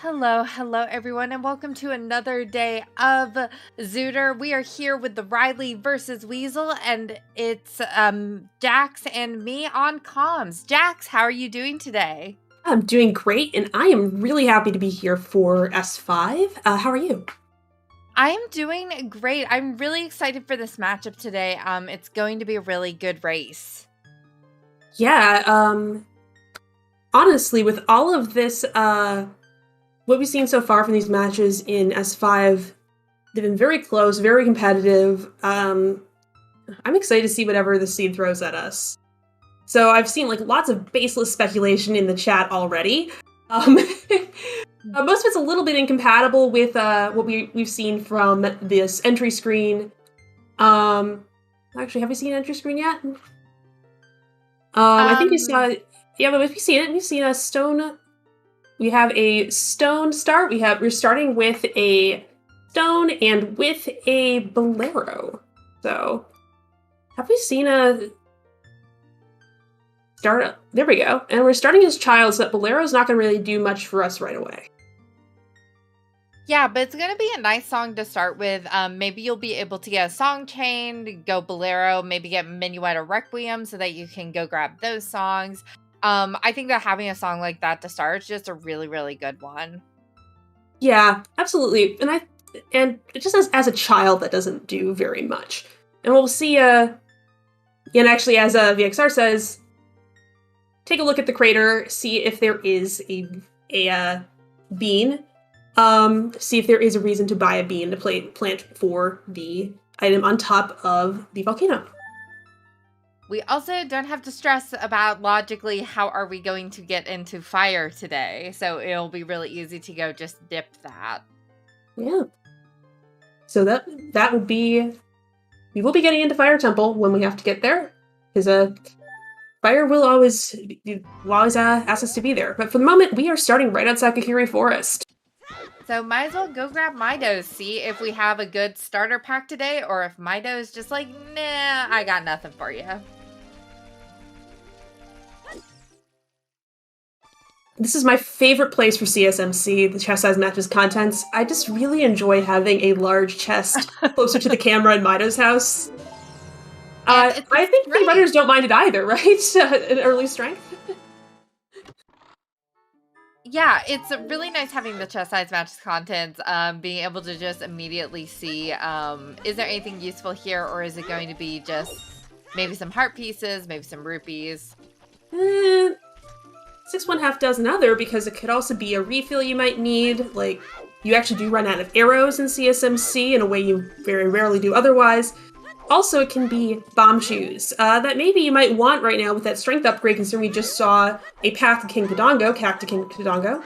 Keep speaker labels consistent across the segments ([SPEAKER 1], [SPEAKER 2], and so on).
[SPEAKER 1] Hello everyone, and welcome to another day of Zooter. We are here with the Riley versus Weasel, and it's Jax and me on comms. Jax, how are you doing today?
[SPEAKER 2] I'm doing great, and I am really happy to be here for S5. How are you?
[SPEAKER 1] I am doing great. I'm really excited for this matchup today. It's going to be a really good race.
[SPEAKER 2] Yeah, honestly, with all of this, what we've seen so far from these matches in S5, they've been very close, very competitive. I'm excited to see whatever the seed throws at us. So I've seen lots of baseless speculation in the chat already. Most of it's a little bit incompatible with what we've seen from this entry screen. Actually, have we seen an entry screen yet? I think we saw. Yeah, but if you see it, we've seen a stone. We have a stone start. We're starting with a stone and with a bolero. So, have we seen a start? There we go. And we're starting as child, so that bolero's not going to really do much for us right away.
[SPEAKER 1] Yeah, but it's going to be a nice song to start with. Maybe you'll be able to get a song chain, go bolero, maybe get Minuet or Requiem so that you can go grab those songs. I think that having a song like that to start is just a really, really good one.
[SPEAKER 2] Yeah, absolutely. And just as a child, that doesn't do very much. And we'll see, and actually, as VXR says, take a look at the crater, see if there is a bean. See if there is a reason to buy a bean to plant for the item on top of the volcano.
[SPEAKER 1] We also don't have to stress about logically how are we going to get into fire today. So it'll be really easy to go just dip that.
[SPEAKER 2] Yeah. So that will be... We will be getting into Fire Temple when we have to get there. Because fire will always ask us to be there. But for the moment, we are starting right outside Kakiri Forest.
[SPEAKER 1] So might as well go grab Mido's, see if we have a good starter pack today, or if Mido's just like, nah, I got nothing for you.
[SPEAKER 2] This is my favorite place for CSMC, the chest size matches contents. I just really enjoy having a large chest closer to the camera in Mido's house. I think the runners don't mind it either, right? An early strength.
[SPEAKER 1] Yeah, it's really nice having the chest size matches content, being able to just immediately see, is there anything useful here, or is it going to be just maybe some heart pieces, maybe some rupees?
[SPEAKER 2] 6 1/2 dozen other, because it could also be a refill you might need. Like, you actually do run out of arrows in CSMC in a way you very rarely do otherwise. Also, it can be bomb shoes that maybe you might want right now with that strength upgrade, considering we just saw a Path to King Kadongo,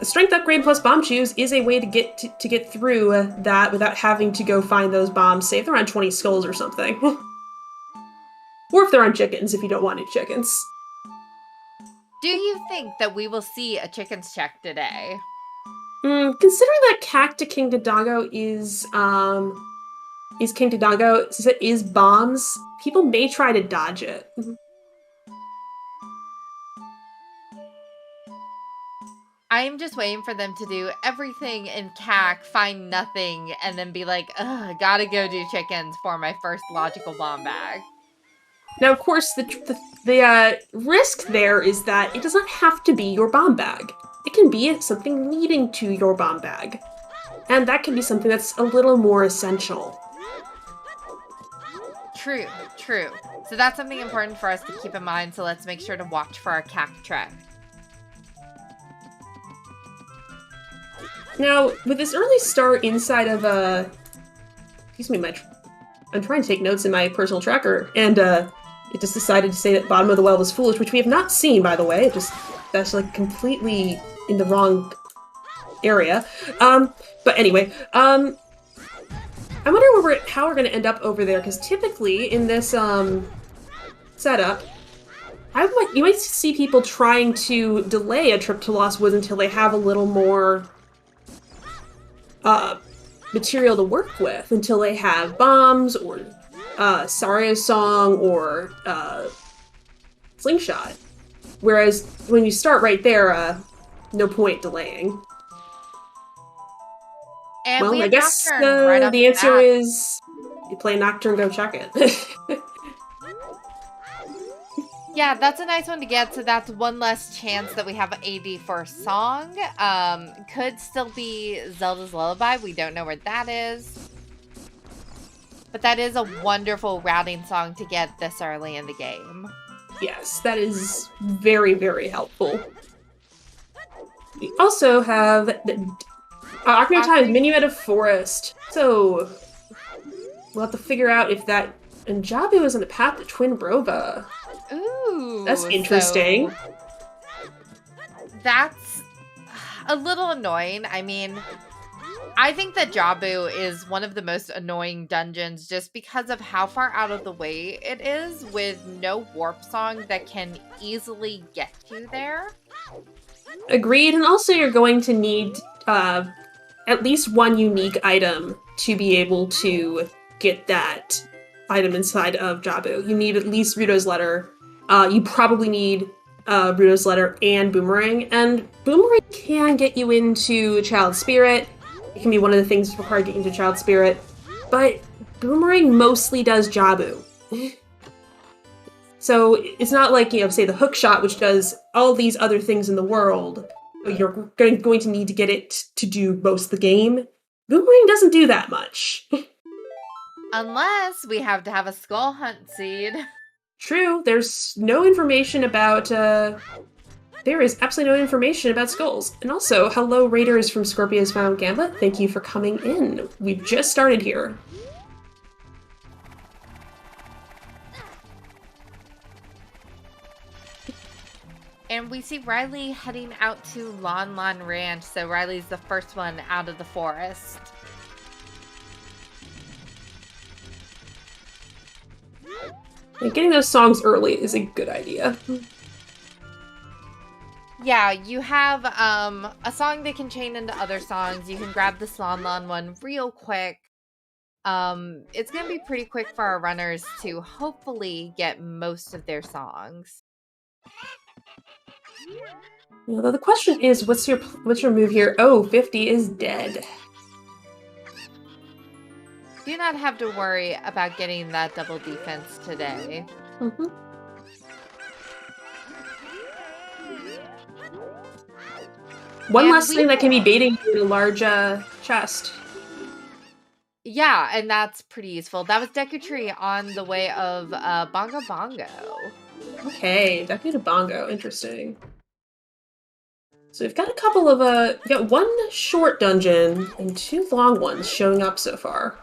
[SPEAKER 2] a strength upgrade plus bomb shoes is a way to get through that without having to go find those bombs. Say if they're on 20 skulls or something. Or if they're on chickens, if you don't want any chickens.
[SPEAKER 1] Do you think that we will see a chickens check today?
[SPEAKER 2] Considering that Cacta King Dodongo is King Dodongo, since it is bombs, people may try to dodge it.
[SPEAKER 1] I am just waiting for them to do everything in CAC, find nothing, and then be like, ugh, gotta go do chickens for my first logical bomb bag.
[SPEAKER 2] Now, of course, the risk there is that it does not have to be your bomb bag. It can be something leading to your bomb bag. And that can be something that's a little more essential.
[SPEAKER 1] True. So that's something important for us to keep in mind, so let's make sure to watch for our CAC track.
[SPEAKER 2] Now, with this early start inside of, I'm trying to take notes in my personal tracker, and, it just decided to say that bottom of the well was foolish, which we have not seen, by the way. That's completely in the wrong area. But anyway, I wonder how we're going to end up over there, because typically in this setup, you might see people trying to delay a trip to Lost Woods until they have a little more material to work with, until they have bombs or Sario's song or Slingshot. Whereas when you start right there, no point delaying.
[SPEAKER 1] And
[SPEAKER 2] Well,
[SPEAKER 1] we
[SPEAKER 2] I
[SPEAKER 1] have
[SPEAKER 2] guess
[SPEAKER 1] Nocturne right off
[SPEAKER 2] the answer
[SPEAKER 1] bat.
[SPEAKER 2] is you play Nocturne, go check it.
[SPEAKER 1] Yeah, that's a nice one to get. So that's one less chance that we have AD for a song. Could still be Zelda's Lullaby. We don't know where that is. But that is a wonderful routing song to get this early in the game.
[SPEAKER 2] Yes, that is very, very helpful. We also have the Ocarina of Time Minuet of Forest. So we'll have to figure out if that Njabu is on the path to Twin Brova.
[SPEAKER 1] Ooh,
[SPEAKER 2] that's interesting.
[SPEAKER 1] So that's a little annoying. I mean, I think that Jabu is one of the most annoying dungeons just because of how far out of the way it is with no warp song that can easily get you there.
[SPEAKER 2] Agreed, and also you're going to need at least one unique item to be able to get that item inside of Jabu. You need at least Ruto's Letter. You probably need Ruto's Letter and Boomerang, and Boomerang can get you into Child Spirit. It can be one of the things required to get into Child Spirit, but Boomerang mostly does Jabu. So it's not like, say the hook shot, which does all these other things in the world. You're going to need to get it to do most of the game. Boomerang doesn't do that much.
[SPEAKER 1] Unless we have to have a Skull Hunt seed.
[SPEAKER 2] True, there's no information about, there is absolutely no information about skulls. And also, hello Raiders from Scorpio's Final Gambit, thank you for coming in. We've just started here.
[SPEAKER 1] And we see Riley heading out to Lon Lon Ranch, so Riley's the first one out of the forest.
[SPEAKER 2] And getting those songs early is a good idea.
[SPEAKER 1] Yeah, you have a song that can chain into other songs. You can grab the Lon Lon one real quick. It's going to be pretty quick for our runners to hopefully get most of their songs.
[SPEAKER 2] Although the question is, what's your move here? Oh, 50 is dead.
[SPEAKER 1] Do not have to worry about getting that double defense today.
[SPEAKER 2] Mm-hmm. One less thing that can be baiting you in a large chest.
[SPEAKER 1] Yeah, and that's pretty useful. That was Deku Tree on the way of Bongo Bongo.
[SPEAKER 2] Okay, Deku to Bongo, interesting. So we've got a couple of, we've got one short dungeon and two long ones showing up so far.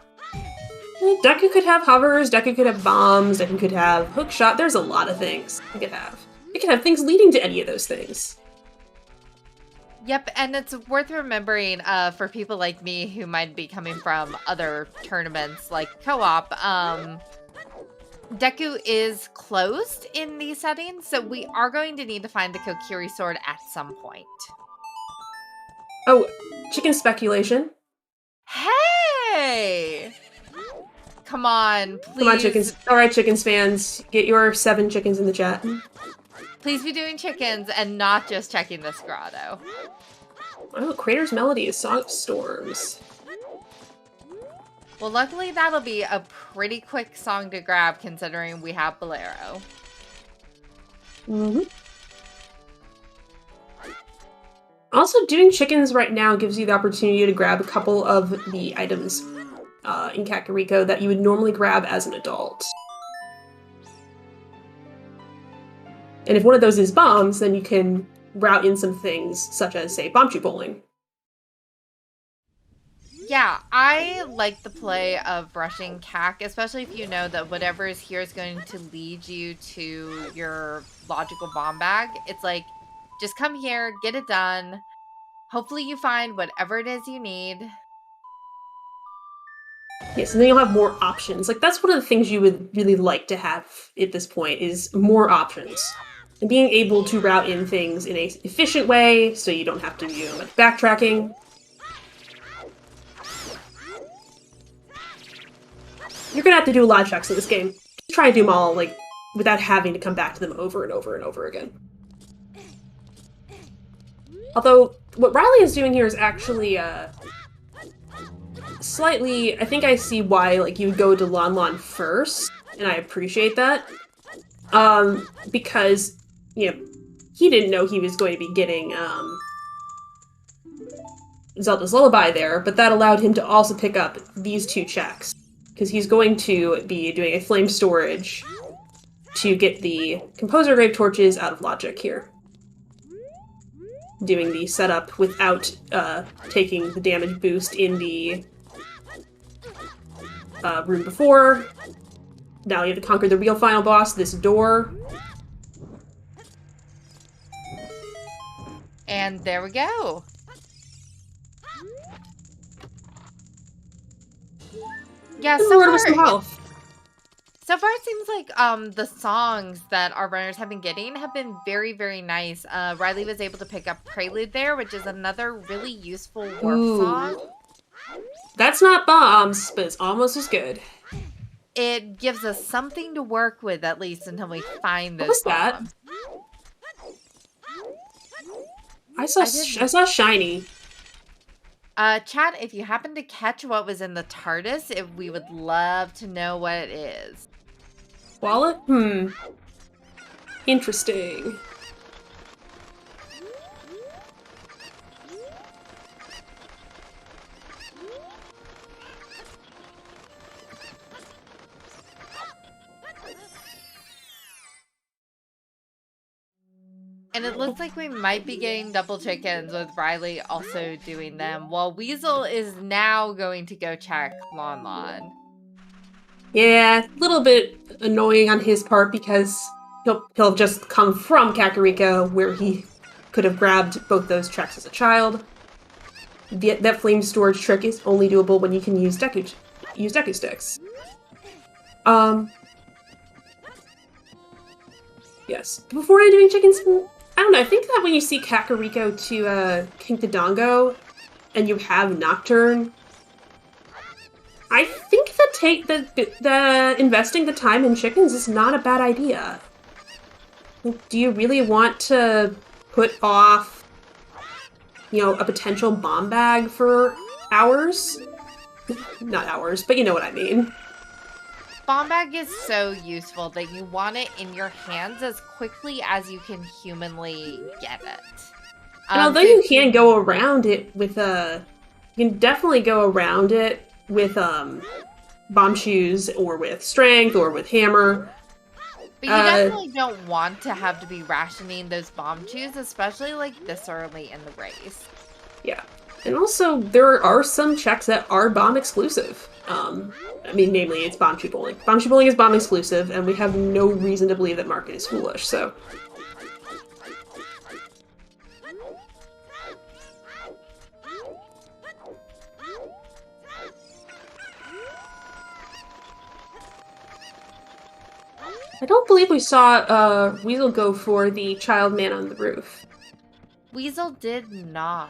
[SPEAKER 2] Deku could have hovers, Deku could have bombs, Deku could have hookshot. There's a lot of things it could have. It could have things leading to any of those things.
[SPEAKER 1] Yep, and it's worth remembering for people like me who might be coming from other tournaments like co-op, Deku is closed in these settings, so we are going to need to find the Kokiri sword at some point.
[SPEAKER 2] Oh, chicken speculation.
[SPEAKER 1] Hey! Come on, please.
[SPEAKER 2] Come on, chickens. Alright, chickens fans. Get your 7 chickens in the chat.
[SPEAKER 1] Please be doing chickens and not just checking this grotto.
[SPEAKER 2] Oh, Crater's Melody is Song of Storms.
[SPEAKER 1] Well, luckily that'll be a pretty quick song to grab considering we have Bolero.
[SPEAKER 2] Mm-hmm. Also, doing chickens right now gives you the opportunity to grab a couple of the items in Kakariko that you would normally grab as an adult. And if one of those is bombs, then you can route in some things, such as, say, bomb tree bowling.
[SPEAKER 1] Yeah, I like the play of rushing CAC, especially if you know that whatever is here is going to lead you to your logical bomb bag. It's like, just come here, get it done. Hopefully you find whatever it is you need.
[SPEAKER 2] Yes, and then you'll have more options. Like, that's one of the things you would really like to have at this point, is more options. And being able to route in things in an efficient way, so you don't have to do much backtracking. You're gonna have to do a lot of checks in this game. Just try and do them all, like, without having to come back to them over and over and over again. Although, what Riley is doing here is actually, slightly... I think I see why, like, you would go to Lon Lon first, and I appreciate that. Because, you know, he didn't know he was going to be getting, Zelda's Lullaby there, but that allowed him to also pick up these 2 checks. Because he's going to be doing a flame storage to get the Composer Grave Torches out of Logic here. Doing the setup without taking the damage boost in the room before. Now you have to conquer the real final boss, this door.
[SPEAKER 1] And there we go. Yeah, so far it seems like the songs that our runners have been getting have been very, very nice. Riley was able to pick up Prelude there, which is another really useful warp song.
[SPEAKER 2] That's not bombs, but it's almost as good.
[SPEAKER 1] It gives us something to work with, at least until we find those
[SPEAKER 2] bombs.
[SPEAKER 1] That?
[SPEAKER 2] I saw shiny.
[SPEAKER 1] Chat, if you happen to catch what was in the TARDIS, we would love to know what it is.
[SPEAKER 2] Wallet? Interesting.
[SPEAKER 1] And it looks like we might be getting double chickens with Riley also doing them, while Weasel is now going to go check Lon Lon.
[SPEAKER 2] Yeah, a little bit annoying on his part because he'll just come from Kakariko, where he could have grabbed both those checks as a child. That flame storage trick is only doable when you can use Deku sticks. Yes. Before I'm doing chickens, I don't know, I think that when you see Kakariko to King Dodongo, and you have Nocturne, I think the investing the time in chickens is not a bad idea. Do you really want to put off, a potential bomb bag for hours? Not hours, but you know what I mean.
[SPEAKER 1] Bomb bag is so useful that you want it in your hands as quickly as you can humanly get it.
[SPEAKER 2] And although you can go around it with you can definitely go around it with bomb shoes or with strength or with hammer.
[SPEAKER 1] But you definitely don't want to have to be rationing those bomb shoes, especially like this early in the race.
[SPEAKER 2] Yeah. And also, there are some checks that are bomb exclusive. Namely, it's bomb shoe bowling. Bomb shoe bowling is bomb exclusive, and we have no reason to believe that Market is foolish, so... I don't believe we saw Weasel go for the child man on the roof.
[SPEAKER 1] Weasel did not.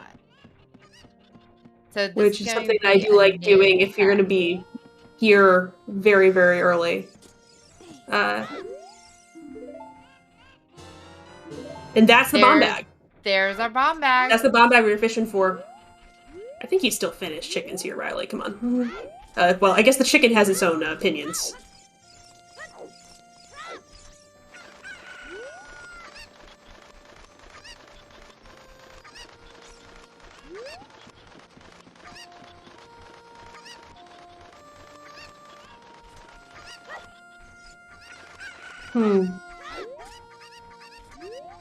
[SPEAKER 1] So
[SPEAKER 2] which is something that I do like doing if you're going to be here very, very early. And that's the bomb bag.
[SPEAKER 1] There's our bomb bag.
[SPEAKER 2] That's the bomb bag we were fishing for. I think you still finished chickens here, Riley. Come on. Well, I guess the chicken has its own opinions.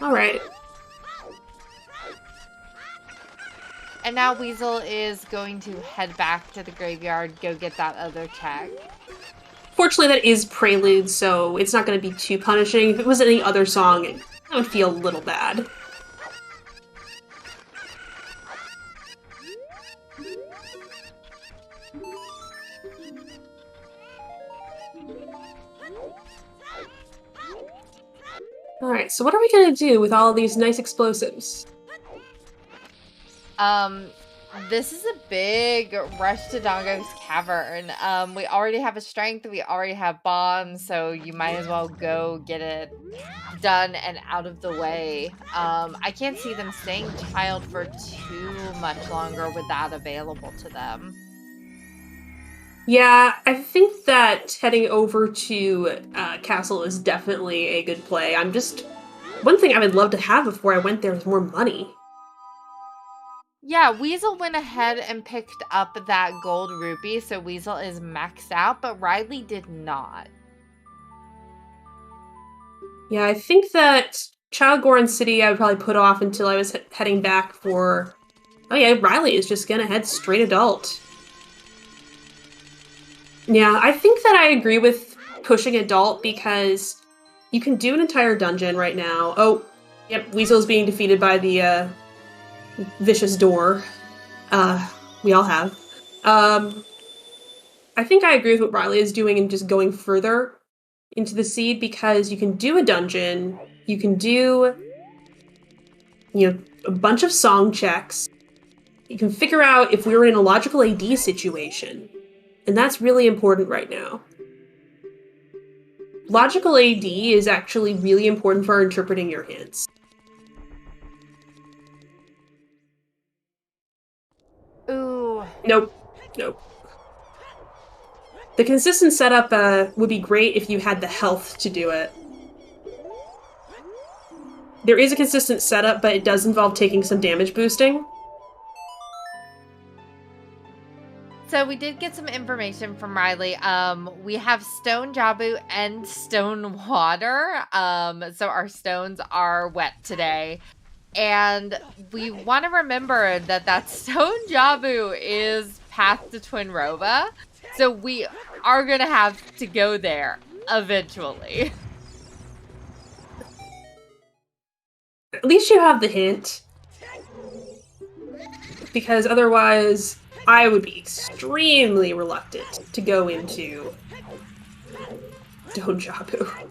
[SPEAKER 2] Alright.
[SPEAKER 1] And now Weasel is going to head back to the graveyard, go get that other check.
[SPEAKER 2] Fortunately, that is Prelude, so it's not going to be too punishing. If it was any other song, I would feel a little bad. Alright, so what are we gonna do with all of these nice explosives?
[SPEAKER 1] This is a big rush to Dongo's Cavern. We already have a strength, we already have bombs, so you might as well go get it done and out of the way. I can't see them staying child for too much longer with that available to them.
[SPEAKER 2] Yeah, I think that heading over to Castle is definitely a good play. One thing I would love to have before I went there is more money.
[SPEAKER 1] Yeah, Weasel went ahead and picked up that gold rupee, so Weasel is maxed out, but Riley did not.
[SPEAKER 2] Yeah, I think that Child Goron City I would probably put off until I was heading back for... Oh yeah, Riley is just gonna head straight adult. Yeah, I think that I agree with pushing adult because you can do an entire dungeon right now. Oh, yep, Weasel's being defeated by the vicious door. We all have. I think I agree with what Riley is doing and just going further into the seed because you can do a dungeon, you can do, a bunch of song checks, you can figure out if we were in a logical AD situation, and that's really important right now. Logical AD is actually really important for interpreting your hints.
[SPEAKER 1] Ooh.
[SPEAKER 2] Nope. The consistent setup would be great if you had the health to do it. There is a consistent setup, but it does involve taking some damage boosting.
[SPEAKER 1] So we did get some information from Riley. We have stone Jabu and stone water. So our stones are wet today. And we want to remember that stone Jabu is path to Twin Rova. So we are going to have to go there eventually.
[SPEAKER 2] At least you have the hint. Because otherwise, I would be extremely reluctant to go into Stone Jabu.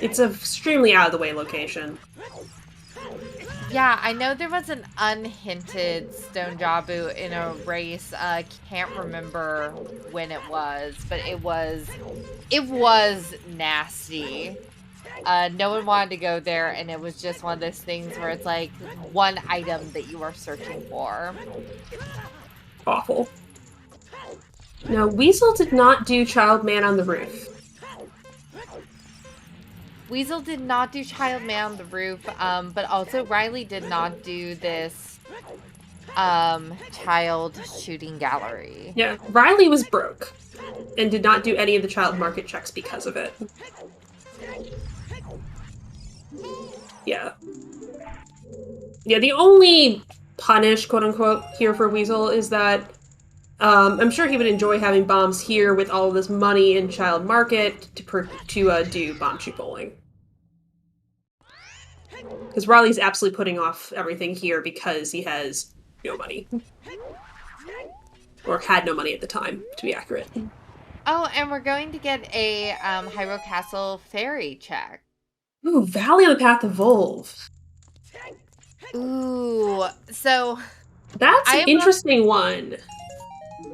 [SPEAKER 2] It's an extremely out-of-the-way location.
[SPEAKER 1] Yeah, I know there was an unhinted stone Jabu in a race. Can't remember when it was, but it was nasty. No one wanted to go there, and it was just one of those things where it's like one item that you are searching for.
[SPEAKER 2] Awful. No, Weasel did not do Child Man on the Roof.
[SPEAKER 1] Weasel did not do Child Man on the Roof, but also Riley did not do this child shooting gallery.
[SPEAKER 2] Yeah, Riley was broke and did not do any of the child market checks because of it. Yeah. Yeah, the only punish, quote-unquote, here for Weasel is that I'm sure he would enjoy having bombs here with all of this money in child market to do bomb shoot bowling. Because Riley's absolutely putting off everything here because he has no money. Or had no money at the time, to be accurate.
[SPEAKER 1] Oh, and we're going to get a Hyrule Castle fairy check.
[SPEAKER 2] Ooh, Valley on the Path of Volve.
[SPEAKER 1] Ooh, so...
[SPEAKER 2] That's an interesting one.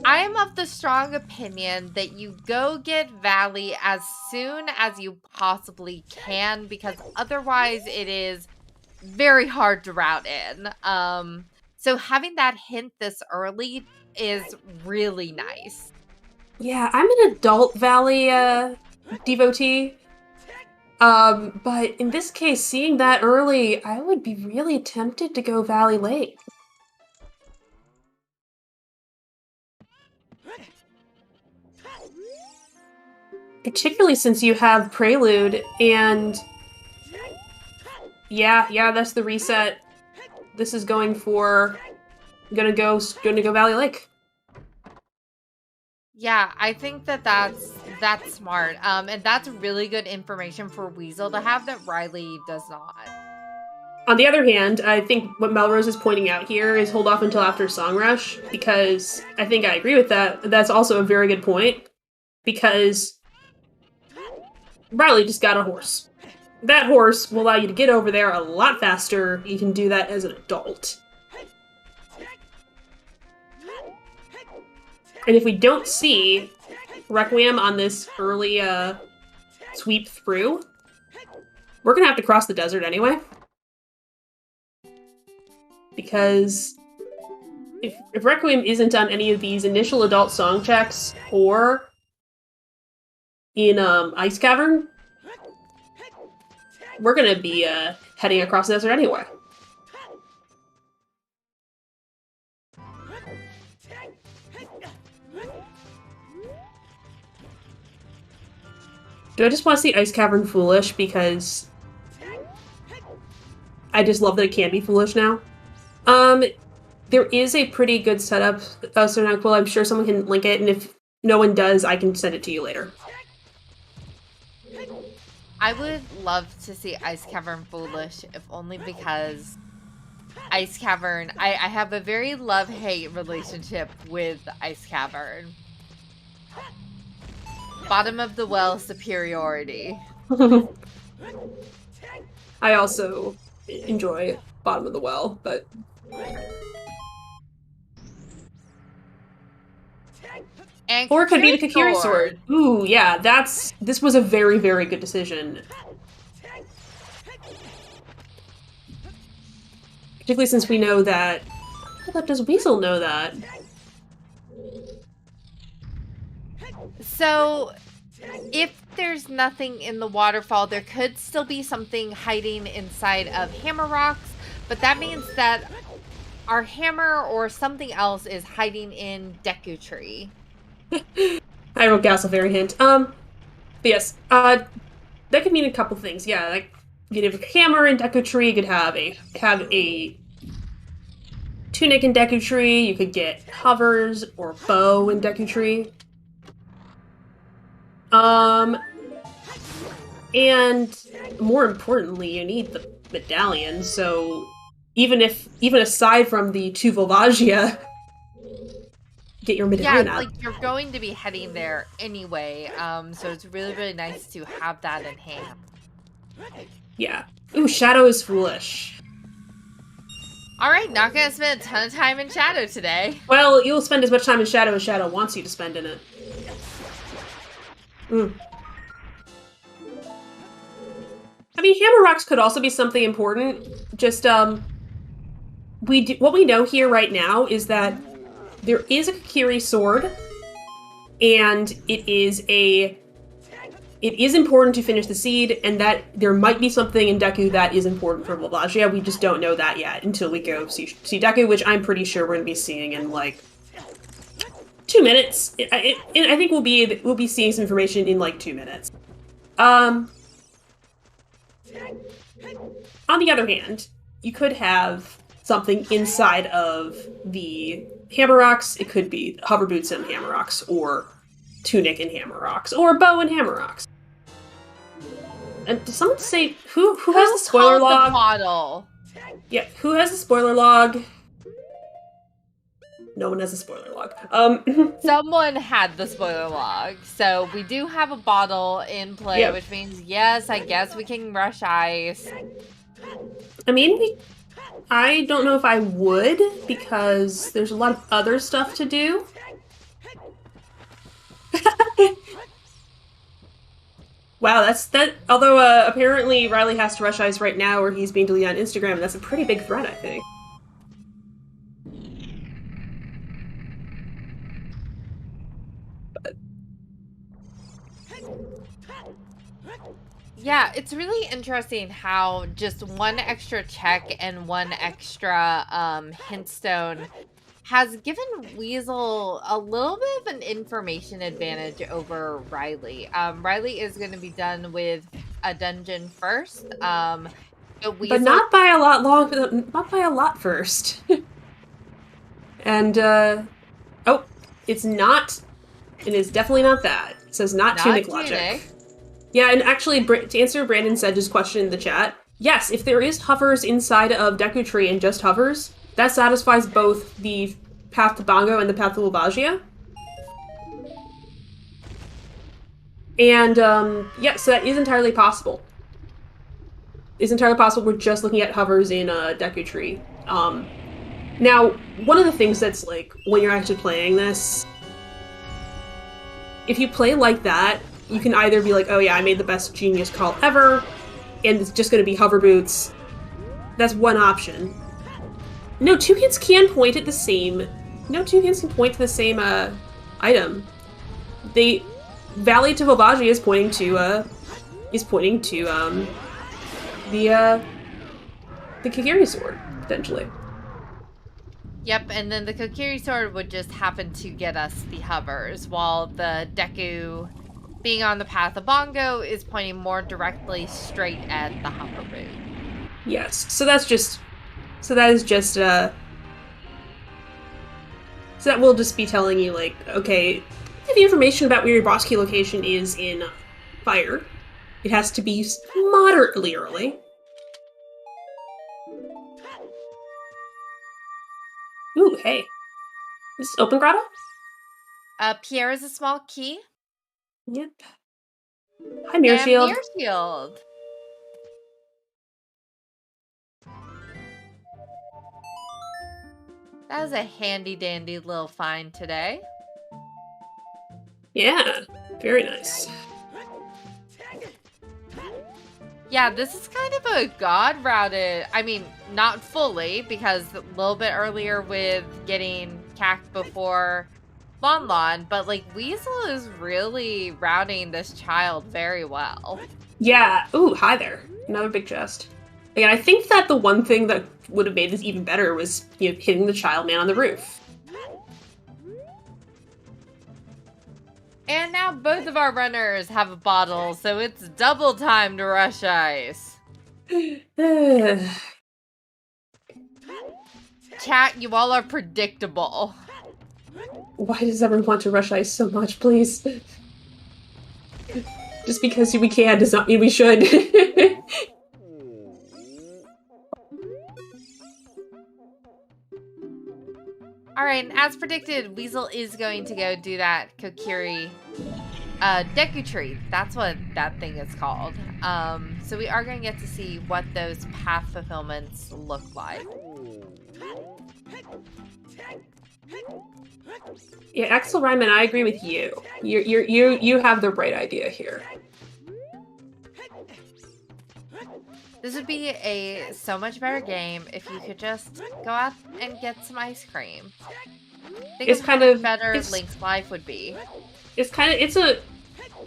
[SPEAKER 1] I am of the strong opinion that you go get Valley as soon as you possibly can, because otherwise it is very hard to route in. So having that hint this early is really nice.
[SPEAKER 2] Yeah, I'm an adult Valley devotee. But in this case, seeing that early, I would be really tempted to go Valley Lake. Particularly since you have Prelude, and... Yeah, that's the reset. This is going for... Gonna go Valley Lake.
[SPEAKER 1] Yeah, I think that's smart. And that's really good information for Weasel to have that Riley does not.
[SPEAKER 2] On the other hand, I think what Melrose is pointing out here is hold off until after Song Rush, because I think I agree with that. That's also a very good point, because Riley just got a horse. That horse will allow you to get over there a lot faster. You can do that as an adult. And if we don't see Requiem on this early sweep through, we're gonna have to cross the desert anyway. Because if Requiem isn't on any of these initial adult song checks or in Ice Cavern, we're gonna be heading across the desert anyway. Do I just want to see Ice Cavern foolish because I just love that it can be foolish now? There is a pretty good setup, so now cool. I'm sure someone can link it, and if no one does, I can send it to you later.
[SPEAKER 1] I would love to see Ice Cavern foolish, if only because Ice Cavern, I have a very love-hate relationship with Ice Cavern. Bottom of the well superiority.
[SPEAKER 2] I also enjoy Bottom of the Well, but...
[SPEAKER 1] And
[SPEAKER 2] or it could be the Kakiri sword. Ooh, yeah, this was a very, very good decision. Particularly since we know that... does Weasel know that?
[SPEAKER 1] So, if there's nothing in the waterfall, there could still be something hiding inside of Hammer Rocks, but that means that our hammer or something else is hiding in Deku Tree.
[SPEAKER 2] I wrote Gas a very hint. But yes, that could mean a couple things. Yeah, like you could have a hammer in Deku Tree. You could have a tunic in Deku Tree. You could get hovers or bow in Deku Tree. And more importantly, you need the medallion. So even aside from the two Volvagia, get your medallion out.
[SPEAKER 1] Like you're going to be heading there anyway. So it's really, really nice to have that in hand.
[SPEAKER 2] Yeah. Ooh, Shadow is foolish.
[SPEAKER 1] Alright, not gonna spend a ton of time in Shadow today.
[SPEAKER 2] Well, you'll spend as much time in Shadow as Shadow wants you to spend in it. I mean, Hammer Rocks could also be something important. Just, what we know here right now is that there is a Kakiri sword, and it is important to finish the seed, and that there might be something in Deku that is important for Volvagia. We just don't know that yet until we go see Deku, which I'm pretty sure we're going to be seeing in, like, 2 minutes. I think we'll be seeing some information in, like, 2 minutes. On the other hand, you could have something inside of the Hammer Rocks. It could be Hover Boots and Hammer Rocks, or Tunic and Hammer Rocks, or Bow and Hammer Rocks. And does someone say who has the spoiler log?
[SPEAKER 1] The model?
[SPEAKER 2] Yeah, who has the spoiler log? No one has a spoiler log.
[SPEAKER 1] Someone had the spoiler log, so we do have a bottle in play, yeah. Which means yes, I guess we can rush ice.
[SPEAKER 2] I mean, I don't know if I would, because there's a lot of other stuff to do. Wow, that. Although apparently Riley has to rush ice right now, or he's being deleted on Instagram, and that's a pretty big threat, I think.
[SPEAKER 1] Yeah, it's really interesting how just one extra check and one extra hint stone has given Weasel a little bit of an information advantage over Riley. Riley is going to be done with a dungeon first,
[SPEAKER 2] but not by a lot not by a lot first. And oh, it's not. It is definitely not that. It says not tunic logic. Yeah, and actually, to answer Brandon Sedge's question in the chat, yes, if there is hovers inside of Deku Tree and just hovers, that satisfies both the path to Bongo and the path to Volvagia. And, yeah, so that is entirely possible. It's entirely possible we're just looking at hovers in Deku Tree. Now, one of the things that's, like, when you're actually playing this, if you play like that, you can either be like, oh yeah, I made the best genius call ever, and it's just going to be hover boots. That's one option. No, two hands can point at the same. No, two hands can point to the same item. Valley to Vobaji is pointing to the Kagiri sword, potentially.
[SPEAKER 1] Yep, and then the Kokiri sword would just happen to get us the hovers, while the Deku, being on the path of Bongo, is pointing more directly straight at the hover boot.
[SPEAKER 2] Yes, so that will just be telling you, like, okay, the information about where your boss key location is in fire. It has to be moderately early. Ooh, hey. This is open grotto?
[SPEAKER 1] Pierre is a small key.
[SPEAKER 2] Yep. Hi, Mirror Shield.
[SPEAKER 1] Mirror Shield. That was a handy-dandy little find today.
[SPEAKER 2] Yeah, very nice.
[SPEAKER 1] Yeah, this is kind of a god routed. I mean, not fully, because a little bit earlier with getting Cack before Lon Lon, but like Weasel is really routing this child very well.
[SPEAKER 2] Yeah. Ooh, hi there. Another big chest. Again, I think that the one thing that would have made this even better was, you know, hitting the child man on the roof.
[SPEAKER 1] And now both of our runners have a bottle, so it's double time to rush ice. Chat, you all are predictable.
[SPEAKER 2] Why does everyone want to rush ice so much, please? Just because we can does not mean we should.
[SPEAKER 1] Alright, and as predicted, Weasel is going to go do that Kokiri Deku tree. That's what that thing is called. So we are going to get to see what those path fulfillments look like.
[SPEAKER 2] Yeah, Axel Ryman, I agree with you. You have the right idea here.
[SPEAKER 1] This would be a so much better game if you could just go out and get some ice cream. Think
[SPEAKER 2] It's
[SPEAKER 1] of
[SPEAKER 2] kind
[SPEAKER 1] how
[SPEAKER 2] of
[SPEAKER 1] better Link's life would be.
[SPEAKER 2] It's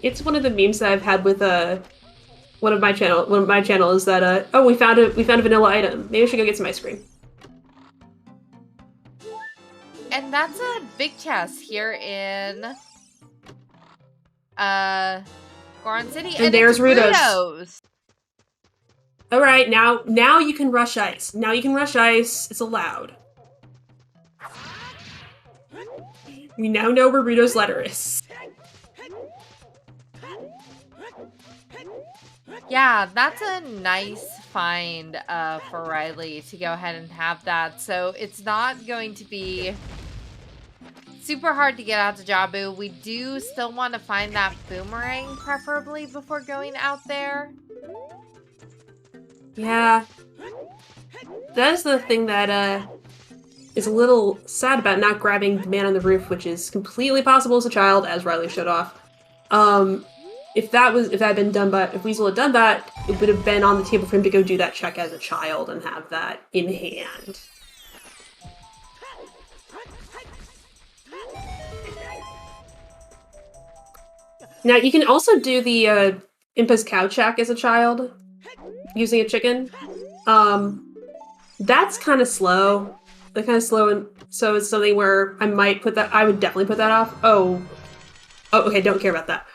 [SPEAKER 2] it's one of the memes that I've had with one of my channels that oh, we found a vanilla item. Maybe I should go get some ice cream.
[SPEAKER 1] And that's a big chest here in Goron City.
[SPEAKER 2] And there's
[SPEAKER 1] Rudos.
[SPEAKER 2] All right, now you can rush ice. Now you can rush ice. It's allowed. We now know where Rudo's letter is.
[SPEAKER 1] Yeah, that's a nice find for Riley to go ahead and have that. So it's not going to be super hard to get out to Jabu. We do still want to find that boomerang, preferably, before going out there.
[SPEAKER 2] Yeah. That's the thing that is a little sad about not grabbing the man on the roof, which is completely possible as a child, as Riley showed off. If Weasel had done that, it would have been on the table for him to go do that check as a child and have that in hand. Now, you can also do the Impa's cow check as a child, using a chicken. That's kind of slow. They're kind of slow, and so it's something where I would definitely put that off. Oh, okay, don't care about that.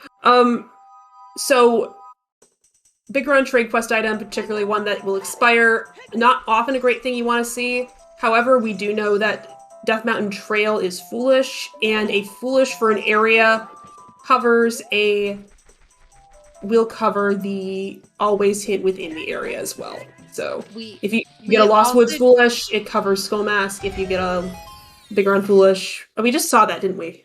[SPEAKER 2] So, big run trade quest item, particularly one that will expire, not often a great thing you want to see. However, we do know that Death Mountain Trail is foolish, and a foolish for an area will cover the always hit within the area as well. So, if you get a Lost Woods Foolish, it covers Skull Mask. If you get a Big Run Foolish... Oh, we just saw that, didn't we?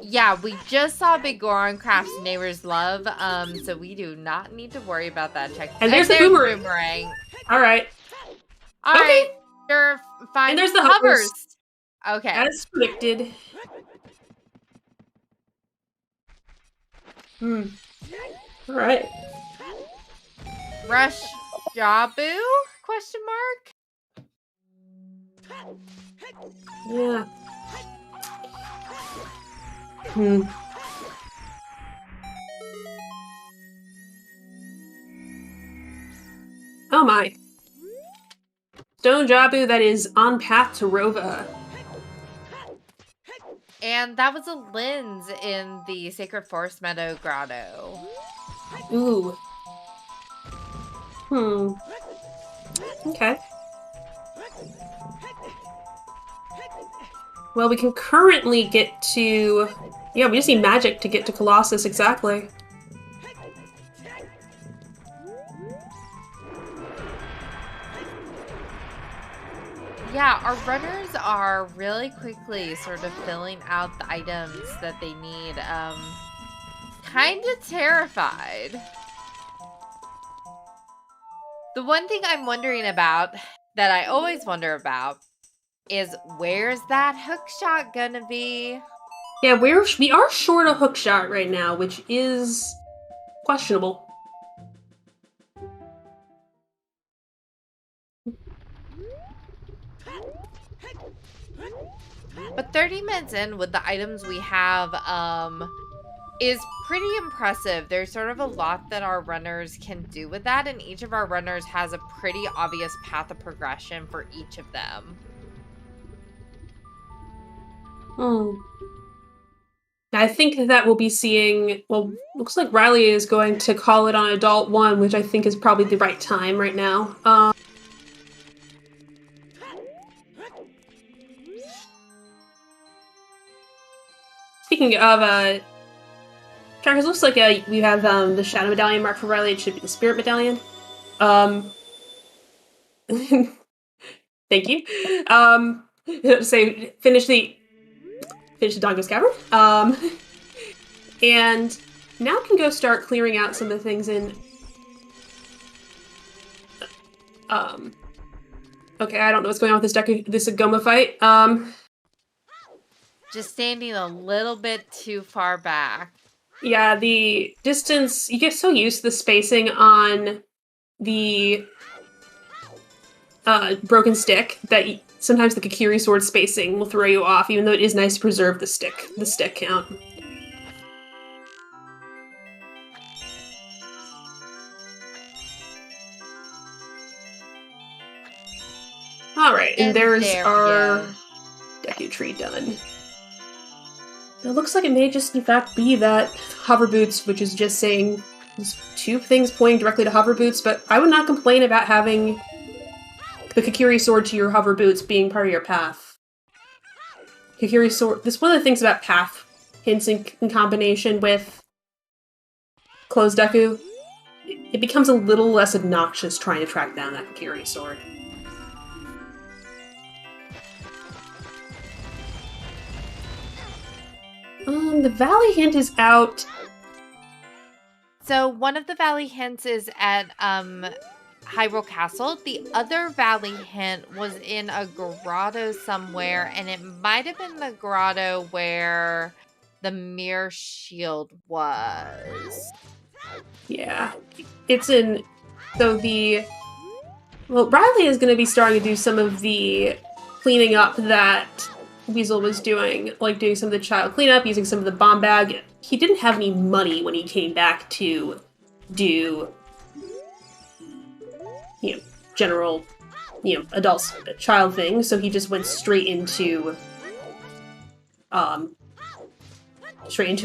[SPEAKER 1] Yeah, we just saw Big Goron Craft's Neighbor's Love, so we do not need to worry about that check.
[SPEAKER 2] And there's the boomerang. Alright.
[SPEAKER 1] Alright, you're fine.
[SPEAKER 2] And there's the hovers.
[SPEAKER 1] Okay.
[SPEAKER 2] As predicted. Alright.
[SPEAKER 1] Rush Jabu? Question mark?
[SPEAKER 2] Yeah. Oh my. Stone Jabu that is on path to Rova.
[SPEAKER 1] And that was a lens in the Sacred Forest Meadow Grotto.
[SPEAKER 2] Ooh. Okay. Well, we can currently get to... Yeah, we just need magic to get to Colossus, exactly.
[SPEAKER 1] Yeah, our runners are really quickly sort of filling out the items that they need. Kind of terrified. The one thing I'm wondering about, that I always wonder about, is where's that hook shot gonna be?
[SPEAKER 2] Yeah, we are short a hook shot right now, which is questionable.
[SPEAKER 1] But 30 minutes in with the items we have is pretty impressive. There's sort of a lot that our runners can do with that, and each of our runners has a pretty obvious path of progression for each of them.
[SPEAKER 2] I think that we'll be seeing, well, looks like Riley is going to call it on Adult 1, which I think is probably the right time right now. Speaking of, trackers, looks like we have the Shadow Medallion marked for Riley. It should be the Spirit Medallion. Thank you. Say, finish the Doggo's Cavern. And now can go start clearing out some of the things in... Okay, I don't know what's going on with this Agoma fight.
[SPEAKER 1] Just standing a little bit too far back.
[SPEAKER 2] Yeah, the distance... You get so used to the spacing on the broken stick that sometimes the Kakiri sword spacing will throw you off, even though it is nice to preserve the stick count. Alright, and there's our Deku Tree done. It looks like it may just in fact be that hover boots, which is just saying there's two things pointing directly to hover boots, but I would not complain about having the Kakiri sword to your hover boots being part of your path. Kakiri sword... This is one of the things about path hints in combination with closed Deku. It becomes a little less obnoxious trying to track down that Kakiri sword. The Valley Hint is out.
[SPEAKER 1] So one of the Valley Hints is at Hyrule Castle. The other Valley Hint was in a grotto somewhere, and it might have been the grotto where the Mirror Shield was.
[SPEAKER 2] Yeah. It's in... So the... Well, Riley is going to be starting to do some of the cleaning up that Weasel was doing, like doing some of the child cleanup, using some of the bomb bag. He didn't have any money when he came back to do, general, adult child things, so he just went straight into an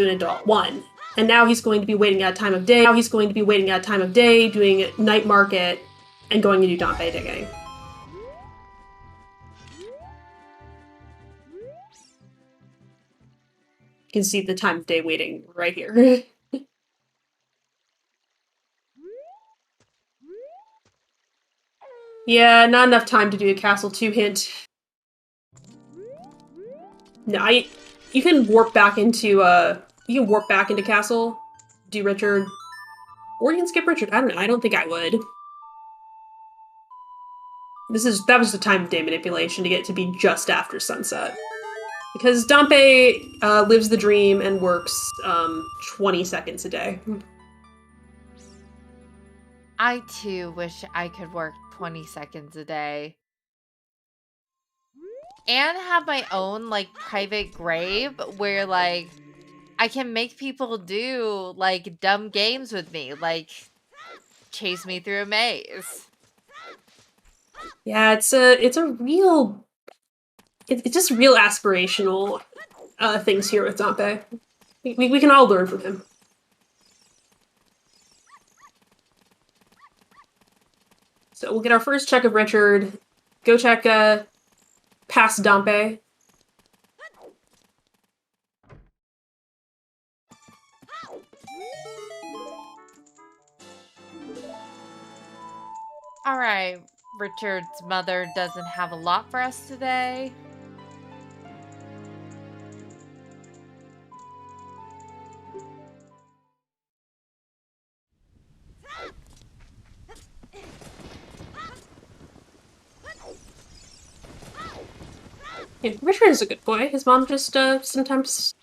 [SPEAKER 2] adult one. And now he's going to be waiting at a time of day. Doing night market, and going to do Dompe digging. You can see the time of day waiting right here. Yeah, not enough time to do a Castle 2 hint. No, you can warp back into Castle, do Richard, or you can skip Richard. I don't know. I don't think I would. That was the time of day manipulation to get it to be just after sunset. Because Dampe lives the dream and works 20 seconds a day.
[SPEAKER 1] I too wish I could work 20 seconds a day. And have my own like private grave where like I can make people do like dumb games with me, like chase me through a maze.
[SPEAKER 2] Yeah, it's a real, it's just real aspirational things here with Dampe. We can all learn from him. So we'll get our first check of Richard. Go check past Dampe.
[SPEAKER 1] All right, Richard's mother doesn't have a lot for us today.
[SPEAKER 2] Yeah, Richard is a good boy. His mom just sometimes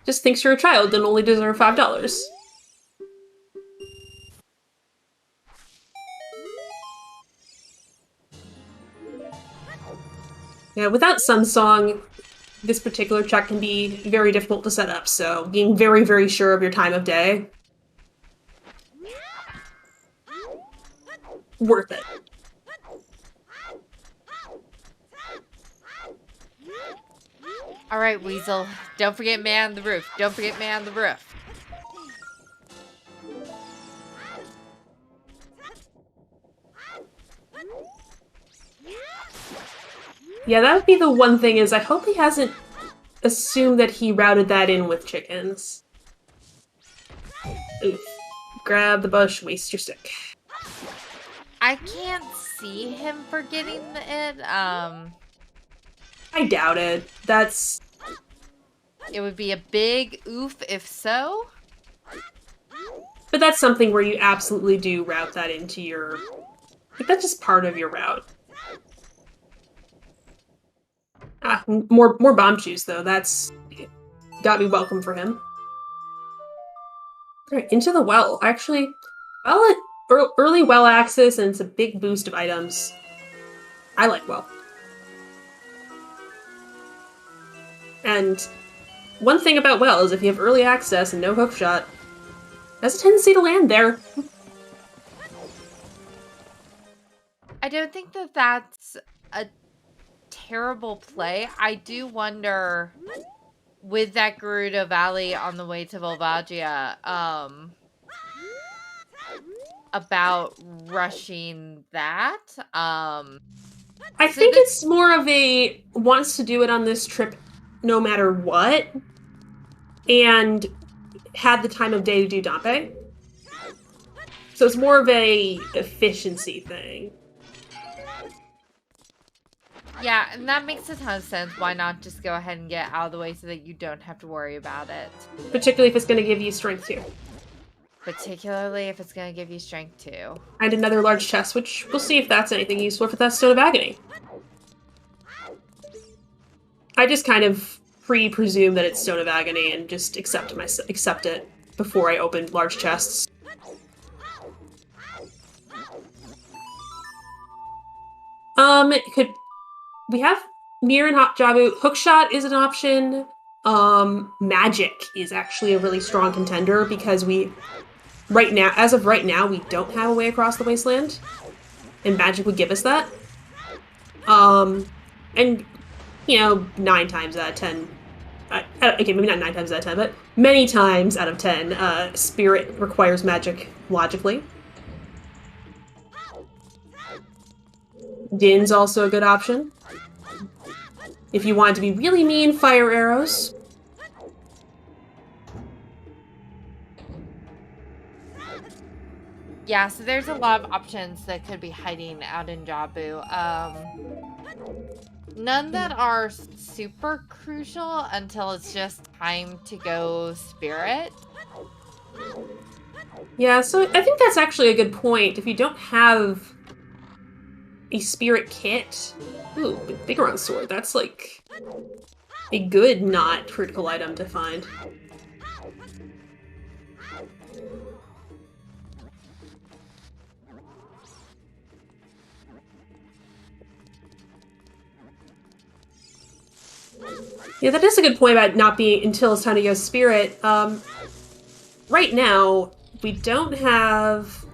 [SPEAKER 2] just thinks you're a child and only deserve $5. Yeah, without Sun Song, this particular check can be very difficult to set up, so being very, very sure of your time of day, worth it.
[SPEAKER 1] All right, Weasel. Don't forget man on the roof. Don't forget man on the roof.
[SPEAKER 2] Yeah, that would be the one thing is I hope he hasn't assumed that he routed that in with chickens. Oof. Grab the bush, waste your stick.
[SPEAKER 1] I can't see him forgetting it.
[SPEAKER 2] I doubt it.
[SPEAKER 1] It would be a big oof if so.
[SPEAKER 2] But that's something where you absolutely do route that into your... Like, that's just part of your route. Ah, more bomb juice, though. That's gotta be welcome for him. Alright, into the well. Actually, early well access, and it's a big boost of items. I like well. And one thing about well is if you have early access and no hookshot, it has a tendency to land there.
[SPEAKER 1] I don't think that that's a terrible play. I do wonder with that Gerudo Valley on the way to Volvagia, about rushing that.
[SPEAKER 2] I think it's more of a wants to do it on this trip no matter what, and had the time of day to do Dampe. So it's more of a efficiency thing.
[SPEAKER 1] Yeah, and that makes a ton of sense. Why not just go ahead and get out of the way so that you don't have to worry about it?
[SPEAKER 2] Particularly if it's going to give you strength too.
[SPEAKER 1] Particularly if it's going to give you strength too.
[SPEAKER 2] And another large chest, which we'll see if that's anything useful for that Stone of Agony. I just kind of pre-presume that it's Stone of Agony and just accept it before I open large chests. We have Mirror and Hot Jabu. Hookshot is an option. Magic is actually a really strong contender because as of right now, we don't have a way across the wasteland. And Magic would give us that. And, 9 times out of 10, okay, maybe not 9 times out of 10, but many times out of 10, Spirit requires Magic logically. Din's also a good option. If you want to be really mean, fire arrows.
[SPEAKER 1] Yeah, so there's a lot of options that could be hiding out in Jabu. None that are super crucial until it's just time to go Spirit.
[SPEAKER 2] Yeah, so I think that's actually a good point. If you don't have a Spirit kit... Ooh, Biggoron Sword, that's like... a good not critical item to find. Yeah, that is a good point about not being until it's time to go spirit. Right now, we don't have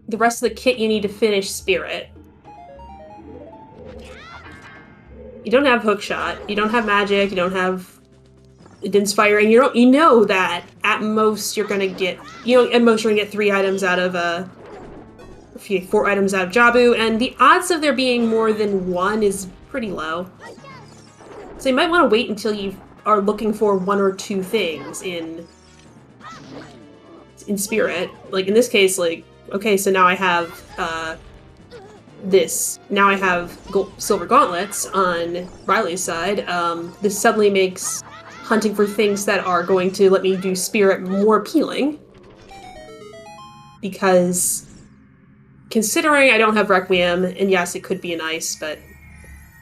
[SPEAKER 2] the rest of the kit you need to finish spirit. You don't have hookshot, you don't have magic, you don't have inspiring. You know that at most you're gonna get at most you're gonna get 3 items out of 4 items out of Jabu, and the odds of there being more than 1 is pretty low. So you might want to wait until you are looking for 1 or 2 things in spirit. Like in this case, like, okay, so now I have this. Now I have silver gauntlets on Riley's side. This suddenly makes hunting for things that are going to let me do spirit more appealing. Because considering I don't have Requiem, and yes, it could be an ice, but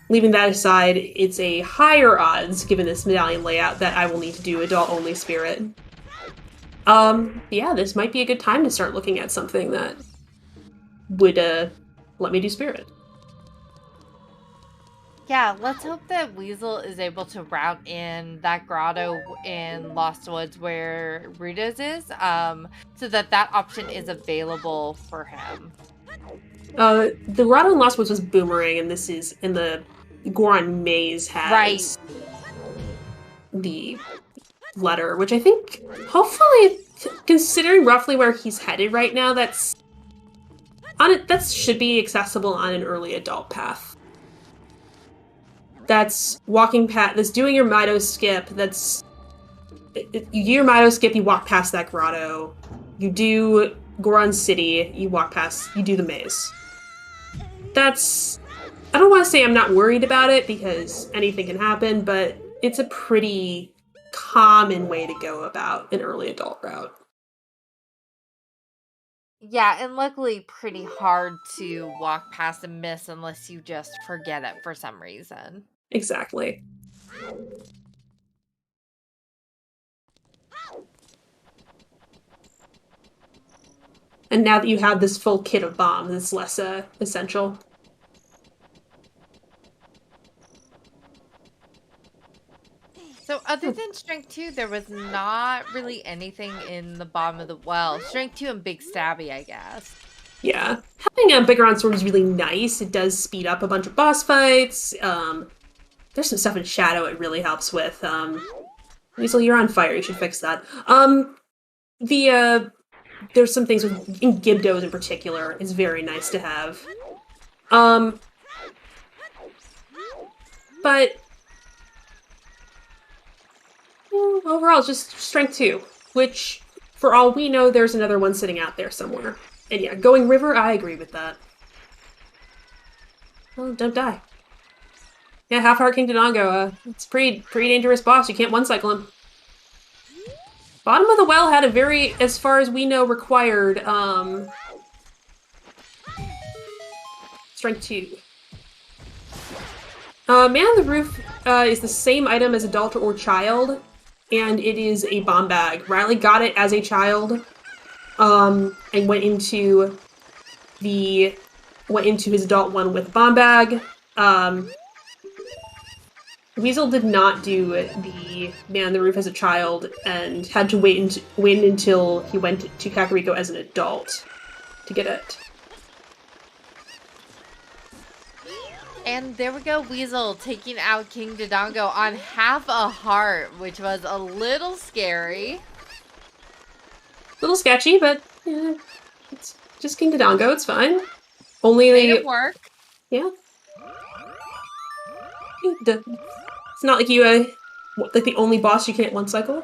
[SPEAKER 2] leaving that aside, it's a higher odds, given this medallion layout, that I will need to do adult-only spirit. Yeah, this might be a good time to start looking at something that would, let me do spirit.
[SPEAKER 1] Yeah, let's hope that Weasel is able to route in that grotto in Lost Woods where Rita's is, so that option is available for him.
[SPEAKER 2] The grotto in Lost Woods was Boomerang, and this is in the Goron Maze has the letter, which I think, hopefully, considering roughly where he's headed right now, that should be accessible on an early adult path. That's walking past, that's doing your Mido skip, you do your Mido skip, you walk past that grotto. You do Goron City, you do the maze. I don't want to say I'm not worried about it, because anything can happen, but it's a pretty common way to go about an early adult route.
[SPEAKER 1] Yeah, and luckily pretty hard to walk past a miss unless you just forget it for some reason.
[SPEAKER 2] Exactly. And now that you have this full kit of bombs, it's less essential.
[SPEAKER 1] So other than Strength 2, there was not really anything in the bottom of the well. Strength 2 and Big Stabby, I guess.
[SPEAKER 2] Yeah. Having a bigger on sword is really nice. It does speed up a bunch of boss fights. There's some stuff in Shadow it really helps with. Weasel, you're on fire. You should fix that. There's some things in Gibdos in particular is very nice to have. But overall, it's just Strength 2, which, for all we know, there's another one sitting out there somewhere. And yeah, going river, I agree with that. Well, don't die. Yeah, Half-Heart King Dodongo, it's a pretty dangerous boss. You can't one-cycle him. Bottom of the Well had a very, as far as we know, required, Strength 2. Man on the Roof is the same item as Adult or Child, and it is a bomb bag. Riley got it as a child, and went into his adult one with bomb bag. Weasel did not do the Man on the Roof as a child, and had to wait until he went to Kakariko as an adult to get it.
[SPEAKER 1] And there we go, Weasel taking out King Dodongo on half a heart, which was a little scary.
[SPEAKER 2] A little sketchy, but yeah, it's just King Dodongo, it's fine. Only
[SPEAKER 1] made it work.
[SPEAKER 2] Yeah. It's not like you, like the only boss you can't one-cycle.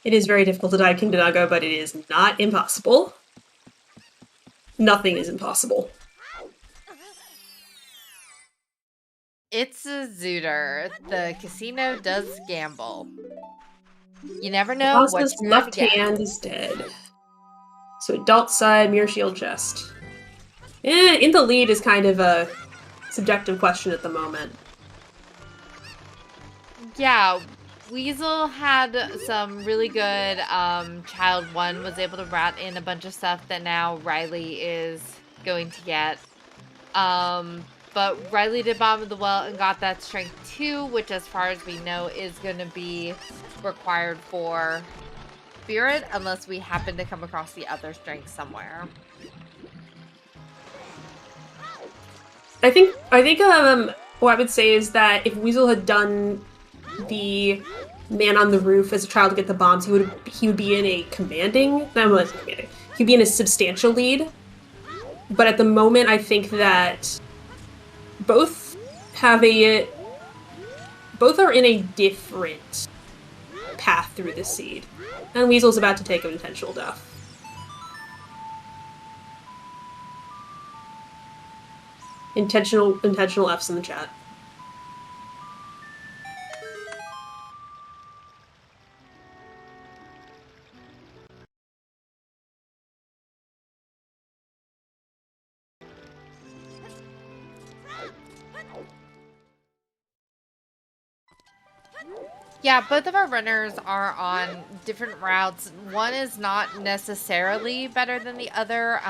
[SPEAKER 2] It is very difficult to die King Danago, but it is not impossible. Nothing is impossible.
[SPEAKER 1] It's a zooter. The casino does gamble. You never know what
[SPEAKER 2] Boss's
[SPEAKER 1] you're going to
[SPEAKER 2] left
[SPEAKER 1] get.
[SPEAKER 2] hand is dead. So adult side, mirror shield chest. In the lead is kind of a subjective question at the moment.
[SPEAKER 1] Yeah, Weasel had some really good Child 1 was able to rat in a bunch of stuff that now Riley is going to get. But Riley did bottom of the well and got that strength 2, which as far as we know is going to be required for Spirit unless we happen to come across the other strength somewhere.
[SPEAKER 2] I think what I would say is that if Weasel had done the man on the roof as a child to get the bombs, he would be in a commanding. No, it wasn't commanding. He'd be in a substantial lead. But at the moment, I think that both are in a different path through the seed, and Weasel's about to take an intentional death. Intentional F's in the chat.
[SPEAKER 1] Yeah, both of our runners are on different routes. One is not necessarily better than the other.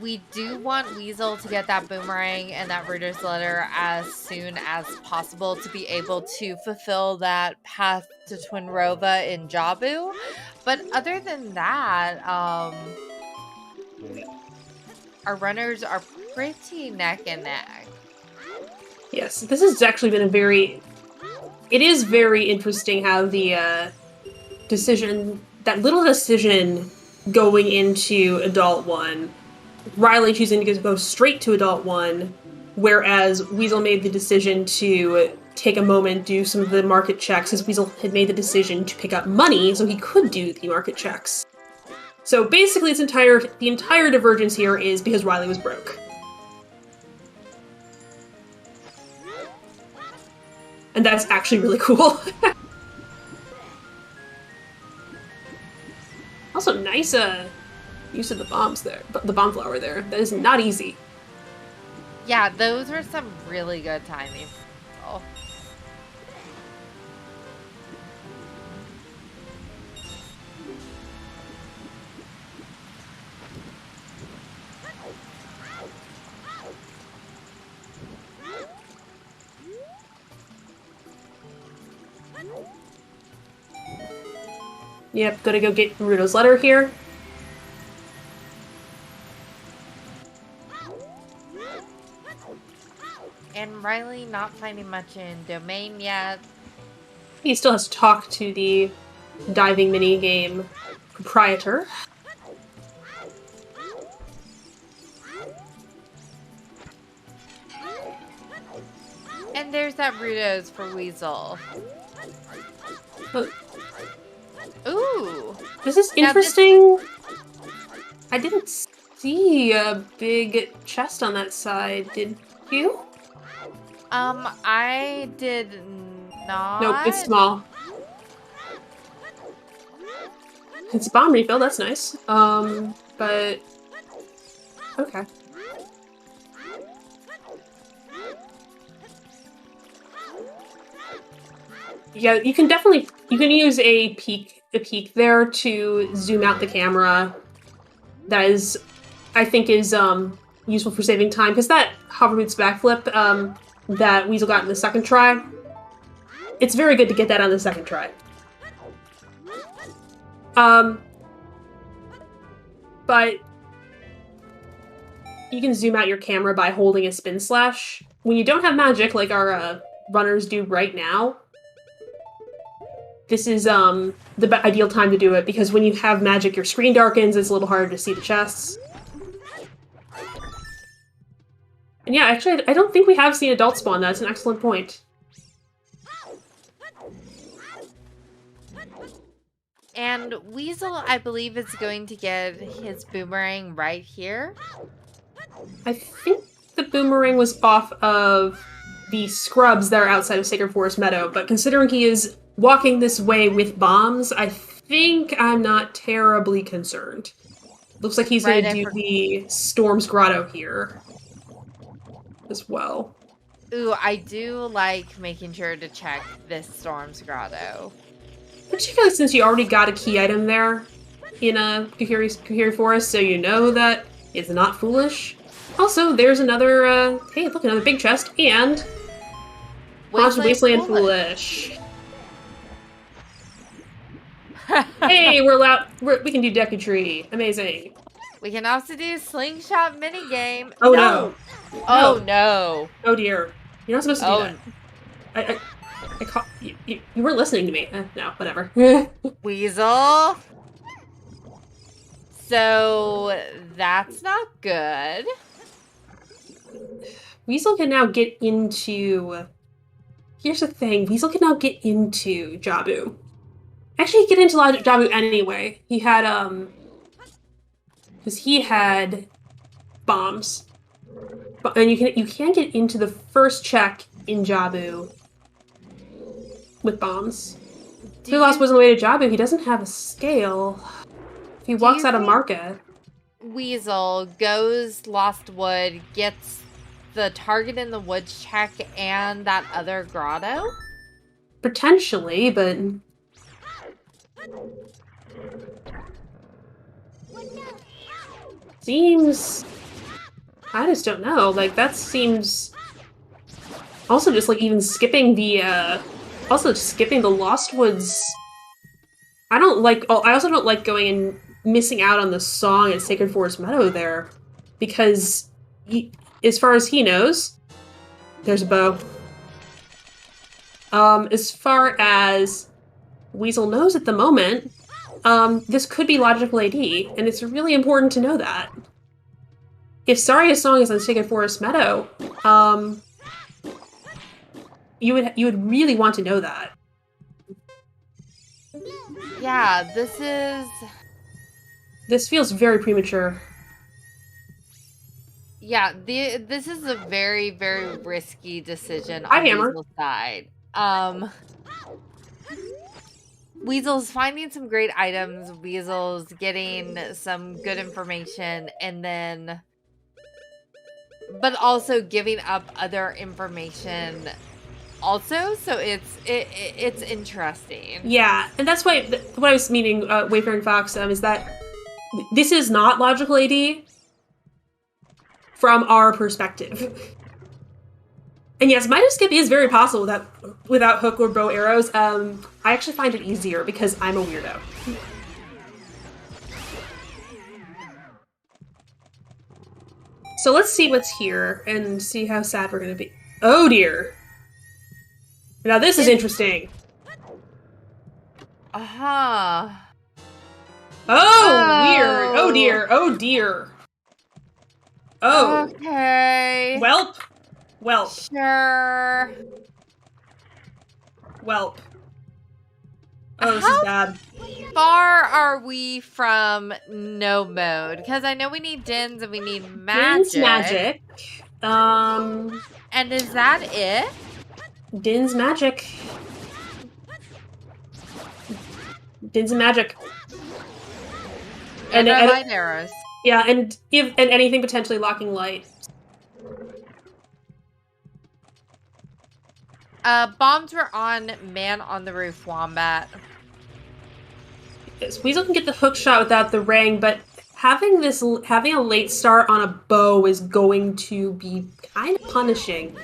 [SPEAKER 1] We do want Weasel to get that boomerang and that Router's letter as soon as possible to be able to fulfill that path to Twinrova in Jabu. But other than that, our runners are pretty neck and neck.
[SPEAKER 2] Yes, this has actually been it is very interesting how the that little decision going into Adult 1, Riley choosing to go straight to Adult 1, whereas Weasel made the decision to take a moment, do some of the market checks, as Weasel had made the decision to pick up money so he could do the market checks. So basically the entire divergence here is because Riley was broke. And that's actually really cool. Also, nice use of the bombs there, the bomb flower there. That is not easy.
[SPEAKER 1] Yeah, those were some really good timing. Oh.
[SPEAKER 2] Yep, gotta go get Ruto's letter here.
[SPEAKER 1] And Riley not finding much in Domain yet.
[SPEAKER 2] He still has to talk to the diving minigame proprietor.
[SPEAKER 1] And there's that Ruto's for Weasel.
[SPEAKER 2] But
[SPEAKER 1] ooh!
[SPEAKER 2] This is interesting. I didn't see a big chest on that side, did you?
[SPEAKER 1] I did not.
[SPEAKER 2] Nope, it's small. It's a bomb refill, that's nice. But okay. Yeah, you can use a peek there to zoom out the camera. That is, I think, is useful for saving time, because that hover boots backflip that Weasel got in the second try, it's very good to get that on the second try. But you can zoom out your camera by holding a spin slash. When you don't have magic, like our runners do right now, this is the ideal time to do it, because when you have magic, your screen darkens, it's a little harder to see the chests. And yeah, actually, I don't think we have seen adult spawn. That's an excellent point.
[SPEAKER 1] And Weasel, I believe, is going to get his boomerang right here.
[SPEAKER 2] I think the boomerang was off of the scrubs that are outside of Sacred Forest Meadow, but considering he is walking this way with bombs, I think I'm not terribly concerned. Looks like he's
[SPEAKER 1] Right,
[SPEAKER 2] going to do the Storm's Grotto here as well.
[SPEAKER 1] Ooh, I do like making sure to check this Storm's Grotto.
[SPEAKER 2] Particularly since you already got a key item there in a Kahiri Forest, so you know that it's not foolish. Also, there's another, hey, look, another big chest, and Wasteland Foolish. Hey, we can do Deku Tree. Amazing.
[SPEAKER 1] We can also do Slingshot minigame.
[SPEAKER 2] Oh no.
[SPEAKER 1] Oh no.
[SPEAKER 2] Oh dear. You're not supposed to do that. I caught you weren't listening to me. No, whatever.
[SPEAKER 1] Weasel. So that's not good.
[SPEAKER 2] Weasel can now get into... Here's the thing. Weasel can now get into Jabu. Actually, get into Jabu anyway. He had, because he had bombs. And you can get into the first check in Jabu with bombs. If Lost wasn't the way to Jabu, he doesn't have a scale. If he walks out of market.
[SPEAKER 1] Weasel goes Lost Wood, gets the target in the woods check and that other grotto?
[SPEAKER 2] Potentially, but... Seems... I just don't know. Like, that seems... Also, just, like, even skipping the, Also, skipping the Lost Woods... I don't like... Oh, I also don't like going and missing out on the song at Sacred Forest Meadow there. Because, as far as he knows, there's a bow. As far as Weasel knows at the moment, this could be logical AD, and it's really important to know that. If Saria's song is on Sacred Forest Meadow, you would really want to know that.
[SPEAKER 1] Yeah,
[SPEAKER 2] this feels very premature.
[SPEAKER 1] Yeah, this is a very, very risky decision on Weasel's side. Weasel's finding some great items, Weasel's getting some good information, and then... But also giving up other information also, so it's interesting.
[SPEAKER 2] Yeah, and that's why, what I was meaning, Wayfaring Fox, is that this is not logical AD from our perspective. And yes, Midas Skip is very possible without hook or bow arrows. I actually find it easier because I'm a weirdo. So let's see what's here and see how sad we're gonna be. Oh dear. Now this is interesting.
[SPEAKER 1] Uh-huh.
[SPEAKER 2] Oh, weird. Oh dear. Oh dear. Oh.
[SPEAKER 1] Okay.
[SPEAKER 2] Welp.
[SPEAKER 1] Sure.
[SPEAKER 2] Welp. Oh, this is bad.
[SPEAKER 1] Far are we from no mode? Because I know we need Dins and we need magic.
[SPEAKER 2] Dins magic.
[SPEAKER 1] And is that it?
[SPEAKER 2] Dins magic. Dins and magic.
[SPEAKER 1] And light arrows.
[SPEAKER 2] Yeah, and anything potentially locking light.
[SPEAKER 1] Bombs were on Man on the Roof Wombat.
[SPEAKER 2] Yes, Weasel can get the hook shot without the ring, but having a late start on a bow is going to be kind of punishing.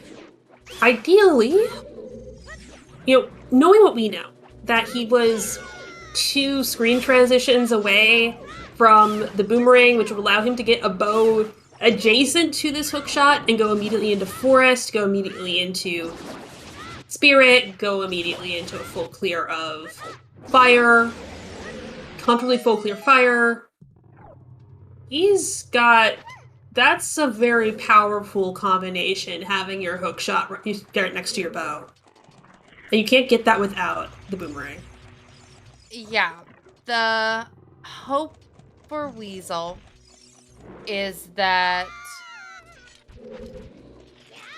[SPEAKER 2] Ideally, knowing what we know, that he was 2 screen transitions away from the boomerang, which would allow him to get a bow adjacent to this hook shot and go immediately into forest, go immediately into spirit, go immediately into a full clear of fire, comfortably full clear fire. That's a very powerful combination, having your hook shot right next to your bow. And you can't get that without the boomerang.
[SPEAKER 1] Yeah. The hope for Weasel is that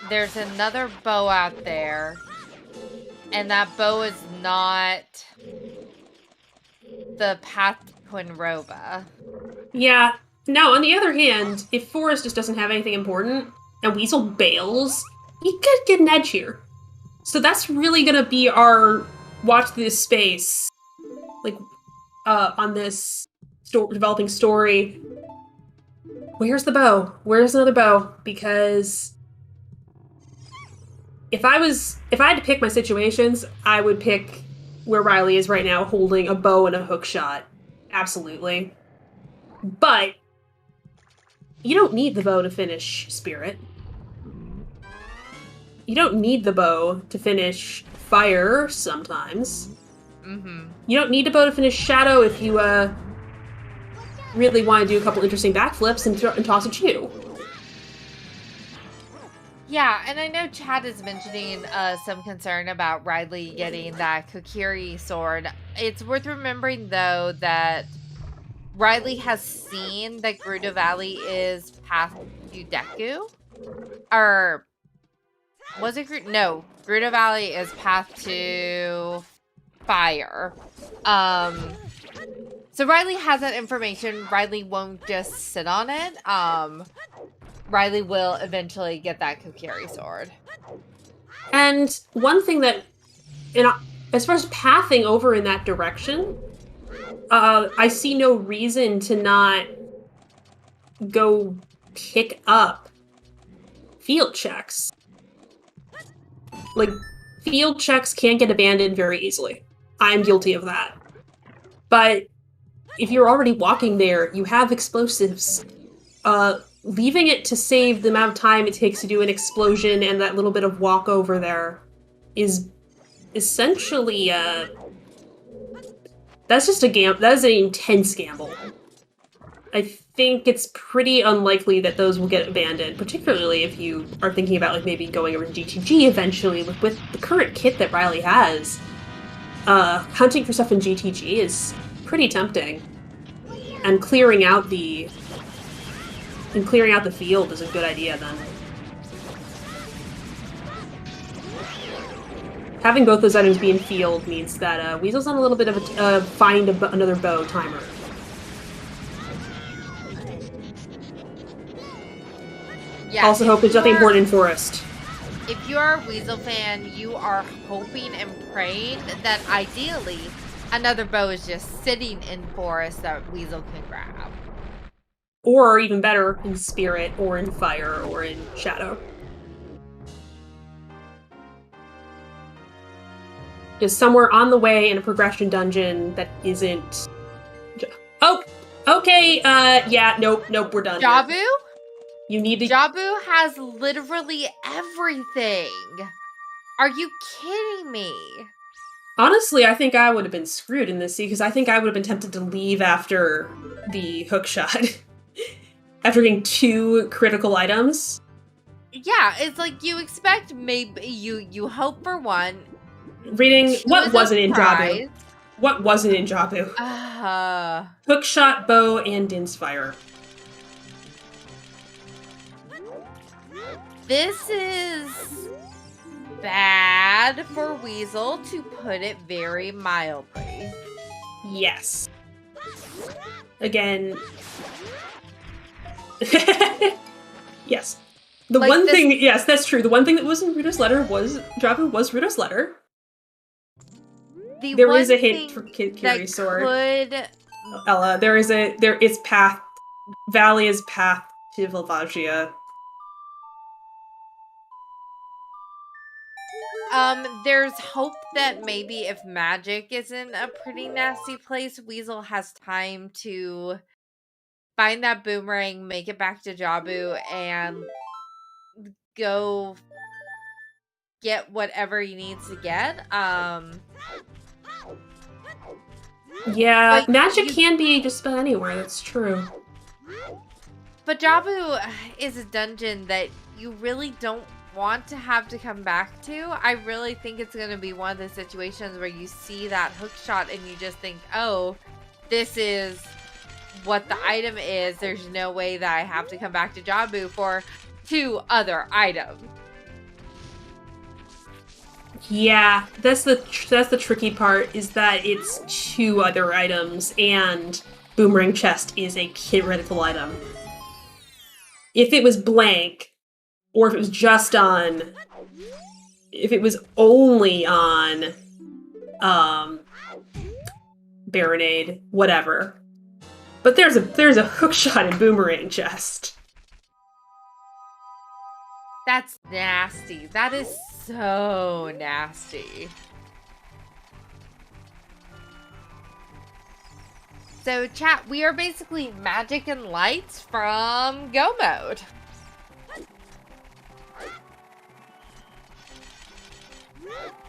[SPEAKER 1] there's another bow out there, and that bow is not the path to Quinroba.
[SPEAKER 2] Yeah. Now, on the other hand, if Forrest just doesn't have anything important, and Weasel bails, he could get an edge here. So that's really gonna be our watch this space, like, on this developing story. Where's the bow? Where's another bow? Because if I had to pick my situations, I would pick where Riley is right now, holding a bow and a hook shot. Absolutely. But you don't need the bow to finish Spirit. You don't need the bow to finish Fire sometimes.
[SPEAKER 1] Mm-hmm.
[SPEAKER 2] You don't need a bow to finish Shadow if you really want to do a couple interesting backflips and toss a chew.
[SPEAKER 1] Yeah, and I know Chad is mentioning some concern about Riley getting that Kokiri sword. It's worth remembering, though, that Riley has seen that Gerudo Valley is path to Deku. Or, was it Gerudo? No, Gerudo Valley is path to Fire. So Riley has that information. Riley won't just sit on it. Riley will eventually get that Kokiri sword.
[SPEAKER 2] And one thing that, as far as pathing over in that direction, I see no reason to not go pick up field checks. Like, field checks can't get abandoned very easily. I'm guilty of that. But if you're already walking there, you have explosives. Leaving it to save the amount of time it takes to do an explosion and that little bit of walk over there is essentially, that's just a gamble. That is an intense gamble. I think it's pretty unlikely that those will get abandoned, particularly if you are thinking about, like, maybe going over to GTG eventually. With the current kit that Riley has, hunting for stuff in GTG is pretty tempting. And clearing out the field is a good idea, then. Having both those items be in field means that Weasel's on a little bit of a find another bow timer.
[SPEAKER 1] Yeah,
[SPEAKER 2] also hope there's nothing important in Forest.
[SPEAKER 1] If you are a Weasel fan, you are hoping and praying that ideally another bow is just sitting in Forest that Weasel can grab.
[SPEAKER 2] Or, even better, in Spirit, or in Fire, or in Shadow. Just somewhere on the way in a progression dungeon that isn't... Oh! Okay, yeah, nope, we're done.
[SPEAKER 1] Jabu?
[SPEAKER 2] Here. You need to...
[SPEAKER 1] Jabu has literally everything! Are you kidding me?
[SPEAKER 2] Honestly, I think I would have been screwed in this, because I think I would have been tempted to leave after the hookshot. After getting 2 critical items.
[SPEAKER 1] Yeah, it's like you expect maybe you hope for one.
[SPEAKER 2] Reading what wasn't in Jabu. What wasn't in Jabu? Hookshot, bow, and Dinsfire.
[SPEAKER 1] This is bad for Weasel, to put it very mildly.
[SPEAKER 2] Yes. Again. Yes. The like one thing, yes, that's true. The one thing that was in Ruto's letter was, Jabu was Ruto's letter. There is a hint for Kiri Sword. Ella, there is path, Valley is path to Vilvagia.
[SPEAKER 1] There's hope that maybe if magic is in a pretty nasty place, Weasel has time to find that boomerang, make it back to Jabu, and go get whatever he needs to get.
[SPEAKER 2] Yeah, magic can be just about anywhere, that's true.
[SPEAKER 1] But Jabu is a dungeon that you really don't want to have to come back to. I really think it's going to be one of the situations where you see that hook shot and you just think, oh, this is what the item is. There's no way that I have to come back to Jabu for 2 other items.
[SPEAKER 2] Yeah, that's the tricky part, is that it's 2 other items, and Boomerang Chest is a critical item. If it was blank, or if it was just on, if it was only on, Baronade, whatever. But there's a hookshot in Boomerang Chest.
[SPEAKER 1] That's nasty. That is so nasty. So chat, we are basically magic and lights from Go mode.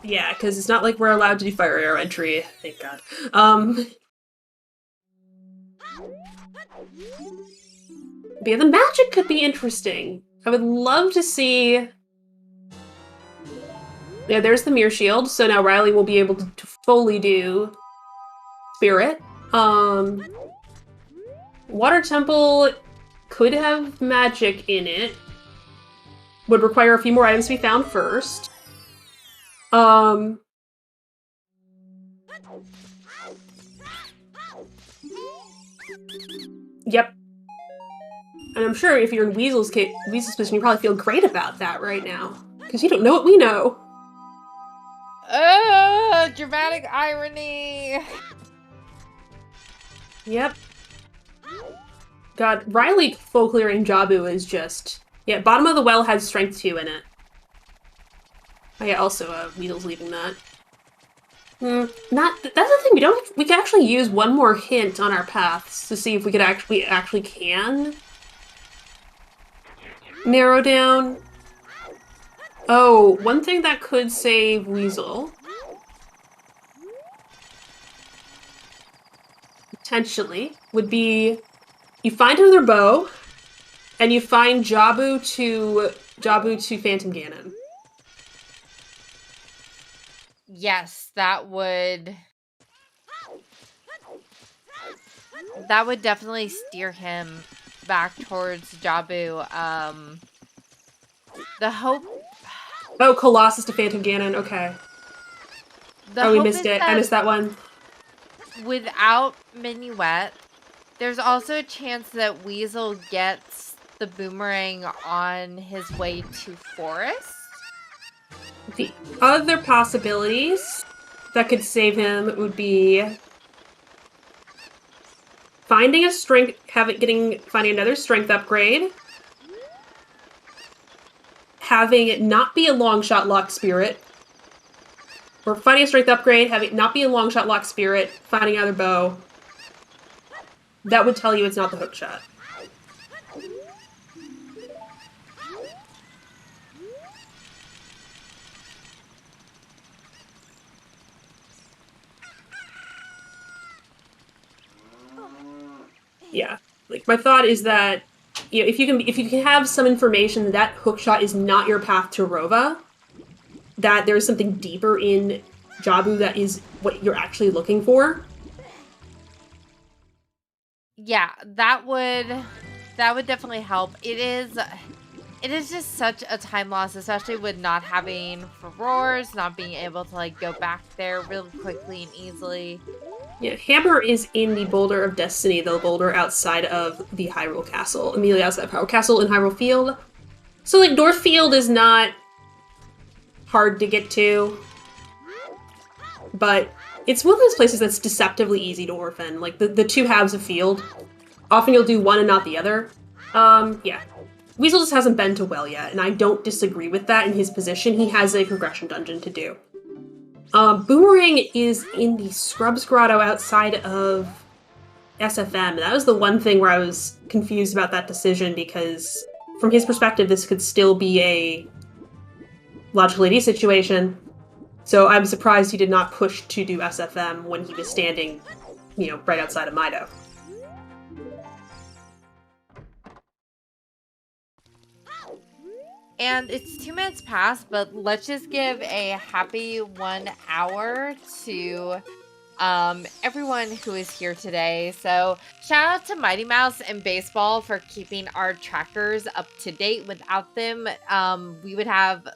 [SPEAKER 2] Yeah, because it's not like we're allowed to do fire arrow entry, thank God. But yeah, the magic could be interesting. I would love to see... Yeah, there's the Mirror Shield, so now Riley will be able to fully do Spirit. Water Temple could have magic in it. Would require a few more items to be found first. Yep. And I'm sure if you're in Weasel's position, you probably feel great about that right now. Because you don't know what we know.
[SPEAKER 1] Dramatic irony.
[SPEAKER 2] Yep. God, Riley full clearing Jabu is just... Yeah, bottom of the well has strength 2 in it. Oh yeah, also, Weasel's leaving that. That's the thing, we can actually use one more hint on our paths to see if we could actually can narrow down. Oh, one thing that could save Weasel, potentially, would be you find another bow, and you find Jabu to Phantom Ganon.
[SPEAKER 1] Yes, that would definitely steer him back towards Jabu. The hope...
[SPEAKER 2] Oh, Colossus to Phantom Ganon, okay. We missed it. I missed that one.
[SPEAKER 1] Without Minuet, there's also a chance that Weasel gets the boomerang on his way to Forest.
[SPEAKER 2] The other possibilities that could save him would be finding finding another strength upgrade, having it not be a long shot lock spirit, or finding a strength upgrade, having it not be a long shot lock spirit, finding another bow. That would tell you it's not the hook shot. Yeah, like my thought is that, you know, if you can have some information that hookshot is not your path to Rova, that there's something deeper in Jabu that is what you're actually looking for.
[SPEAKER 1] Yeah, that would definitely help. It is just such a time loss, especially with not having Furores, not being able to like go back there really quickly and easily.
[SPEAKER 2] Yeah, Hammer is in the Boulder of Destiny, the boulder outside of the Hyrule Castle, immediately outside of Hyrule Castle in Hyrule Field. So, like, North Field is not hard to get to, but it's one of those places that's deceptively easy to orphan. Like, the 2 halves of Field. Often you'll do one and not the other. Yeah. Weasel just hasn't been to Well yet, and I don't disagree with that in his position. He has a progression dungeon to do. Boomerang is in the Scrubs Grotto outside of SFM. That was the one thing where I was confused about that decision, because from his perspective, this could still be a logical AD situation. So I'm surprised he did not push to do SFM when he was standing, you know, right outside of Mido.
[SPEAKER 1] And it's 2 minutes past, but let's just give a happy 1 hour to everyone who is here today. So shout out to Mighty Mouse and Baseball for keeping our trackers up to date. Without them, we would have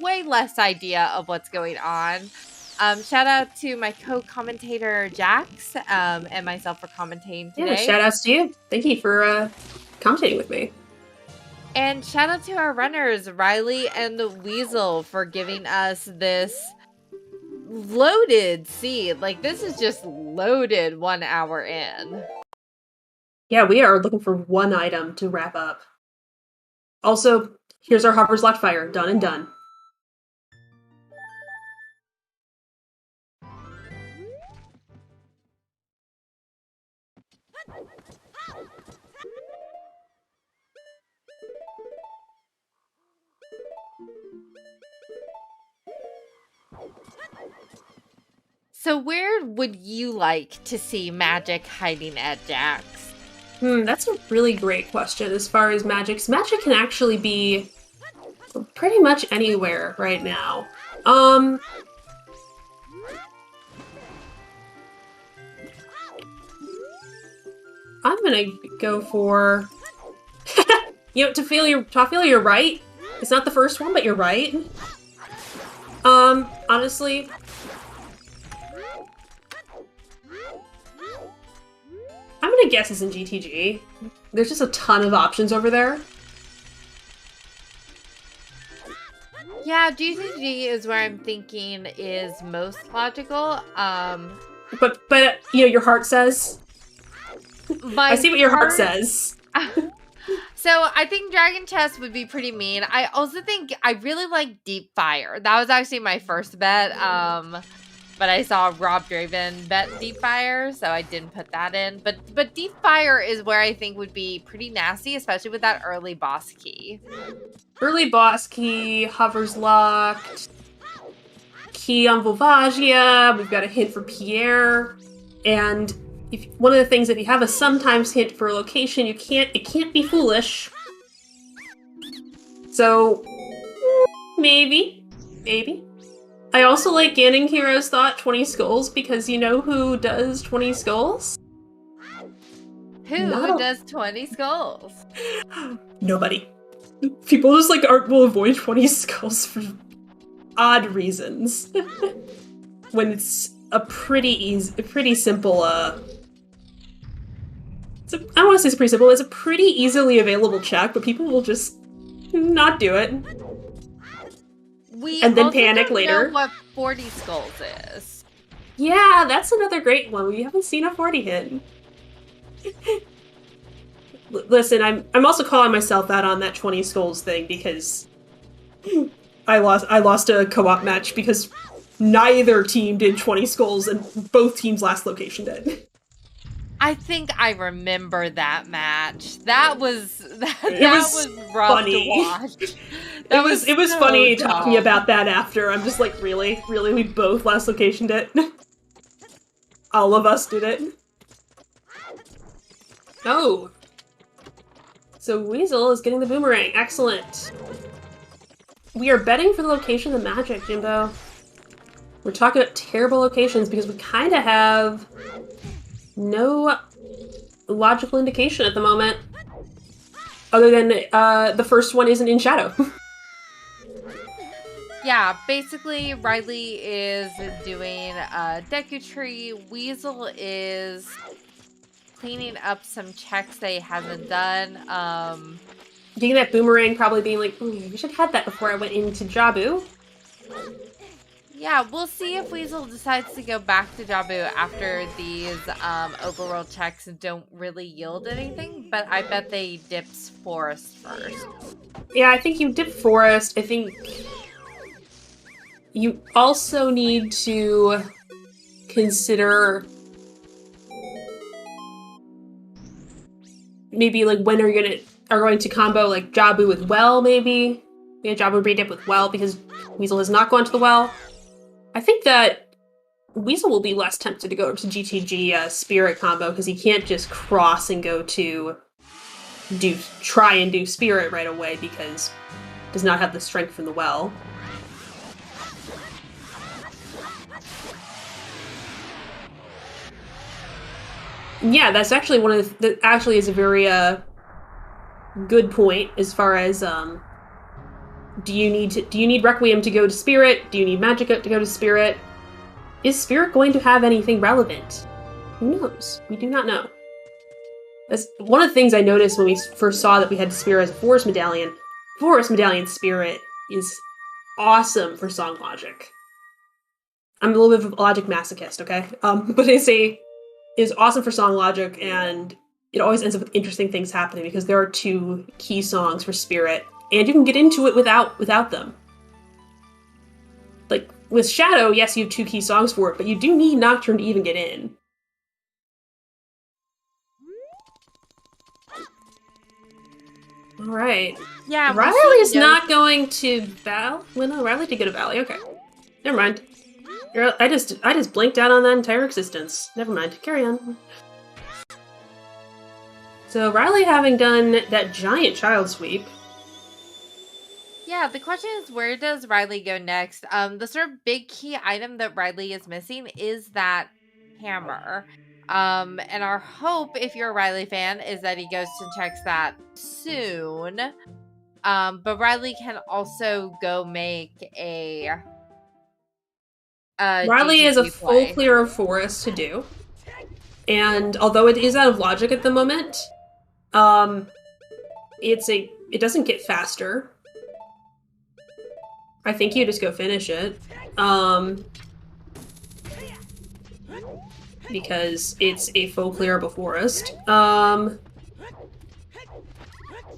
[SPEAKER 1] way less idea of what's going on. Shout out to my co-commentator Jax and myself for commentating today.
[SPEAKER 2] Yeah, shout outs to you. Thank you for commentating with me.
[SPEAKER 1] And shout out to our runners, Riley and Weasel, for giving us this loaded seed. Like, this is just loaded 1 hour in.
[SPEAKER 2] Yeah, we are looking for one item to wrap up. Also, here's our Hover's Locked Fire. Done and done.
[SPEAKER 1] So where would you like to see magic hiding at Jax?
[SPEAKER 2] That's a really great question as far as magic. Magic can actually be pretty much anywhere right now. I'm gonna go for... Tophiel, you're right. It's not the first one, but you're right. Honestly... I'm gonna guess it's in GTG. There's just a ton of options over there.
[SPEAKER 1] Yeah, GTG is where I'm thinking is most logical.
[SPEAKER 2] But your heart says. I see what your heart says.
[SPEAKER 1] So I think Dragon Chest would be pretty mean. I also think I really like Deep Fire. That was actually my first bet. But I saw Rob Draven bet Deep Fire, so I didn't put that in. But Deep Fire is where I think would be pretty nasty, especially with that early boss key.
[SPEAKER 2] Early boss key, Hover's Locked, key on Volvagia, we've got a hint for Pierre, and one of the things, if you have a sometimes hint for a location, it can't be foolish. So, maybe. I also like Ganning Hero's Thought 20 Skulls because you know who does 20 Skulls?
[SPEAKER 1] Who does 20 Skulls?
[SPEAKER 2] Nobody. People just will avoid 20 Skulls for odd reasons. When it's a pretty simple, I don't want to say it's pretty simple, it's a pretty easily available check, but people will just not do it.
[SPEAKER 1] And
[SPEAKER 2] then panic
[SPEAKER 1] don't
[SPEAKER 2] later.
[SPEAKER 1] Know what 40 Skulls is.
[SPEAKER 2] Yeah, that's another great one. We haven't seen a 40 hit. Listen, I'm also calling myself out on that 20 Skulls thing because I lost a co-op match because neither team did 20 Skulls and both teams last location did.
[SPEAKER 1] I think I remember that match. That was rough
[SPEAKER 2] funny.
[SPEAKER 1] to watch.
[SPEAKER 2] It was
[SPEAKER 1] so
[SPEAKER 2] funny
[SPEAKER 1] dumb.
[SPEAKER 2] talking about that after. I'm just like, really? We both last locationed it? All of us did it? Oh. So Weasel is getting the boomerang. Excellent. We are betting for the location of the magic, Jimbo. We're talking about terrible locations because we kind of have no logical indication at the moment. Other than the first one isn't in shadow.
[SPEAKER 1] Yeah, basically Riley is doing a Deku Tree. Weasel is cleaning up some checks that he hasn't done.
[SPEAKER 2] Getting that boomerang, probably being like, we should have had that before I went into Jabu.
[SPEAKER 1] Yeah, we'll see if Weasel decides to go back to Jabu after these overworld checks don't really yield anything, but I bet they dips Forest first.
[SPEAKER 2] Yeah, I think you dip Forest. I think you also need to consider maybe like when are going to combo like Jabu with Well, maybe? Yeah, Jabu redip with Well because Weasel has not gone to the Well. I think that Weasel will be less tempted to go to GTG Spirit combo because he can't just cross and go to try and do Spirit right away because he does not have the strength from the Well. Yeah, that's actually one of that actually is a very good point as far as do you need Requiem to go to Spirit? Do you need Magica to go to Spirit? Is Spirit going to have anything relevant? Who knows? We do not know. That's one of the things I noticed when we first saw that we had Spirit as a Forest Medallion. Forest Medallion Spirit is awesome for song logic. I'm a little bit of a logic masochist, okay? But is awesome for song logic, and it always ends up with interesting things happening because there are 2 key songs for Spirit, and you can get into it without them. Like, with Shadow, yes, you have 2 key songs for it, but you do need Nocturne to even get in. Alright.
[SPEAKER 1] Yeah,
[SPEAKER 2] Riley's not going to Valley? Well, no, Riley did go to Valley, okay. Never mind. I just blinked out on that entire existence. Never mind. Carry on. So Riley having done that giant child sweep.
[SPEAKER 1] Yeah, the question is, where does Riley go next? The sort of big key item that Riley is missing is that hammer. And our hope, if you're a Riley fan, is that he goes and checks that soon. But Riley can also go make a
[SPEAKER 2] Riley is a full clear of forest to do. And although it is out of logic at the moment, it doesn't get faster. I think you just go finish it. Because it's a full clear of a forest.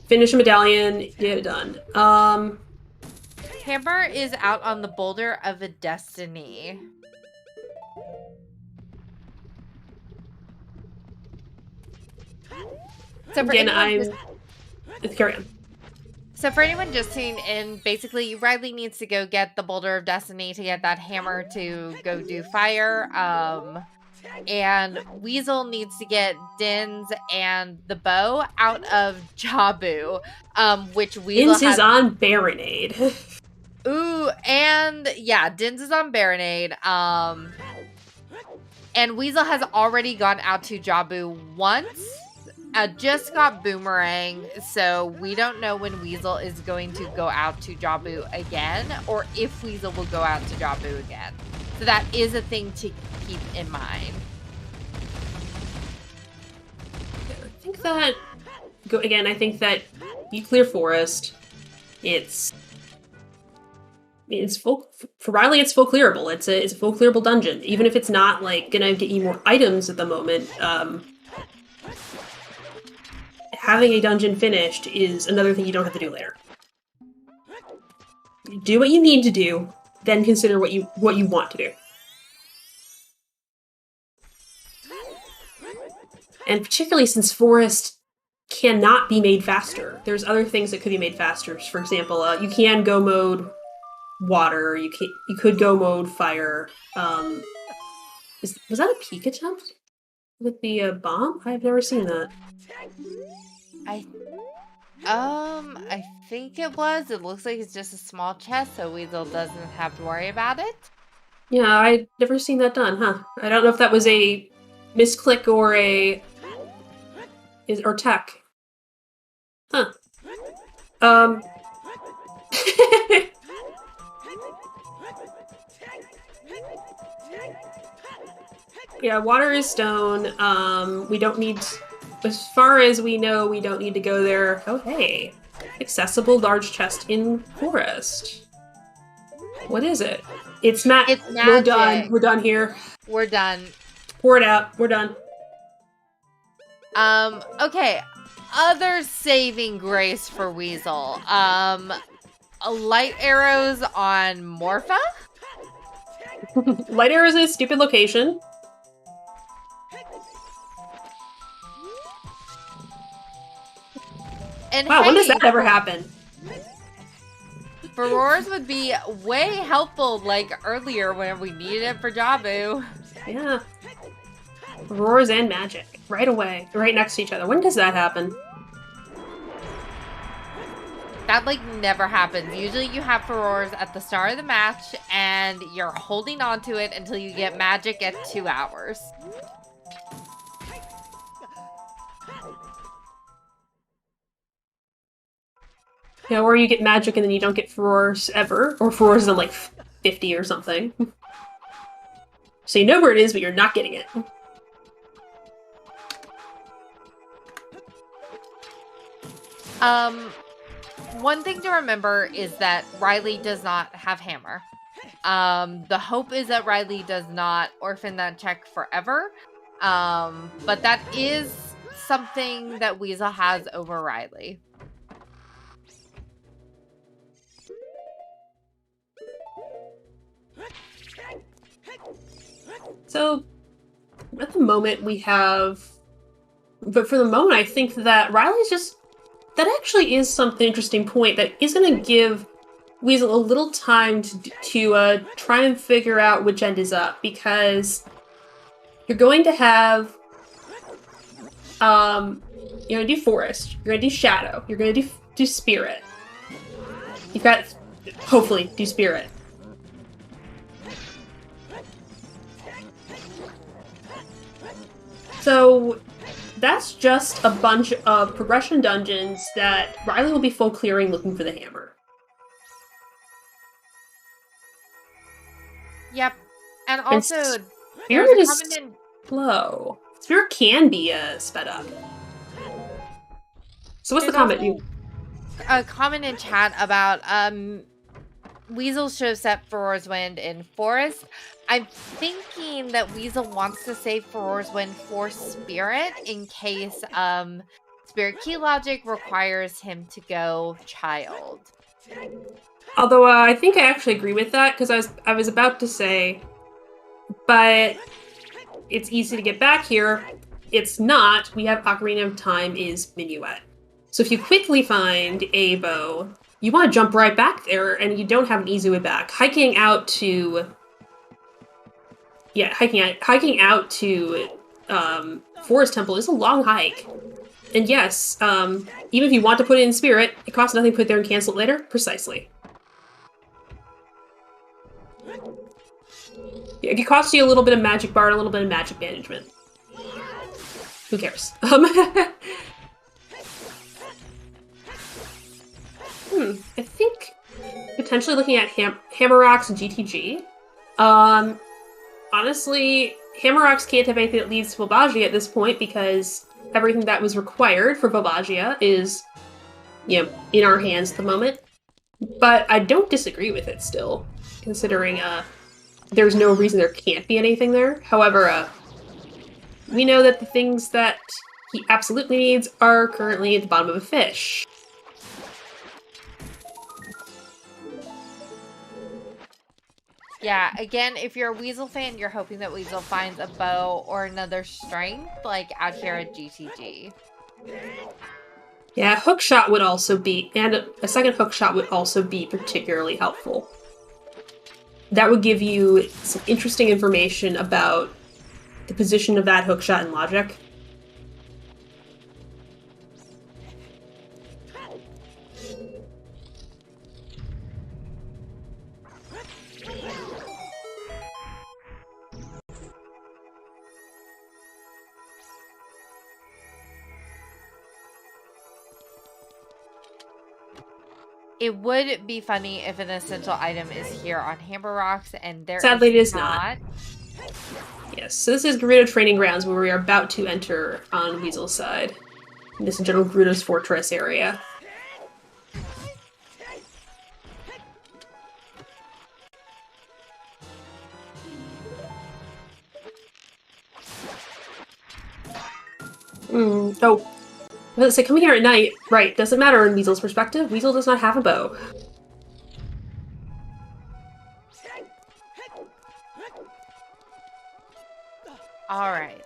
[SPEAKER 2] Finish a medallion, get it done.
[SPEAKER 1] Hammer is out on the boulder of a destiny. So for
[SPEAKER 2] again, carry on.
[SPEAKER 1] So for anyone just tuning in, basically Riley needs to go get the boulder of destiny to get that hammer to go do fire. And Weasel needs to get Dins and the bow out of Jabu, which Weasel
[SPEAKER 2] is on Baronade.
[SPEAKER 1] Ooh, and yeah, Dins is on Baronade. And Weasel has already gone out to Jabu once. Just got Boomerang, so we don't know when Weasel is going to go out to Jabu again, or if Weasel will go out to Jabu again. So that is a thing to keep in mind.
[SPEAKER 2] I think that you clear forest. It's full for Riley. It's full clearable. It's a full clearable dungeon, even if it's not like gonna get you more items at the moment. Having a dungeon finished is another thing you don't have to do later. Do what you need to do, then consider what you want to do. And particularly since Forest cannot be made faster, there's other things that could be made faster. For example, you can go mode water. You could go mode fire. Was that a peek attempt with the bomb? I've never seen that.
[SPEAKER 1] I think it was. It looks like it's just a small chest, so Weasel doesn't have to worry about it.
[SPEAKER 2] Yeah, I've never seen that done, huh? I don't know if that was a misclick or or tech. Huh. Yeah, water is stone. We don't need... As far as we know, we don't need to go there. Oh, hey. Accessible large chest in forest. What is it? It's magic. We're done. We're done here.
[SPEAKER 1] We're done.
[SPEAKER 2] Pour it out. We're done.
[SPEAKER 1] Okay. Other saving grace for Weasel. Light arrows on Morpha?
[SPEAKER 2] Light arrows in a stupid location.
[SPEAKER 1] And
[SPEAKER 2] wow, when does that ever happen?
[SPEAKER 1] Furores would be way helpful, like earlier when we needed it for Jabu.
[SPEAKER 2] Yeah. Furores and magic. Right away. Right next to each other. When does that happen?
[SPEAKER 1] That, like, never happens. Usually you have Furores at the start of the match, and you're holding on to it until you get magic at 2 hours.
[SPEAKER 2] Yeah, or you get magic and then you don't get furores ever, or furores in like 50 or something. So you know where it is, but you're not getting it.
[SPEAKER 1] One thing to remember is that Riley does not have hammer. The hope is that Riley does not orphan that check forever. But that is something that Weasel has over Riley.
[SPEAKER 2] So, at the moment we have... But for the moment, I think that Riley's just... That actually is some interesting point that is going to give Weasel a little time to try and figure out which end is up, because you're going to have... you're going to do Forest, you're going to do Shadow, you're going to do Spirit. You've got... Hopefully, do Spirit. So, that's just a bunch of progression dungeons that Riley will be full clearing looking for the hammer.
[SPEAKER 1] Yep. And also,
[SPEAKER 2] Spirit is slow. Spirit can be sped up. So what's the comment?
[SPEAKER 1] A comment in chat about Weasel should have set Furor's Wind in Forest. I'm thinking that Weasel wants to save Furor's Wind for Spirit in case Spirit Key Logic requires him to go Child.
[SPEAKER 2] Although I think I actually agree with that, because I was about to say, but it's easy to get back here. It's not. We have Ocarina of Time is Minuet. So if you quickly find a bow, you want to jump right back there, and you don't have an easy way back. Hiking out to Forest Temple is a long hike. And yes, even if you want to put it in Spirit, it costs nothing to put it there and cancel it later. Precisely. Yeah, it costs you a little bit of magic bar and a little bit of magic management. Who cares? I think potentially looking at Hammer Rocks and GTG. Honestly, Hammer Rocks can't have anything that leads to Volvagia at this point, because everything that was required for Volvagia is, in our hands at the moment. But I don't disagree with it still, considering there's no reason there can't be anything there. However, we know that the things that he absolutely needs are currently at the bottom of a fish.
[SPEAKER 1] Yeah, again, if you're a Weasel fan, you're hoping that Weasel finds a bow or another strength, like out here at GTG.
[SPEAKER 2] Yeah, hookshot would also be, and a second hookshot would also be particularly helpful. That would give you some interesting information about the position of that hookshot in logic.
[SPEAKER 1] It would be funny if an essential item is here on Hammer Rocks, and there
[SPEAKER 2] sadly it is not. Yes, so this is Gerudo Training Grounds, where we are about to enter on Weasel's side. And this is General Gerudo's Fortress area. Oh. Let's say, coming here at night, right, doesn't matter in Weasel's perspective. Weasel does not have a bow.
[SPEAKER 1] Alright.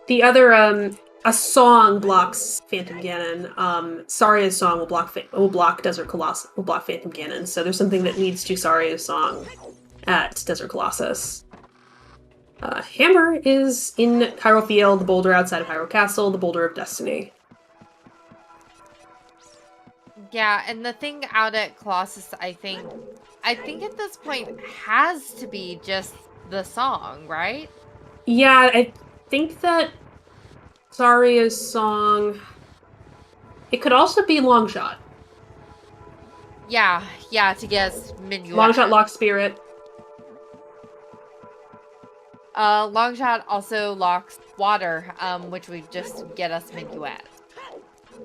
[SPEAKER 2] The other, a song blocks Phantom Ganon. Saria's song will block Desert Colossus, will block Phantom Ganon, so there's something that leads to Saria's song at Desert Colossus. Hammer is in Hyrule Field, the boulder outside of Hyrule Castle, the Boulder of Destiny.
[SPEAKER 1] Yeah, and the thing out at Colossus, I think at this point has to be just the song, right?
[SPEAKER 2] Yeah, I think that Saria's song It could also be long shot.
[SPEAKER 1] Yeah, to get us minuet.
[SPEAKER 2] Long shot locks spirit.
[SPEAKER 1] Long shot also locks water, which would just get us minuet.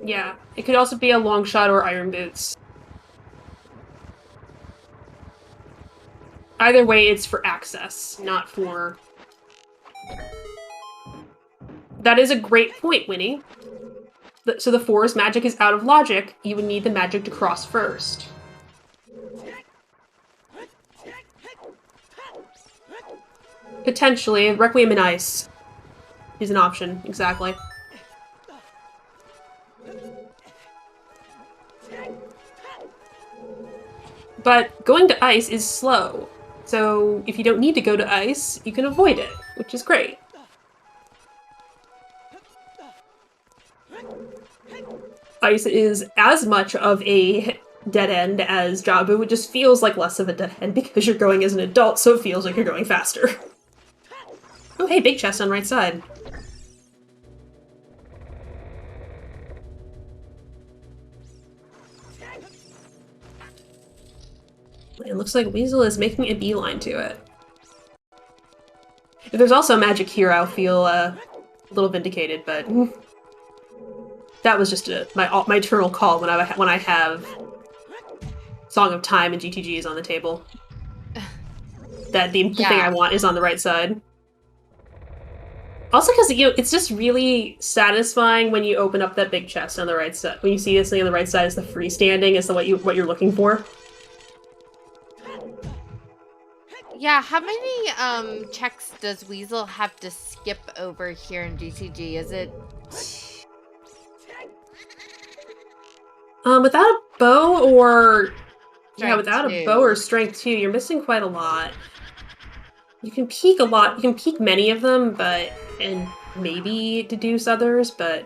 [SPEAKER 2] Yeah, it could also be a long shot or iron boots. Either way, it's for access, not for... That is a great point, Winnie. So the forest magic is out of logic. You would need the magic to cross first. Potentially, Requiem in Ice is an option, exactly. But going to ice is slow, so if you don't need to go to ice, you can avoid it, which is great. Ice is as much of a dead end as Jabu. It just feels like less of a dead end because you're going as an adult, so it feels like you're going faster. Oh, hey, big chest on right side. It looks like Weasel is making a beeline to it. If there's also magic here, I'll feel a little vindicated, but that was just my eternal call when I have Song of Time and GTG is on the table. That the thing I want is on the right side. Also, because it's just really satisfying when you open up that big chest on the right side. When you see this thing on the right side is the freestanding, is what you're looking for.
[SPEAKER 1] Yeah, how many checks does Weasel have to skip over here in GTG? Is it...
[SPEAKER 2] Without a bow or...
[SPEAKER 1] Strength
[SPEAKER 2] yeah, without
[SPEAKER 1] 2.
[SPEAKER 2] a bow or strength 2, you're missing quite a lot. You can peek a lot. You can peek many of them, and maybe deduce others, but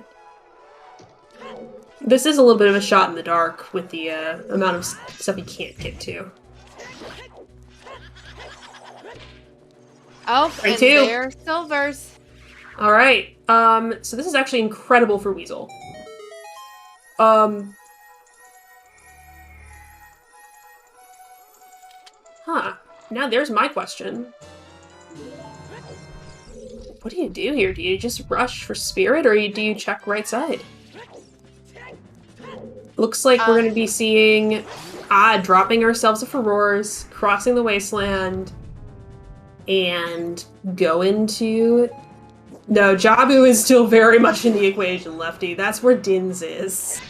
[SPEAKER 2] this is a little bit of a shot in the dark with the amount of stuff you can't get to.
[SPEAKER 1] Oh, and they're silvers.
[SPEAKER 2] All right. So this is actually incredible for Weasel. Now there's my question. What do you do here? Do you just rush for spirit, or do you check right side? Looks like we're going to be seeing dropping ourselves a Furores, crossing the wasteland, and go into... No, Jabu is still very much in the equation, Lefty. That's where Dins is.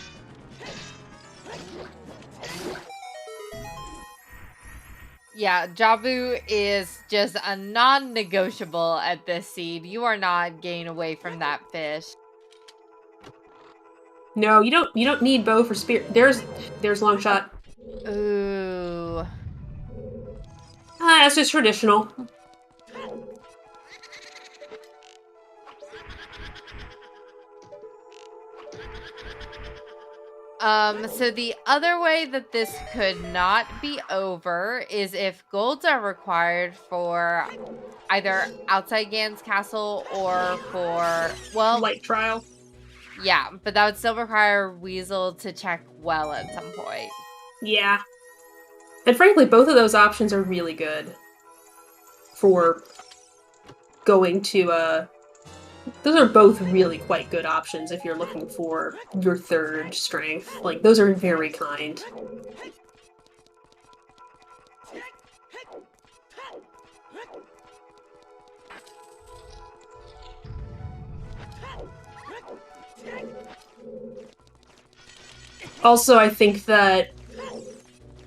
[SPEAKER 1] Yeah, Jabu is just a non-negotiable at this seed. You are not getting away from that fish.
[SPEAKER 2] No, you don't need bow for spirit. There's long shot.
[SPEAKER 1] Ooh.
[SPEAKER 2] That's just traditional.
[SPEAKER 1] So the other way that this could not be over is if golds are required for either outside Gan's castle or for, well...
[SPEAKER 2] light trial.
[SPEAKER 1] Yeah, but that would still require Weasel to check well at some point.
[SPEAKER 2] Yeah. And frankly, both of those options are really good for going to, those are both really quite good options if you're looking for your third strength. Like, those are very kind. Also, I think that...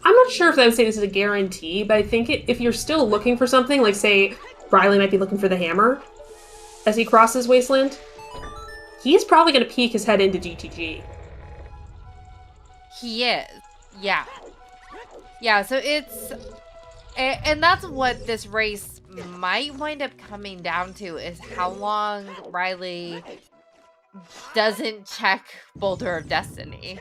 [SPEAKER 2] I'm not sure if I would say this is a guarantee, but I think if you're still looking for something, like, say, Riley might be looking for the hammer as he crosses Wasteland, he's probably going to peek his head into GTG.
[SPEAKER 1] He is. Yeah. Yeah, so it's... And that's what this race might wind up coming down to, is how long Riley doesn't check Boulder of Destiny.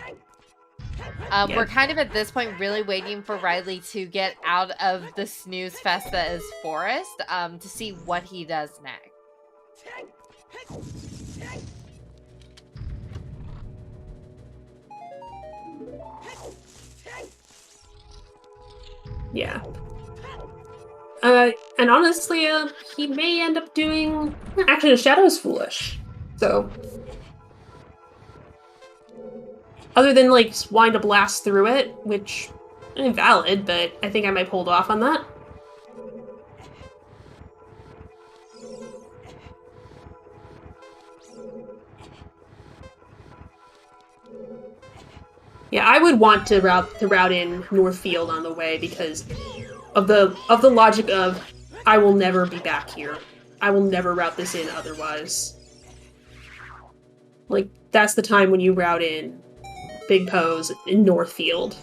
[SPEAKER 2] Yeah.
[SPEAKER 1] We're kind of at this point really waiting for Riley to get out of the snooze fest that is Forest, to see what he does next.
[SPEAKER 2] Yeah. And honestly, he may end up doing... Actually, the Shadow's foolish. So... Other than, like, wind up blast through it, which... Invalid, but I think I might hold off on that. Yeah, I would want to route in Northfield on the way because of the logic of I will never be back here. I will never route this in otherwise. Like, that's the time when you route in Big Pose in Northfield.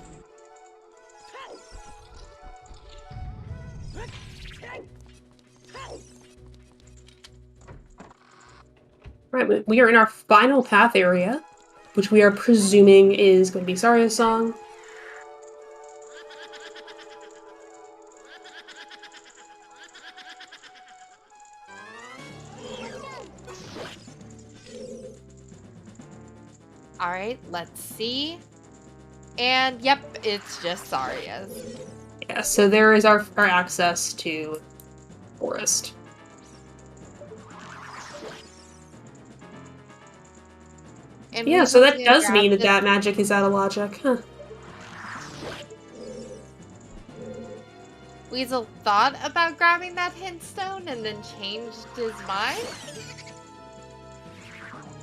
[SPEAKER 2] Right, we are in our final path area, which we are presuming is going to be Saria's song.
[SPEAKER 1] All right, let's see. And yep, it's just Saria's.
[SPEAKER 2] Yeah, so there is our access to Forest.
[SPEAKER 1] And
[SPEAKER 2] yeah, so that does mean that that magic is out of logic. Huh.
[SPEAKER 1] Weasel thought about grabbing that hint stone and then changed his mind?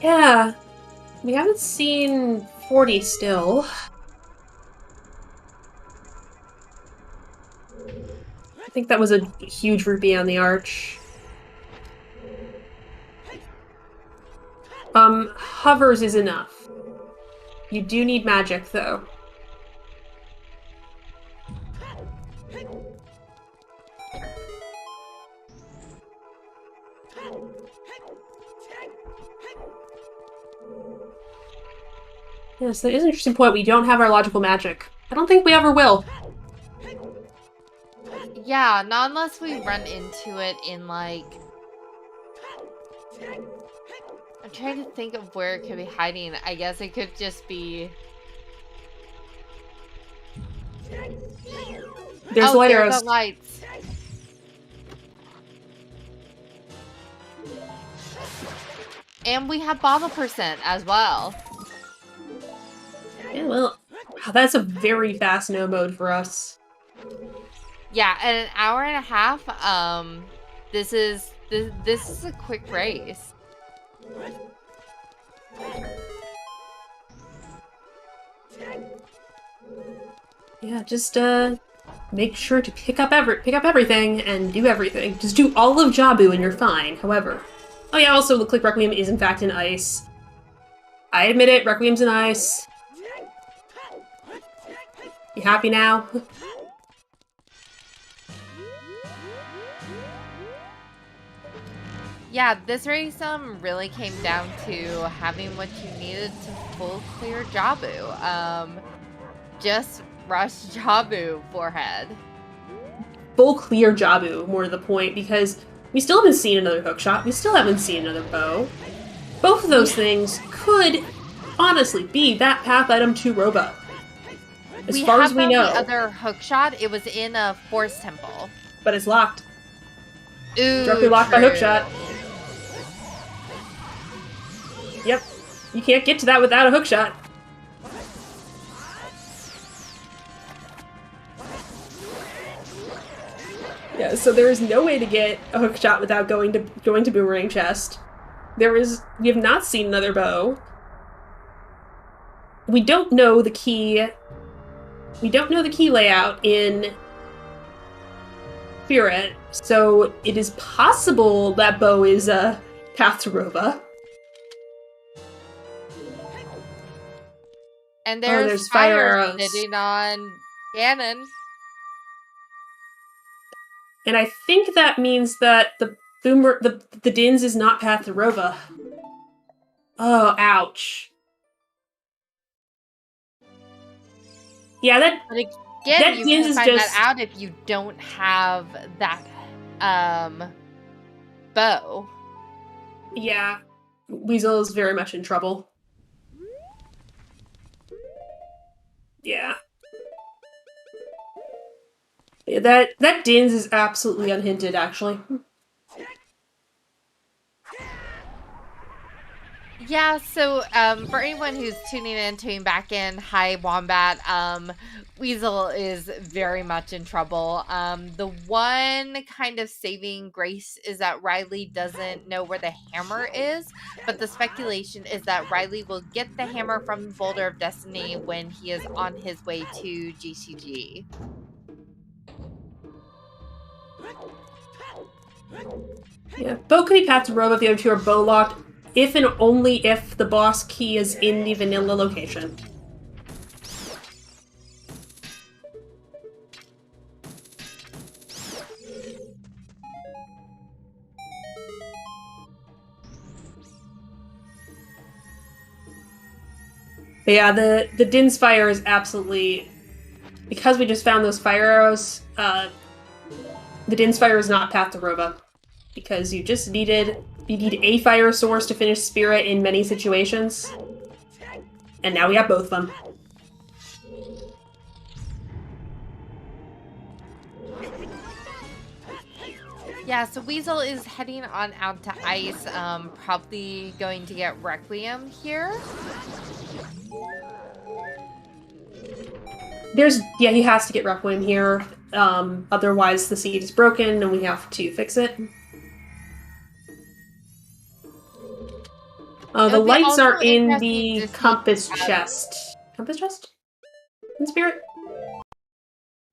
[SPEAKER 2] Yeah. We haven't seen 40 still. I think that was a huge rupee on the arch. Hovers is enough. You do need magic, though. Yes, that is an interesting point. We don't have our logical magic. I don't think we ever will.
[SPEAKER 1] Yeah, not unless we run into it in, like... I'm trying to think of where it could be hiding. I guess it could just be...
[SPEAKER 2] There's light arrows.
[SPEAKER 1] There's the lights. And we have bottle percent as well.
[SPEAKER 2] Yeah, well, that's a very fast no mode for us.
[SPEAKER 1] Yeah, at an hour and a half, this is a quick race.
[SPEAKER 2] Yeah, just make sure to pick up everything and do everything. Just do all of Jabu and you're fine. However, oh yeah, also looks like Requiem is in fact in ice. I admit it, Requiem's in ice. You happy now?
[SPEAKER 1] Yeah, this race really came down to having what you needed to full clear Jabu. Just rush Jabu forehead.
[SPEAKER 2] Full clear Jabu, more to the point, because we still haven't seen another hookshot. We still haven't seen another bow. Both of those things could honestly be that path item to Robo. As far as we know.
[SPEAKER 1] The other hookshot, it was in a forest temple.
[SPEAKER 2] But it's locked.
[SPEAKER 1] Ooh,
[SPEAKER 2] directly locked by hookshot. Yep. You can't get to that without a hookshot. Yeah, so there is no way to get a hookshot without going to Boomerang Chest. We have not seen another bow. We don't know the key. We don't know the key layout in Spirit, so it is possible that bow is a path to Roba.
[SPEAKER 1] And there's fire sitting on Ganon.
[SPEAKER 2] And I think that means that the Dins is not path to Roba. Oh, ouch. Yeah,
[SPEAKER 1] But again, you can find that out if you don't have that bow.
[SPEAKER 2] Yeah. Weasel is very much in trouble. Yeah. That Dins is absolutely unhindered, actually.
[SPEAKER 1] Yeah, so for anyone who's tuning in, tuning back in, hi Wombat. Weasel is very much in trouble. The one kind of saving grace is that Riley doesn't know where the hammer is, but the speculation is that Riley will get the hammer from Boulder of Destiny when he is on his way to GCG.
[SPEAKER 2] Yeah, Bo could be Path to Robo, the other two are bow locked, if and only if the boss key is in the vanilla location. But yeah, the Din's Fire is absolutely... Because we just found those fire arrows, the Din's Fire is not Path to Roba. Because you need a fire source to finish Spirit in many situations. And now we have both of them.
[SPEAKER 1] Yeah, so Weasel is heading on out to ice, probably going to get Requiem here.
[SPEAKER 2] He has to get Requiem here. Otherwise the seed is broken and we have to fix it. The lights are in the compass chest. Compass chest? In Spirit?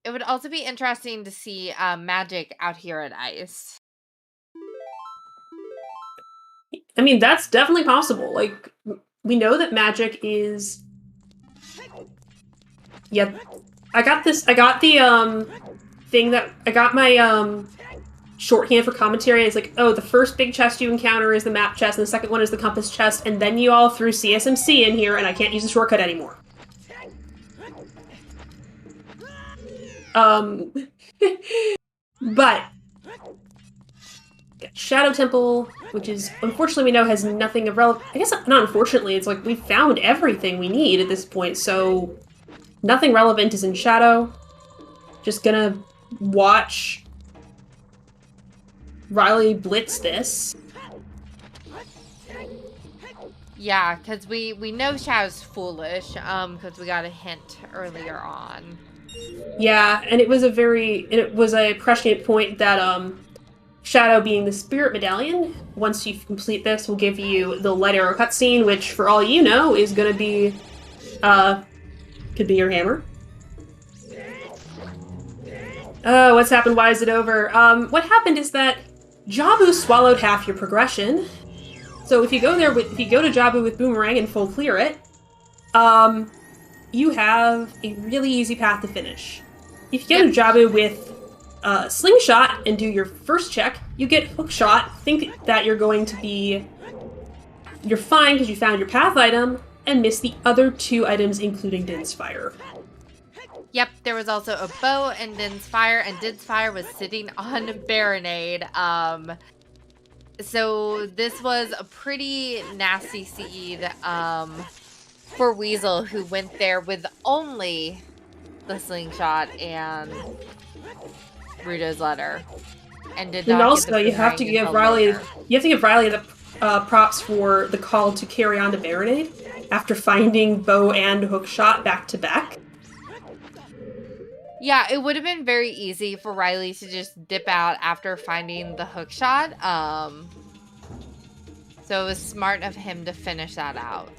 [SPEAKER 1] It would also be interesting to see magic out here at ice.
[SPEAKER 2] I mean, that's definitely possible. Like, we know that magic is... Yep. I got the, thing that... I got my, shorthand for commentary. It's like, oh, the first big chest you encounter is the map chest, and the second one is the compass chest, and then you all threw CSMC in here, and I can't use the shortcut anymore. But... Shadow Temple, which is, unfortunately, we know has nothing of relevant... I guess, not unfortunately, it's like, we've found everything we need at this point, so... Nothing relevant is in Shadow. Just gonna watch Riley blitz this.
[SPEAKER 1] Yeah, because we know Shadow's foolish, because we got a hint earlier on.
[SPEAKER 2] Yeah, and it was a prescient point that, Shadow being the Spirit Medallion, once you complete this, will give you the Light Arrow cutscene, which, for all you know, is gonna be, could be your hammer. Oh, what's happened? Why is it over? What happened is that Jabu swallowed half your progression. So if you go to Jabu with Boomerang and full clear it, you have a really easy path to finish. If you go to Jabu with Slingshot and do your first check, you get Hookshot, think that you're fine because you found your path item, and miss the other two items, including Din's Fire.
[SPEAKER 1] Yep, there was also a bow and Din's Fire, and Din's Fire was sitting on Baronade. So this was a pretty nasty seed for Weasel, who went there with only the Slingshot and Rudo's letter, and did not.
[SPEAKER 2] And also,
[SPEAKER 1] get the
[SPEAKER 2] you have to give Riley the props for the call to carry on to Baronade after finding bow and hookshot back to back.
[SPEAKER 1] Yeah, it would have been very easy for Riley to just dip out after finding the hookshot. So it was smart of him to finish that out.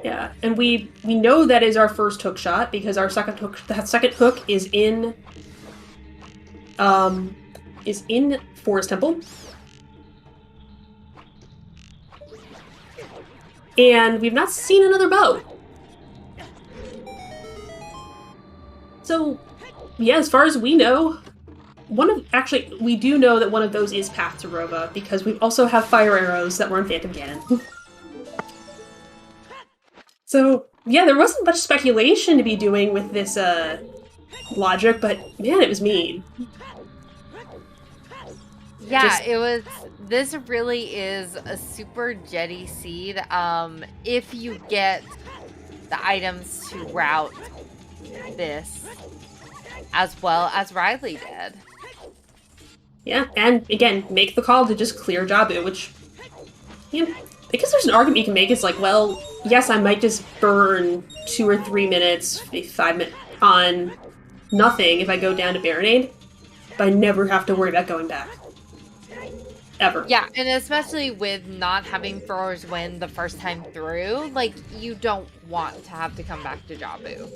[SPEAKER 2] Yeah, and we know that is our first hookshot because our second hook is in Forest Temple. And we've not seen another bow. So, yeah, as far as we know, we do know that one of those is Path to Roba, because we also have fire arrows that were in Phantom Ganon. So, yeah, there wasn't much speculation to be doing with this, logic, but man, it was mean.
[SPEAKER 1] Yeah, this really is a super jetty seed, if you get the items to route this. as well as Riley did.
[SPEAKER 2] Yeah, and again, make the call to just clear Jabu, which, you know, I guess there's an argument you can make. It's like, well, yes, I might just burn 2 or 3 minutes, maybe 5 minutes on nothing if I go down to Baronade, but I never have to worry about going back. Ever.
[SPEAKER 1] Yeah, and especially with not having throwers win the first time through, like, you don't want to have to come back to Jabu.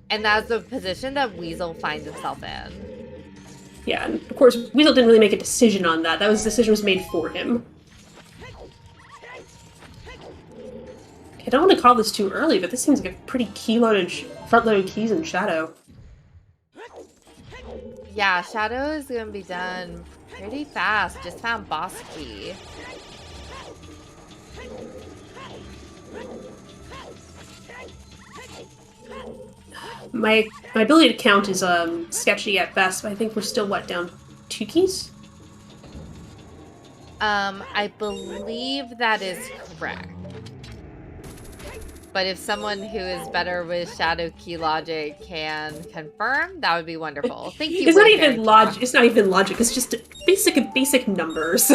[SPEAKER 1] And that's the position that Weasel finds himself in.
[SPEAKER 2] Yeah, and of course, Weasel didn't really make a decision on that. The decision was made for him. I don't want to call this too early, but this seems like a pretty front-loaded keys in Shadow.
[SPEAKER 1] Yeah, Shadow is going to be done pretty fast. Just found boss key.
[SPEAKER 2] My ability to count is sketchy at best, but I think we're still, what, down 2 keys?
[SPEAKER 1] I believe that is correct. But if someone who is better with Shadow Key logic can confirm, that would be wonderful. Thank you.
[SPEAKER 2] It's not even logic. It's not even logic. It's just basic numbers.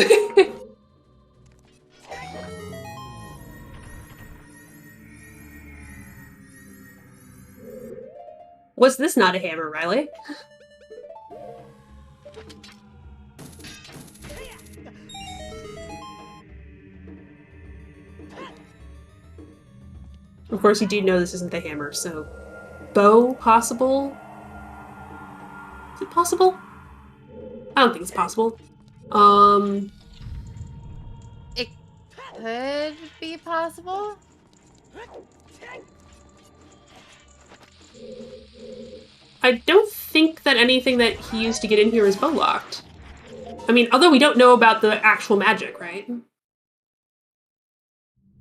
[SPEAKER 2] Was this not a hammer, Riley? Of course, you do know this isn't the hammer, so... Bow, possible? Is it possible? I don't think it's possible.
[SPEAKER 1] It could be possible.
[SPEAKER 2] I don't think that anything that he used to get in here is bow locked. I mean, although we don't know about the actual magic, right?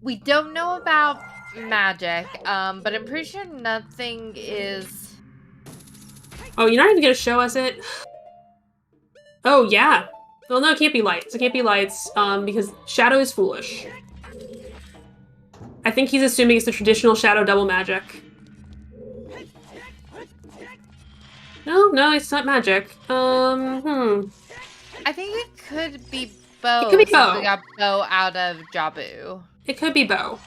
[SPEAKER 1] We don't know about magic, but I'm pretty sure nothing is...
[SPEAKER 2] Oh, you're not even gonna show us it? Oh, yeah. Well, no, it can't be lights. It can't be lights, because Shadow is foolish. I think he's assuming it's the traditional Shadow double magic. No, it's not magic.
[SPEAKER 1] I think it could be bow.
[SPEAKER 2] It could be bow.
[SPEAKER 1] Since we got bow out of Jabu.
[SPEAKER 2] It could be bow.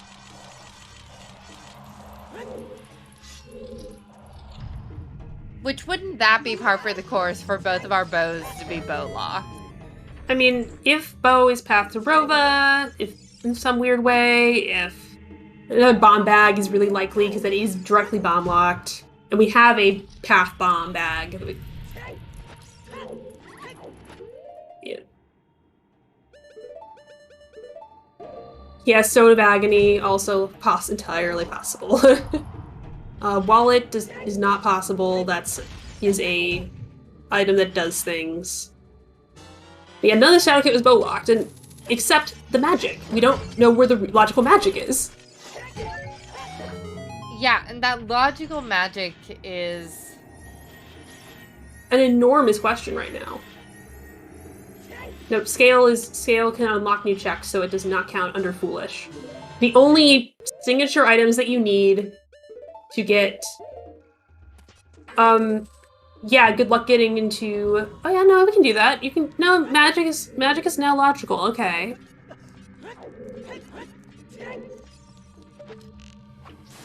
[SPEAKER 1] Which wouldn't that be par for the course for both of our bows to be bow locked?
[SPEAKER 2] I mean, if bow is Path to Rova, if in some weird way, if the bomb bag is really likely because it is directly bomb locked, and we have a Path bomb bag. Yeah, Sword of Agony, also entirely possible. Wallet is not possible. Is a item that does things. But yeah, none of the Shadow Kit was bow locked, and except the magic. We don't know where the logical magic is.
[SPEAKER 1] Yeah, and that logical magic is
[SPEAKER 2] an enormous question right now. Nope, scale can unlock new checks, so it does not count under Foolish. The only signature items that you need to get... yeah, good luck getting into... Oh yeah, no, we can do that. You can... No, magic is now logical, okay.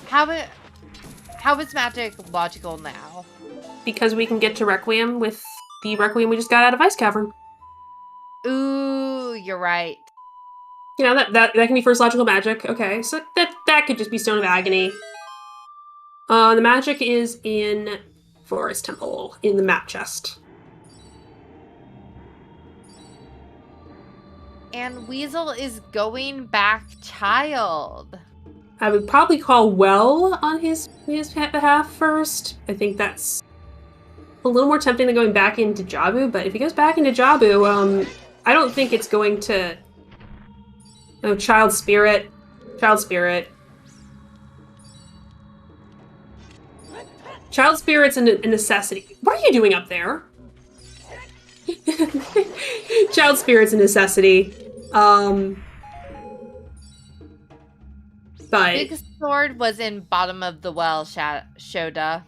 [SPEAKER 1] How is magic logical now?
[SPEAKER 2] Because we can get to Requiem with the Requiem we just got out of Ice Cavern.
[SPEAKER 1] Ooh, you're right.
[SPEAKER 2] You know, that can be first logical magic. Okay, so that could just be Stone of Agony. The magic is in Forest Temple, in the map chest.
[SPEAKER 1] And Weasel is going back child.
[SPEAKER 2] I would probably call Well on his behalf first. I think that's a little more tempting than going back into Jabu, but if he goes back into Jabu, I don't think it's going to... Oh, Child Spirit. Child Spirit's a necessity. What are you doing up there? Child Spirit's a necessity. But...
[SPEAKER 1] Big Sword was in bottom of the well, Shoda.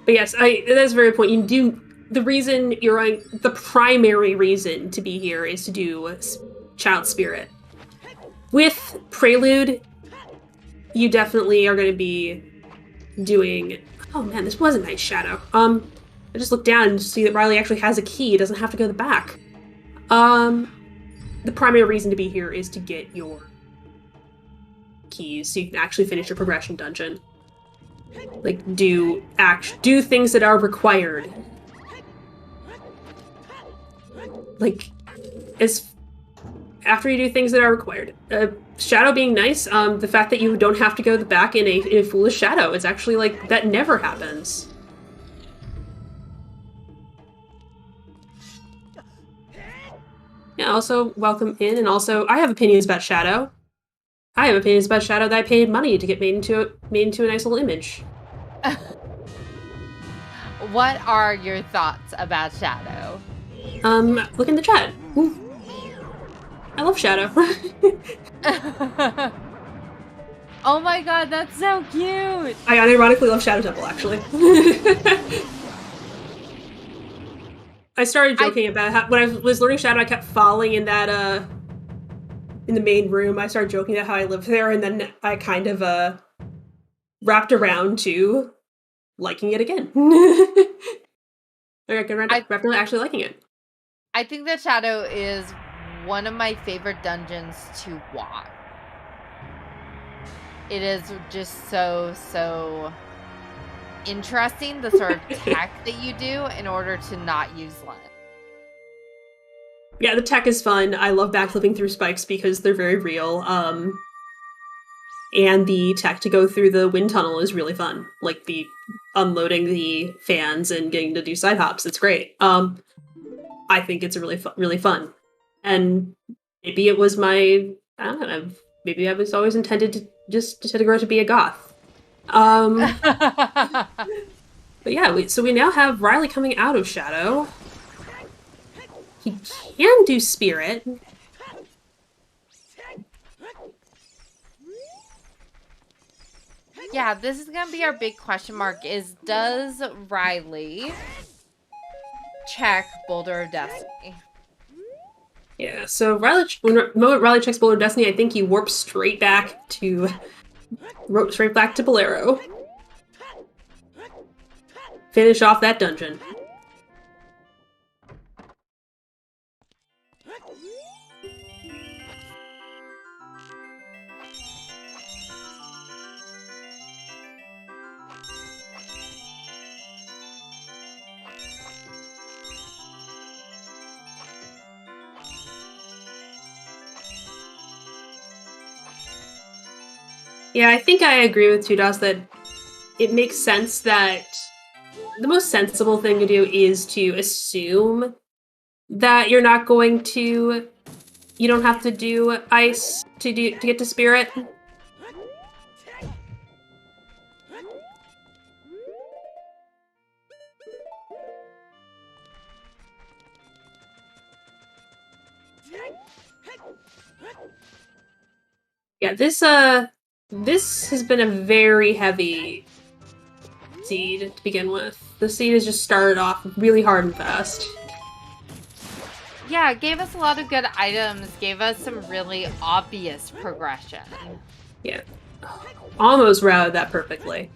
[SPEAKER 2] But yes, that's a very point. You do the reason you're on the primary reason to be here is to do Child Spirit. With Prelude, you definitely are going to be doing. Oh man, this was a nice shadow. I just looked down and see that Riley actually has a key. He doesn't have to go to the back. The primary reason to be here is to get your keys so you can actually finish your progression dungeon. Like, do things that are required. Like, after you do things that are required. Shadow being nice, the fact that you don't have to go to the back in a foolish shadow, it's actually, like, that never happens. Yeah, also, welcome in, and also, I have opinions about Shadow. I have opinions about Shadow that I paid money to get made into a nice little image.
[SPEAKER 1] What are your thoughts about Shadow?
[SPEAKER 2] Look in the chat. Ooh. I love Shadow.
[SPEAKER 1] Oh my god, that's so cute!
[SPEAKER 2] I unironically love Shadow Temple, actually. I started joking about how when I was learning Shadow, I kept falling in that, in the main room. I started joking about how I lived there, and then I kind of, wrapped around to liking it again. I wrapped around actually liking it.
[SPEAKER 1] I think that Shadow is one of my favorite dungeons to walk. It is just so interesting, the sort of tech that you do in order to not use lens.
[SPEAKER 2] Yeah, the tech is fun. I love backflipping through spikes because they're very real. And the tech to go through the wind tunnel is really fun. Like the unloading the fans and getting to do side hops. It's great. I think it's really fun. And maybe it was I don't know, maybe I was always intended to grow to be a goth. But yeah, so we now have Riley coming out of Shadow. He can do Spirit.
[SPEAKER 1] Yeah, this is gonna be our big question mark, does Riley check Boulder of Destiny?
[SPEAKER 2] Yeah, so when Riley checks Boulder of Destiny, I think he warps straight back to Bolero. Finish off that dungeon. Yeah, I think I agree with Tudos that it makes sense that the most sensible thing to do is to assume that you don't have to do ice to get to Spirit. Yeah, this has been a very heavy seed to begin with. The seed has just started off really hard and fast.
[SPEAKER 1] Yeah, it gave us a lot of good items, gave us some really obvious progression.
[SPEAKER 2] Yeah. Almost routed that perfectly.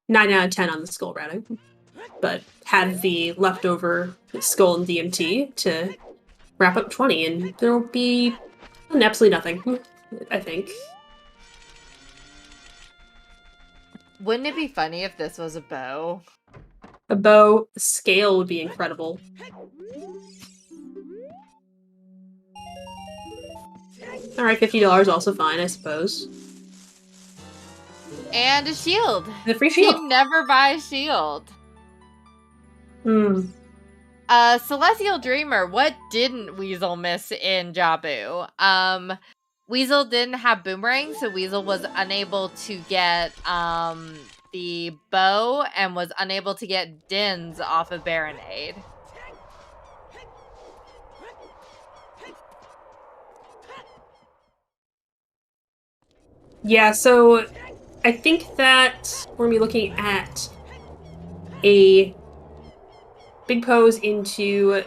[SPEAKER 2] 9 out of 10 on the skull routing. But had the leftover skull and DMT to wrap up 20, and there'll be absolutely nothing, I think.
[SPEAKER 1] Wouldn't it be funny if this was a bow?
[SPEAKER 2] A bow scale would be incredible. Alright, $50 also fine, I suppose.
[SPEAKER 1] And a shield.
[SPEAKER 2] The free shield.
[SPEAKER 1] Team never buy a shield. Celestial Dreamer, what didn't Weasel miss in Jabu? Weasel didn't have Boomerang, so Weasel was unable to get the bow and was unable to get Dins off of Baronade.
[SPEAKER 2] Yeah, so I think that we're going to be looking at a big pose into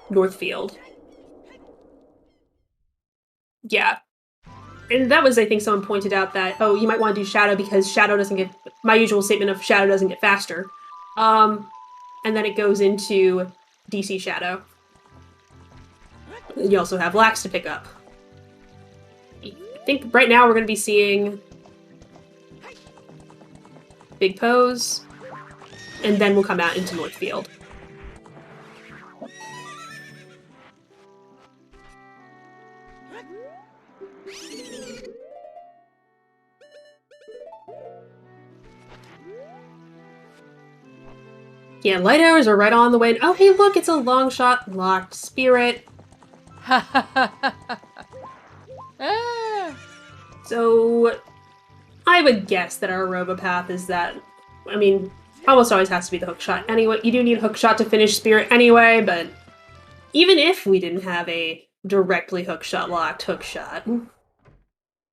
[SPEAKER 2] Northfield. Yeah. And that was, I think, someone pointed out that, oh, you might want to do Shadow because Shadow doesn't get, my usual statement of Shadow doesn't get faster. And then it goes into DC Shadow. You also have Lax to pick up. I think right now we're going to be seeing Big Pose, and then we'll come out into Northfield. Yeah, light arrows are right on the way. Oh, hey, look, it's a long shot locked spirit. So, I would guess that our Robopath is that. I mean, almost always has to be the hook shot. Anyway, you do need a hook shot to finish spirit anyway, but even if we didn't have a directly hook shot locked hook shot,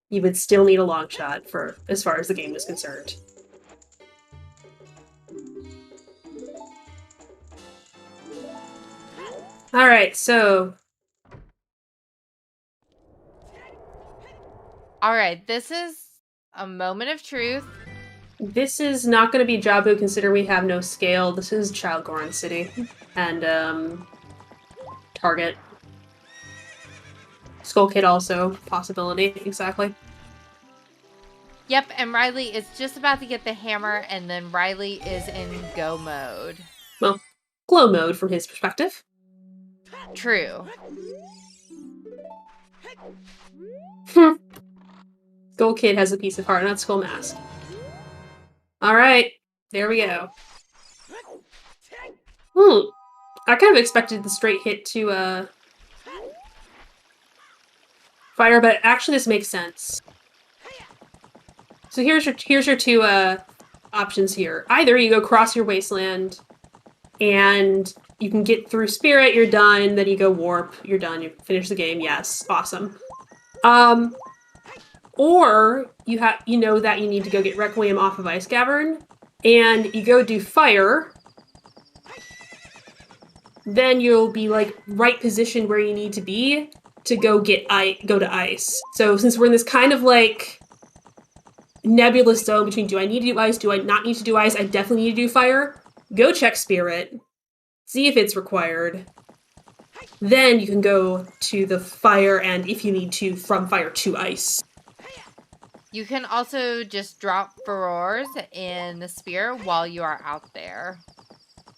[SPEAKER 2] you would still need a long shot for as far as the game is concerned. Alright, so...
[SPEAKER 1] Alright, this is a moment of truth.
[SPEAKER 2] This is not going to be Jabu, considering we have no scale. This is Child Goron City. And, Target. Skull Kid also, possibility, exactly.
[SPEAKER 1] Yep, and Riley is just about to get the hammer, and then Riley is in go mode.
[SPEAKER 2] Well, glow mode from his perspective.
[SPEAKER 1] True.
[SPEAKER 2] Skull Kid has a piece of heart, not Skull Mask. Alright, there we go. I kind of expected the straight hit to, fire, but actually this makes sense. So here's your two, options here. Either you go cross your wasteland, and you can get through Spirit, you're done, then you go Warp, you're done, you finish the game, yes, awesome. Or you know that you need to go get Requiem off of Ice Cavern, and you go do Fire, then you'll be, like, right positioned where you need to be to go to Ice. So since we're in this kind of, like, nebulous zone between do I need to do Ice, do I not need to do Ice, I definitely need to do Fire, go check Spirit, see if it's required, then you can go to the Fire, and if you need to, from Fire to Ice.
[SPEAKER 1] You can also just drop furores in the spear while you are out there.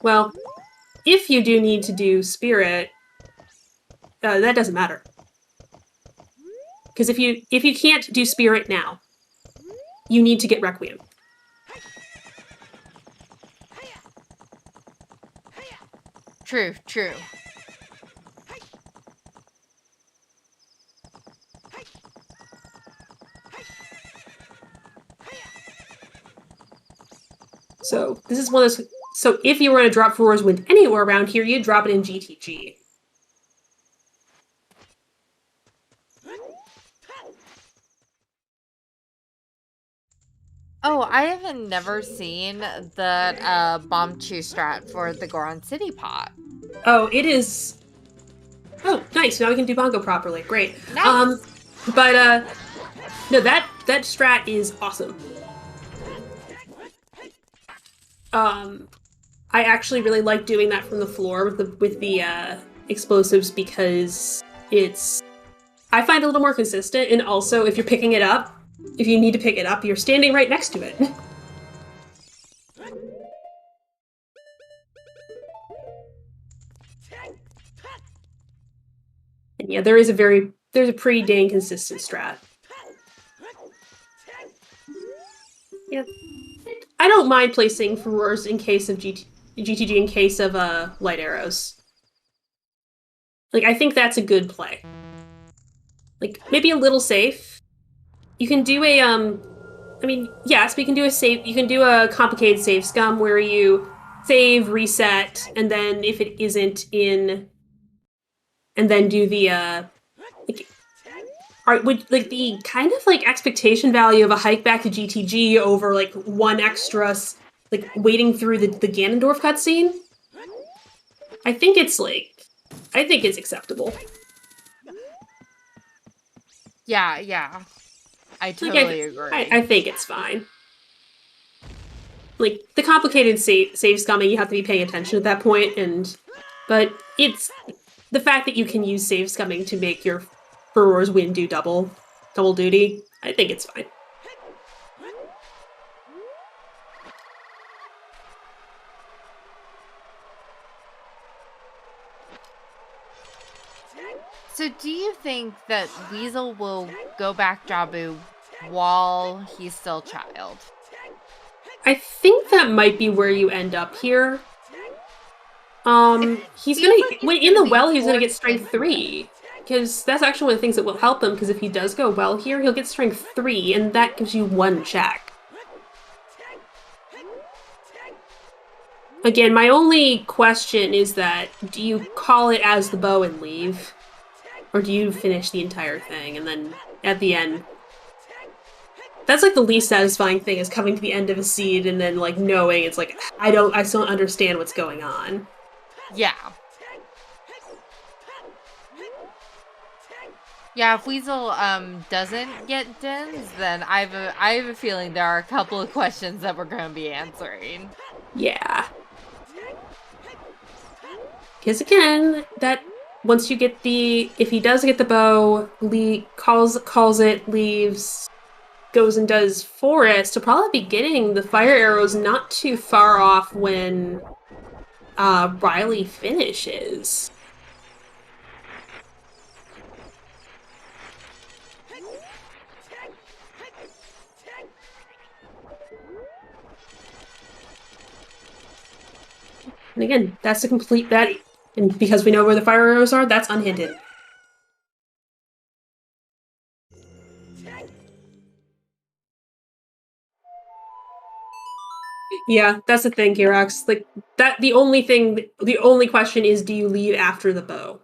[SPEAKER 2] Well, if you do need to do Spirit, that doesn't matter. Because if you can't do Spirit now, you need to get Requiem.
[SPEAKER 1] True, true.
[SPEAKER 2] So this is one of those. So if you were to drop furores with anywhere around here, you'd drop it in GTG.
[SPEAKER 1] Oh, I have never seen the bomb chew strat for the Goron City pot.
[SPEAKER 2] Oh, it is. Oh, nice. Now we can do bongo properly. Great.
[SPEAKER 1] Nice.
[SPEAKER 2] No, that strat is awesome. I actually really like doing that from the floor with the explosives because I find it a little more consistent, and also if you're picking it up, if you need to pick it up, you're standing right next to it. And yeah, there's a pretty dang consistent strat. Yeah. I don't mind placing furores in case of GTG in case of light arrows. Like, I think that's a good play. Like, maybe a little safe. You can do a, I mean, yes, we can do you can do a complicated save scum where you save, reset, and then if it isn't in, and then do the, like, would like the kind of like expectation value of a hike back to GTG over like one extra like waiting through the Ganondorf cutscene? I think it's acceptable.
[SPEAKER 1] Yeah. I totally agree.
[SPEAKER 2] I think it's fine. Like, the complicated saves coming, you have to be paying attention at that point, but it's the fact that you can use save scumming to make your Furor's win do double duty. I think it's fine.
[SPEAKER 1] So do you think that Weasel will go back Jabu while he's still child?
[SPEAKER 2] I think that might be where you end up here. He's gonna when in the well he's gonna get strength 3. Because that's actually one of the things that will help him, because if he does go well here, he'll get strength 3, and that gives you 1 check. Again, my only question is that, do you call it as the bow and leave? Or do you finish the entire thing, and then at the end... That's like the least satisfying thing, is coming to the end of a seed and then like knowing it's like, I still don't understand what's going on.
[SPEAKER 1] Yeah. Yeah, if Weasel doesn't get Dens, then I have a feeling there are a couple of questions that we're going to be answering.
[SPEAKER 2] Yeah. Because again, that once you get if he does get the bow, calls it, leaves, goes and does forest, he'll probably be getting the fire arrows not too far off when Riley finishes. And again, that's to complete that, and because we know where the fire arrows are, that's unhindered. Yeah, that's the thing, Kirax. Like, the only question is, do you leave after the bow?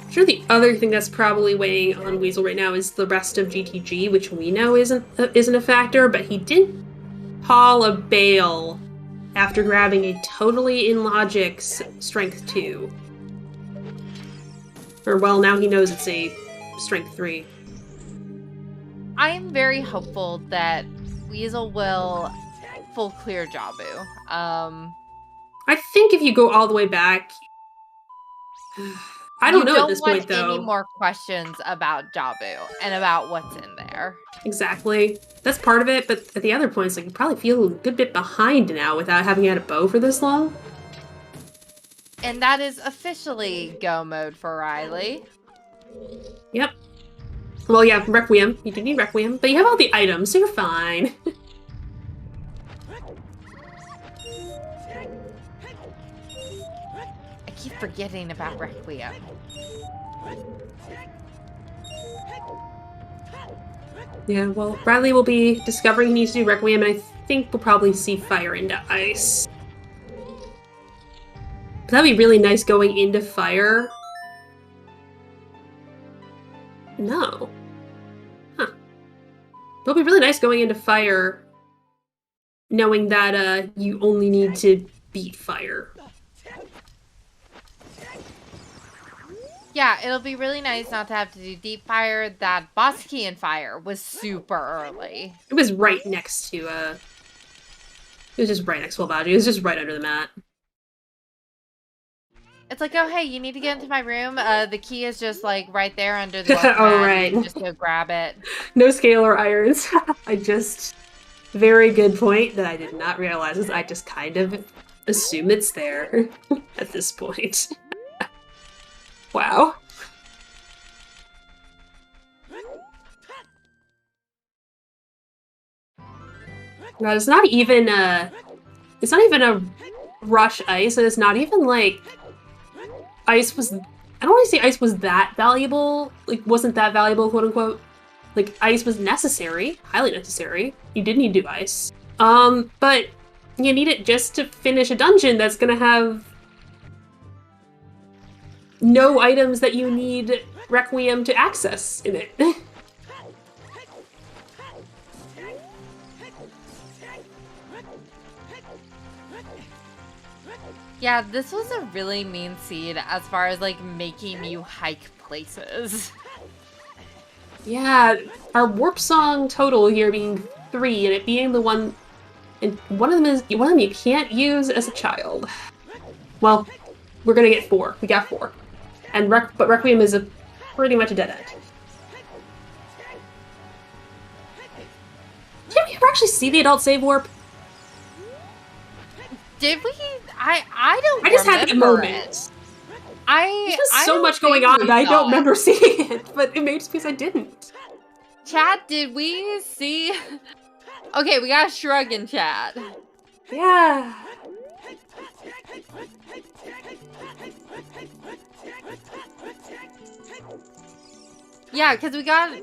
[SPEAKER 2] Sure, the other thing that's probably weighing on Weasel right now is the rest of GTG, which we know isn't a factor, but he did haul a bail after grabbing a totally in logic strength 2. Or, well, now he knows it's a strength 3.
[SPEAKER 1] I am very hopeful that Weasel will full clear Jabu.
[SPEAKER 2] I think if you go all the way back... I don't know at this point, though.
[SPEAKER 1] You don't want any more questions about Jabu and about what's in there.
[SPEAKER 2] Exactly. That's part of it, but at the other points, like, you probably feel a good bit behind now without having had a bow for this long.
[SPEAKER 1] And that is officially go mode for Riley.
[SPEAKER 2] Yep. Well, yeah, Requiem. You do need Requiem, but you have all the items, so you're fine.
[SPEAKER 1] I keep forgetting about Requiem.
[SPEAKER 2] Yeah, well, Riley will be discovering he needs to do Requiem, and I think we'll probably see Fire into Ice. But that'd be really nice going into Fire. No. Huh. It'll be really nice going into Fire, knowing that you only need to beat Fire.
[SPEAKER 1] Yeah, it'll be really nice not to have to do Deep Fire. That boss key in Fire was super early.
[SPEAKER 2] It was right next to, it was just right next to Walbaji. It was just right under the mat.
[SPEAKER 1] It's like, oh, hey, you need to get into my room. The key is just, like, right there under the mat.
[SPEAKER 2] Oh, right.
[SPEAKER 1] You just go grab it.
[SPEAKER 2] No scalar irons. Very good point that I did not realize is I just kind of assume it's there at this point. Wow. God, it's not even a rush ice, and it's not even like ice was, I don't want to say ice was that valuable, like wasn't that valuable, quote unquote. Like ice was necessary, highly necessary. You did need to do ice. But You need it just to finish a dungeon that's gonna have no items that you need Requiem to access in it.
[SPEAKER 1] Yeah, this was a really mean seed as far as like making you hike places.
[SPEAKER 2] Yeah, our warp song total here being 3, and it being the one, and one of them you can't use as a child. Well, we're gonna get 4. We got 4, and but Requiem is pretty much a dead end. Did we ever actually see the adult save warp?
[SPEAKER 1] Did we? I don't.
[SPEAKER 2] I just had that moment. There's so much going on that I don't remember seeing it, but it makes me I didn't.
[SPEAKER 1] Chat, did we see? Okay, we got a shrug in chat.
[SPEAKER 2] Yeah.
[SPEAKER 1] Yeah, because we got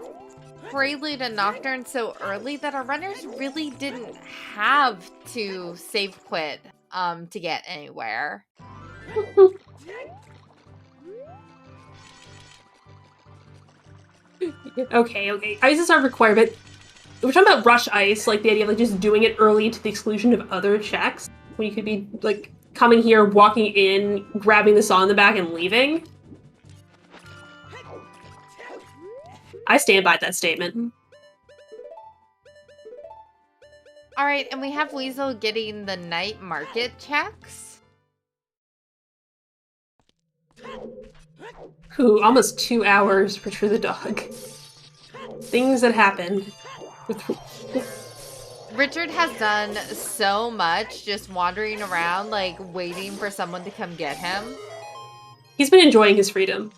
[SPEAKER 1] Prelude and Nocturne so early that our runners really didn't have to save quit to get anywhere.
[SPEAKER 2] Okay. Ices are required, but we're talking about rush ice, like the idea of like just doing it early to the exclusion of other checks, when you could be like coming here, walking in, grabbing the saw in the back, and leaving. I stand by that statement.
[SPEAKER 1] All right, and we have Weasel getting the night market checks.
[SPEAKER 2] Ooh, almost 2 hours for the dog. Things that happen.
[SPEAKER 1] Richard has done so much just wandering around, like waiting for someone to come get him.
[SPEAKER 2] He's been enjoying his freedom.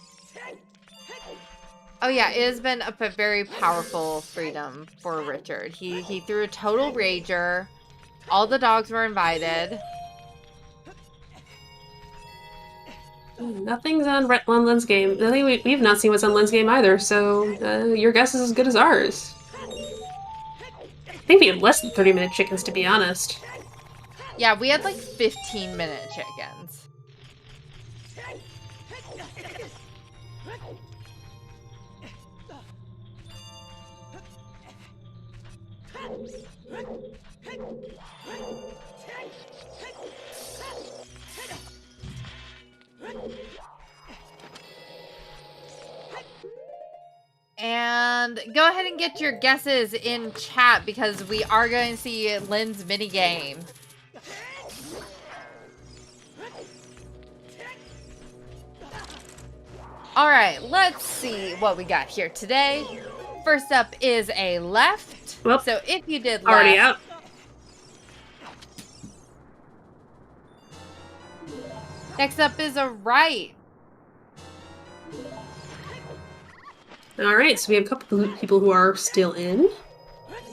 [SPEAKER 1] Oh yeah, it has been a very powerful freedom for Richard. He threw a total rager. All the dogs were invited.
[SPEAKER 2] Nothing's on Len's game. We've not seen what's on Len's game either, so your guess is as good as ours. I think we had less than 30-minute chickens, to be honest.
[SPEAKER 1] Yeah, we had like 15-minute chickens. And go ahead and get your guesses in chat because we are going to see Lynn's minigame. All right, let's see what we got here today. First up is a left.
[SPEAKER 2] Well,
[SPEAKER 1] so if you did left,
[SPEAKER 2] already out.
[SPEAKER 1] Next up is a right.
[SPEAKER 2] Alright, so we have a couple of people who are still in.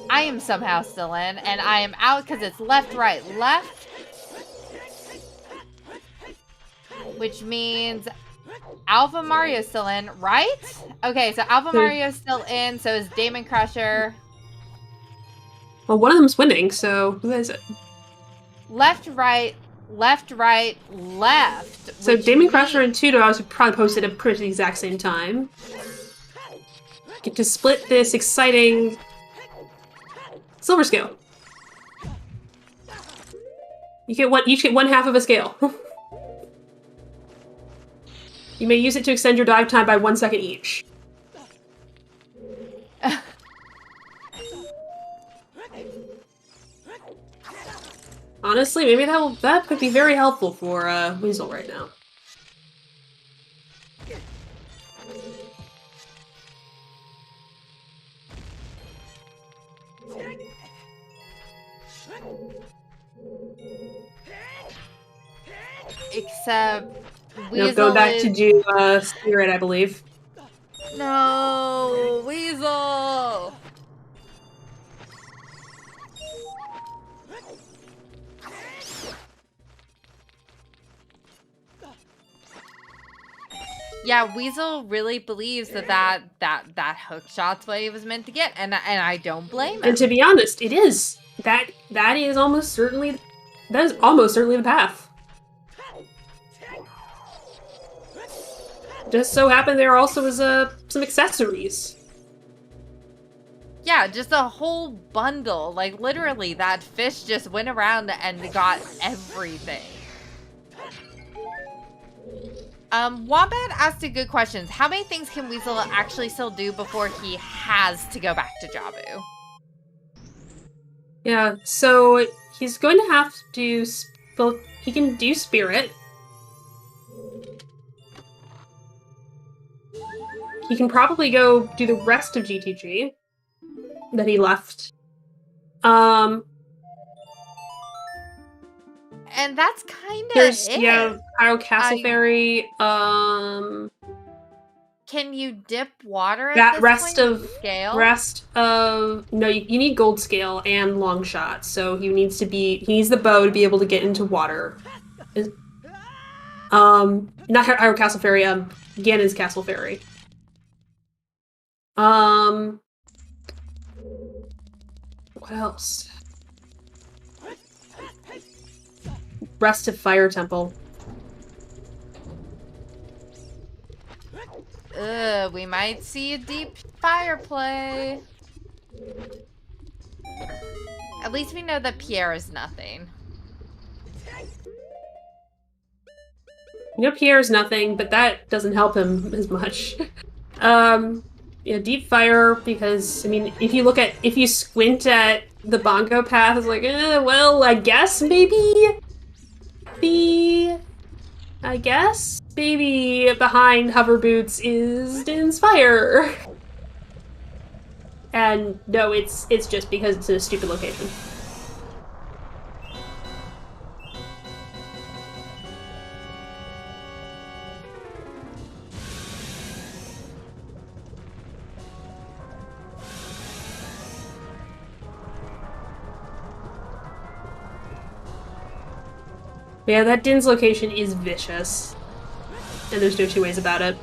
[SPEAKER 1] I am somehow still in, and I am out because it's left, right, left. Which means Alpha Mario's still in, right? Okay, so Alpha Mario's still in, so is Damon Crusher.
[SPEAKER 2] Well, one of them's winning, so who is it?
[SPEAKER 1] Left, right, left, right, left.
[SPEAKER 2] So Damon Crusher and Two Dogs would probably posted at pretty the exact same time. Get to split this exciting silver scale. You get each get one half of a scale. You may use it to extend your dive time by 1 second each. Honestly, maybe that could be very helpful for Weasel right now.
[SPEAKER 1] Except Weasel
[SPEAKER 2] No, go back to do Spirit, I believe.
[SPEAKER 1] No, Weasel! Yeah, Weasel really believes that hook shot's what he was meant to get, and I don't blame him.
[SPEAKER 2] And to be honest, it is. That is almost certainly That is almost certainly the path. Just so happened there also was some accessories.
[SPEAKER 1] Yeah, just a whole bundle. Like, literally, that fish just went around and got everything. Wombat asked a good question. How many things can Weasel actually still do before he has to go back to Jabu?
[SPEAKER 2] Yeah, so he's going to have to... Well, he can do Spirit. He can probably go do the rest of GTG that he left.
[SPEAKER 1] And that's kind of
[SPEAKER 2] There's,
[SPEAKER 1] it.
[SPEAKER 2] yeah, Pyro Castle Fairy,
[SPEAKER 1] Can you dip water at
[SPEAKER 2] that
[SPEAKER 1] this
[SPEAKER 2] rest
[SPEAKER 1] point?
[SPEAKER 2] of...
[SPEAKER 1] Scale?
[SPEAKER 2] Rest of... No, you need Gold Scale and Long Shot, so he needs the bow to be able to get into water. Not Pyro Castle Fairy, Ganon's Castle Fairy. What else? Rest of Fire Temple.
[SPEAKER 1] We might see a deep fire play. At least we know that Pierre is nothing.
[SPEAKER 2] You know Pierre's nothing, but that doesn't help him as much. Yeah, Deep Fire, because, I mean, if you squint at the Bongo path, it's like, well, I guess maybe behind Hover Boots is Din's Fire. And no, it's just because it's in a stupid location. Yeah, that Din's location is vicious. And there's no two ways about it.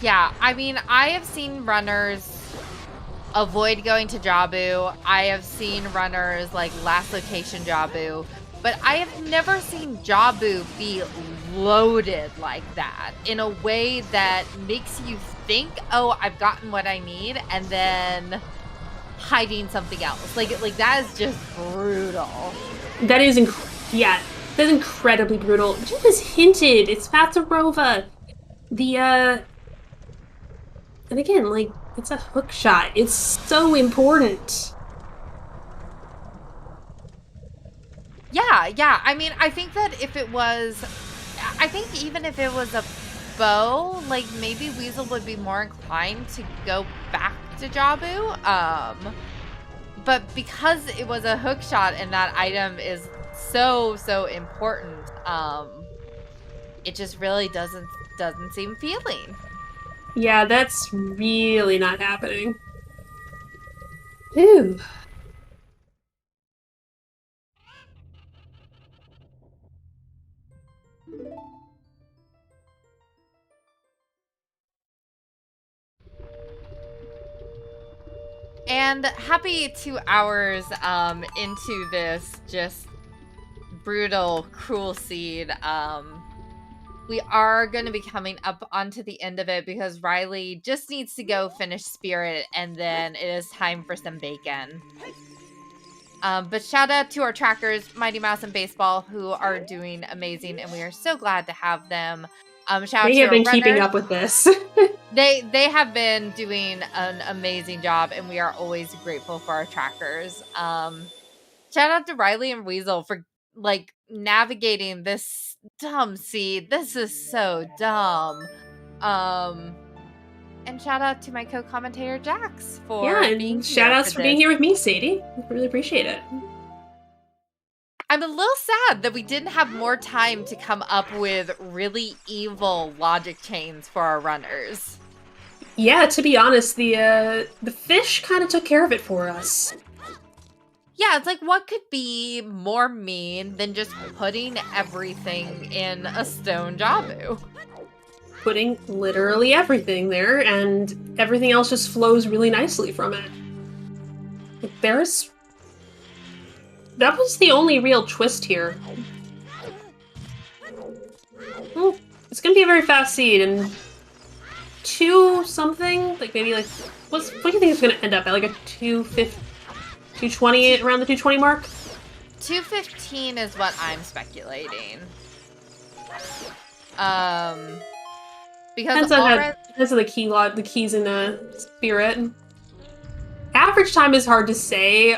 [SPEAKER 1] Yeah, I mean, I have seen runners avoid going to Jabu. I have seen runners, like, last location Jabu. But I have never seen Jabu be loaded like that in a way that makes you think, oh, I've gotten what I need, and then hiding something else. Like that is just brutal.
[SPEAKER 2] That is that's incredibly brutal. Jim has hinted it's Fatarova. And again, like, it's a hook shot. It's so important.
[SPEAKER 1] Yeah. I mean, I think that even if it was a bow, like, maybe Weasel would be more inclined to go back to Jabu. But because it was a hook shot and that item is so important, it just really doesn't seem feeling.
[SPEAKER 2] Yeah, that's really not happening. Ew.
[SPEAKER 1] And happy 2 hours into this just brutal, cruel seed. We are going to be coming up onto the end of it because Riley just needs to go finish Spirit, and then it is time for some bacon. But shout out to our trackers, Mighty Mouse and Baseball, who are doing amazing, and we are so glad to have them. Shout out
[SPEAKER 2] they
[SPEAKER 1] to
[SPEAKER 2] have been
[SPEAKER 1] runners.
[SPEAKER 2] keeping up with this.
[SPEAKER 1] They have been doing an amazing job, and we are always grateful for our trackers. Shout out to Riley and Weasel for, like, navigating this dumb seed. This is so dumb. And shout out to my co-commentator Jax for being here.
[SPEAKER 2] And shout outs for being here with me, Sadie. I really appreciate it.
[SPEAKER 1] I'm a little sad that we didn't have more time to come up with really evil logic chains for our runners.
[SPEAKER 2] Yeah, to be honest, the fish kind of took care of it for us.
[SPEAKER 1] Yeah, it's like, what could be more mean than just putting everything in a stone Jabu?
[SPEAKER 2] Putting literally everything there, and everything else just flows really nicely from it. Like, That was the only real twist here. Well, it's gonna be a very fast seed, and 2 something? Like, maybe, like, what do you think it's gonna end up at? Like a 220, around the 220 mark?
[SPEAKER 1] 215 is what I'm speculating. Because
[SPEAKER 2] depends on the keys in the spirit. Average time is hard to say.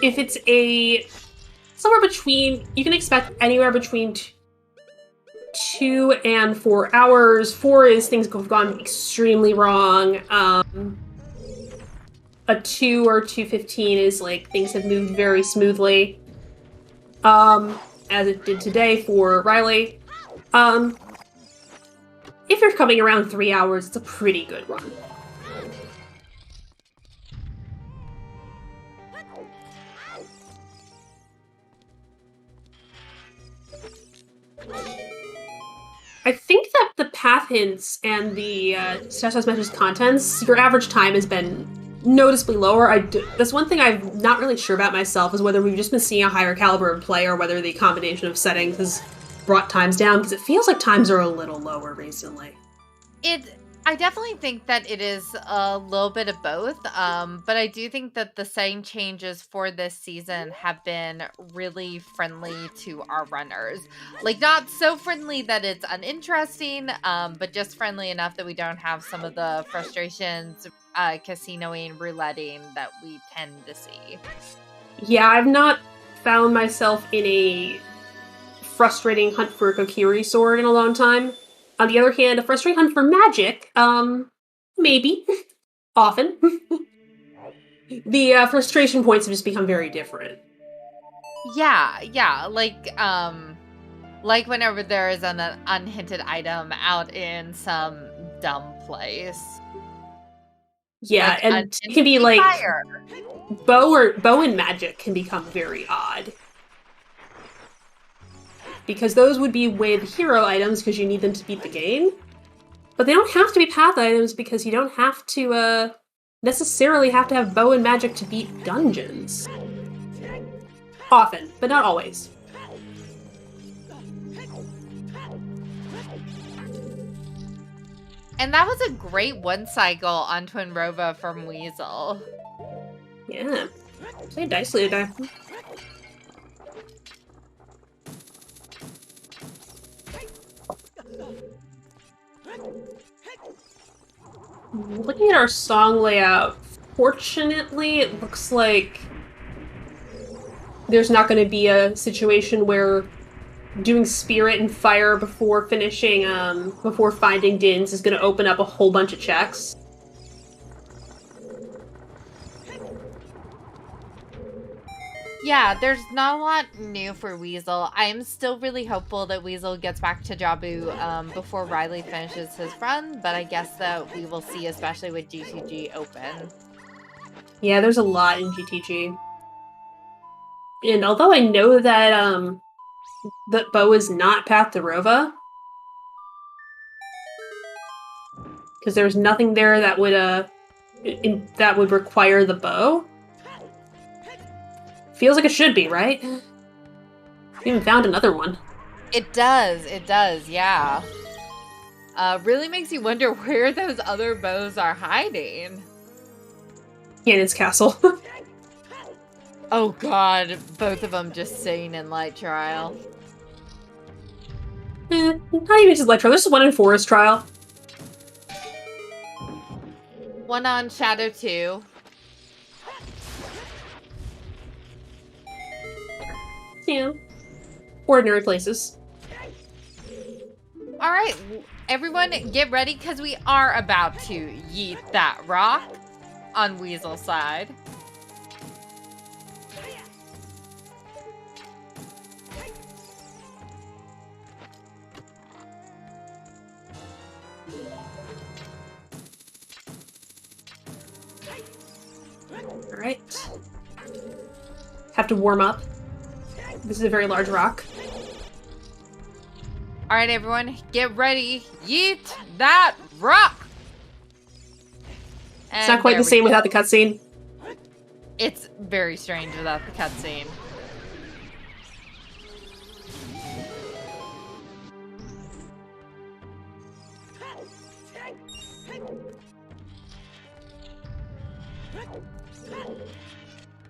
[SPEAKER 2] If it's somewhere between, you can expect anywhere between 2 and 4 hours. 4 is things have gone extremely wrong. A 2 or 2:15 is like things have moved very smoothly. As it did today for Riley. If you're coming around 3 hours, it's a pretty good run. I think that the path hints and the Status Messages contents, your average time has been noticeably lower. That's one thing I'm not really sure about myself, is whether we've just been seeing a higher caliber of play or whether the combination of settings has brought times down, because it feels like times are a little lower recently.
[SPEAKER 1] I definitely think that it is a little bit of both, but I do think that the setting changes for this season have been really friendly to our runners. Like, not so friendly that it's uninteresting, but just friendly enough that we don't have some of the frustrations, casinoing, rouletting that we tend to see.
[SPEAKER 2] Yeah, I've not found myself in a frustrating hunt for a Kokiri sword in a long time. On the other hand, a frustrating hunt for magic, maybe. Often. The frustration points have just become very different.
[SPEAKER 1] Yeah, like whenever there is an unhinted item out in some dumb place.
[SPEAKER 2] Yeah,
[SPEAKER 1] like,
[SPEAKER 2] and it can be like
[SPEAKER 1] fire.
[SPEAKER 2] bow and magic can become very odd. Because those would be with hero items because you need them to beat the game. But they don't have to be path items because you don't have to necessarily have to have bow and magic to beat dungeons. Often, but not always.
[SPEAKER 1] And that was a great one cycle on Twin Rova from Weasel.
[SPEAKER 2] Yeah. Say dice leader. Looking at our song layout, fortunately, it looks like there's not going to be a situation where doing Spirit and Fire before finishing, before finding Dins is going to open up a whole bunch of checks.
[SPEAKER 1] Yeah, there's not a lot new for Weasel. I'm still really hopeful that Weasel gets back to Jabu before Riley finishes his run, but I guess that we will see, especially with GTG open.
[SPEAKER 2] Yeah, there's a lot in GTG. And although I know that, that Bow is not Path to Rova, because there's nothing there that would require the bow. Feels like it should be, right? We even found another one.
[SPEAKER 1] It does, yeah. Really makes you wonder where those other bows are hiding.
[SPEAKER 2] Ganon's castle.
[SPEAKER 1] Oh god, both of them just sitting in Light Trial.
[SPEAKER 2] Not even just Light Trial, there's just one in Forest Trial.
[SPEAKER 1] One on Shadow 2.
[SPEAKER 2] Yeah. Ordinary places.
[SPEAKER 1] Alright, everyone get ready, because we are about to yeet that rock on Weasel's side.
[SPEAKER 2] Alright. Have to warm up. This is a very large rock.
[SPEAKER 1] Alright, everyone, get ready. Yeet that rock!
[SPEAKER 2] It's not quite the same without the cutscene.
[SPEAKER 1] It's very strange without the cutscene.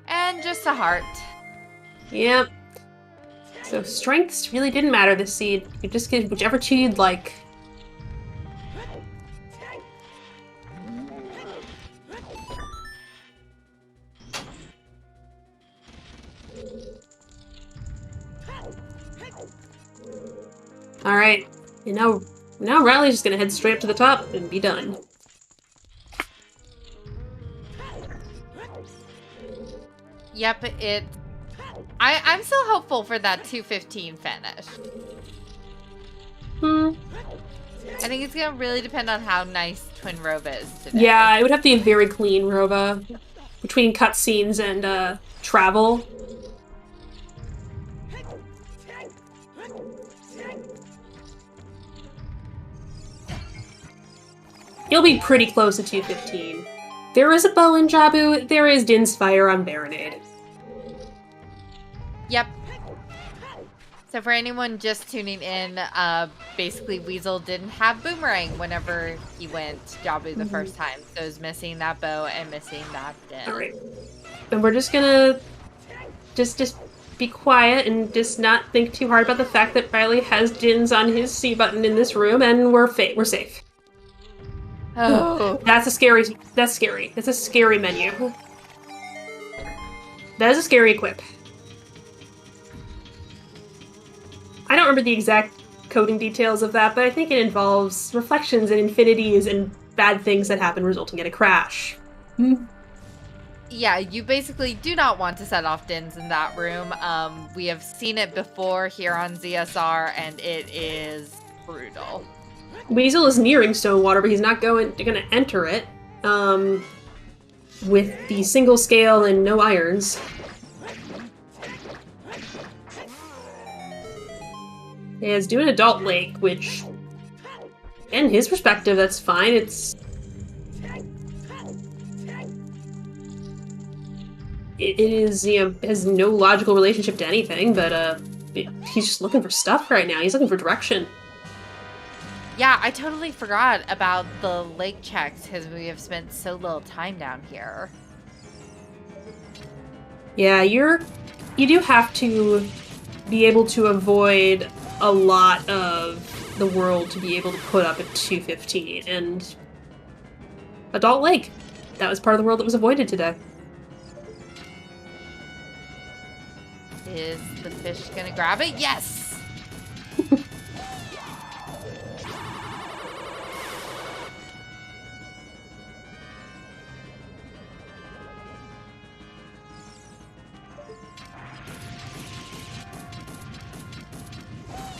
[SPEAKER 1] And just a heart.
[SPEAKER 2] Yep. So strengths really didn't matter this seed. You just get whichever two you'd like. Alright. And now Riley's just gonna head straight up to the top and be done.
[SPEAKER 1] Yep, I'm still hopeful for that 215 finish. I think it's gonna really depend on how nice Twin Rova is today.
[SPEAKER 2] Yeah, it would have to be a very clean Rova. Between cutscenes and travel. You'll be pretty close to 215. There is a bow in Jabu, there is Din's Fire on Baronade.
[SPEAKER 1] Yep. So for anyone just tuning in, basically Weasel didn't have Boomerang whenever he went Jabu the first time. So he's missing that bow and missing that Din.
[SPEAKER 2] Alright. And we're just gonna just be quiet and just not think too hard about the fact that Riley has Din's on his C button in this room, and we're safe.
[SPEAKER 1] Oh.
[SPEAKER 2] That's scary. That's a scary menu. That is a scary equip. I don't remember the exact coding details of that, but I think it involves reflections and infinities and bad things that happen resulting in a crash.
[SPEAKER 1] Yeah, you basically do not want to set off Dins in that room. We have seen it before here on ZSR, and it is brutal.
[SPEAKER 2] Weasel is nearing Stonewater, but he's not going to enter it with the single scale and no irons. He is doing Adult Lake, which, in his perspective, that's fine. It is, has no logical relationship to anything, but he's just looking for stuff right now. He's looking for direction.
[SPEAKER 1] Yeah, I totally forgot about the lake checks because we have spent so little time down here.
[SPEAKER 2] Yeah, you do have to be able to avoid a lot of the world to be able to put up at 215, and Adult Lake. That was part of the world that was avoided today.
[SPEAKER 1] Is the fish gonna grab it? Yes!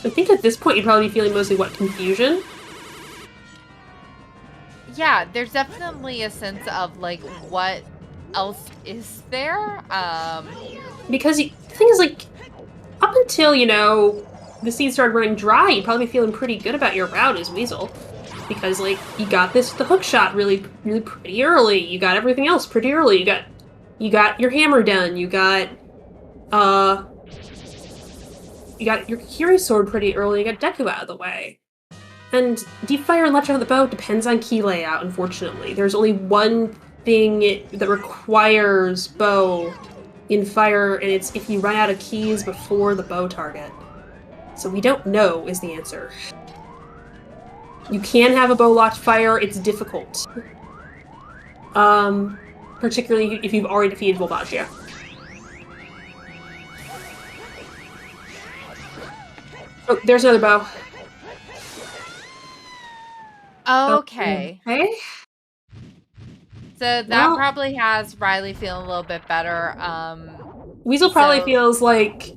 [SPEAKER 2] I think at this point you'd probably be feeling mostly, what, confusion?
[SPEAKER 1] Yeah, there's definitely a sense of, like, what else is there?
[SPEAKER 2] Because the thing is, like, up until, the seeds started running dry, you'd probably be feeling pretty good about your route as Weasel. Because, like, you got the hook shot really pretty early. You got everything else pretty early. You got your hammer done. You got your Curie sword pretty early. You got Deku out of the way. And Deep Fire and Lecture on the Bow depends on key layout, unfortunately. There's only one thing that requires bow in Fire, and it's if you run out of keys before the bow target. So we don't know is the answer. You can have a bow locked Fire, it's difficult. Particularly if you've already defeated Volvagia. Oh, there's another bow.
[SPEAKER 1] Okay.
[SPEAKER 2] Okay.
[SPEAKER 1] So that probably has Riley feeling a little bit better.
[SPEAKER 2] Weasel probably feels like,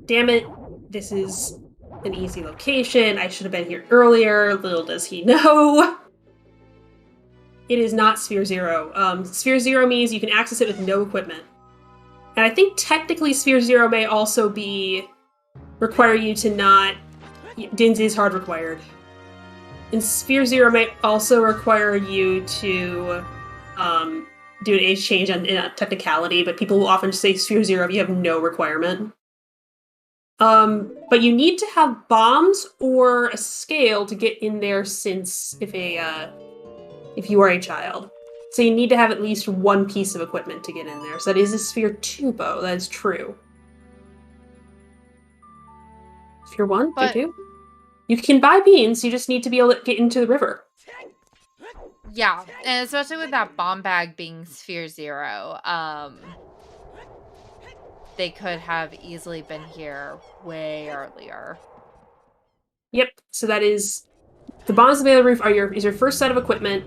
[SPEAKER 2] damn it, this is an easy location. I should have been here earlier. Little does he know. It is not Sphere Zero. Sphere Zero means you can access it with no equipment. And I think technically Sphere Zero may also require you to not... Din's is hard required. And Sphere Zero may also require you to do an age change in a technicality, but people will often say Sphere 0 if you have no requirement. But you need to have bombs or a scale to get in there since if you are a child. So you need to have at least one piece of equipment to get in there. So that is a Sphere 2 bow, that is true. Sphere 1,
[SPEAKER 1] But,
[SPEAKER 2] 2. You can buy beans, you just need to be able to get into the river.
[SPEAKER 1] Yeah, and especially with that bomb bag being Sphere 0, they could have easily been here way earlier.
[SPEAKER 2] Yep, so that is... The bombs on the other roof is your first set of equipment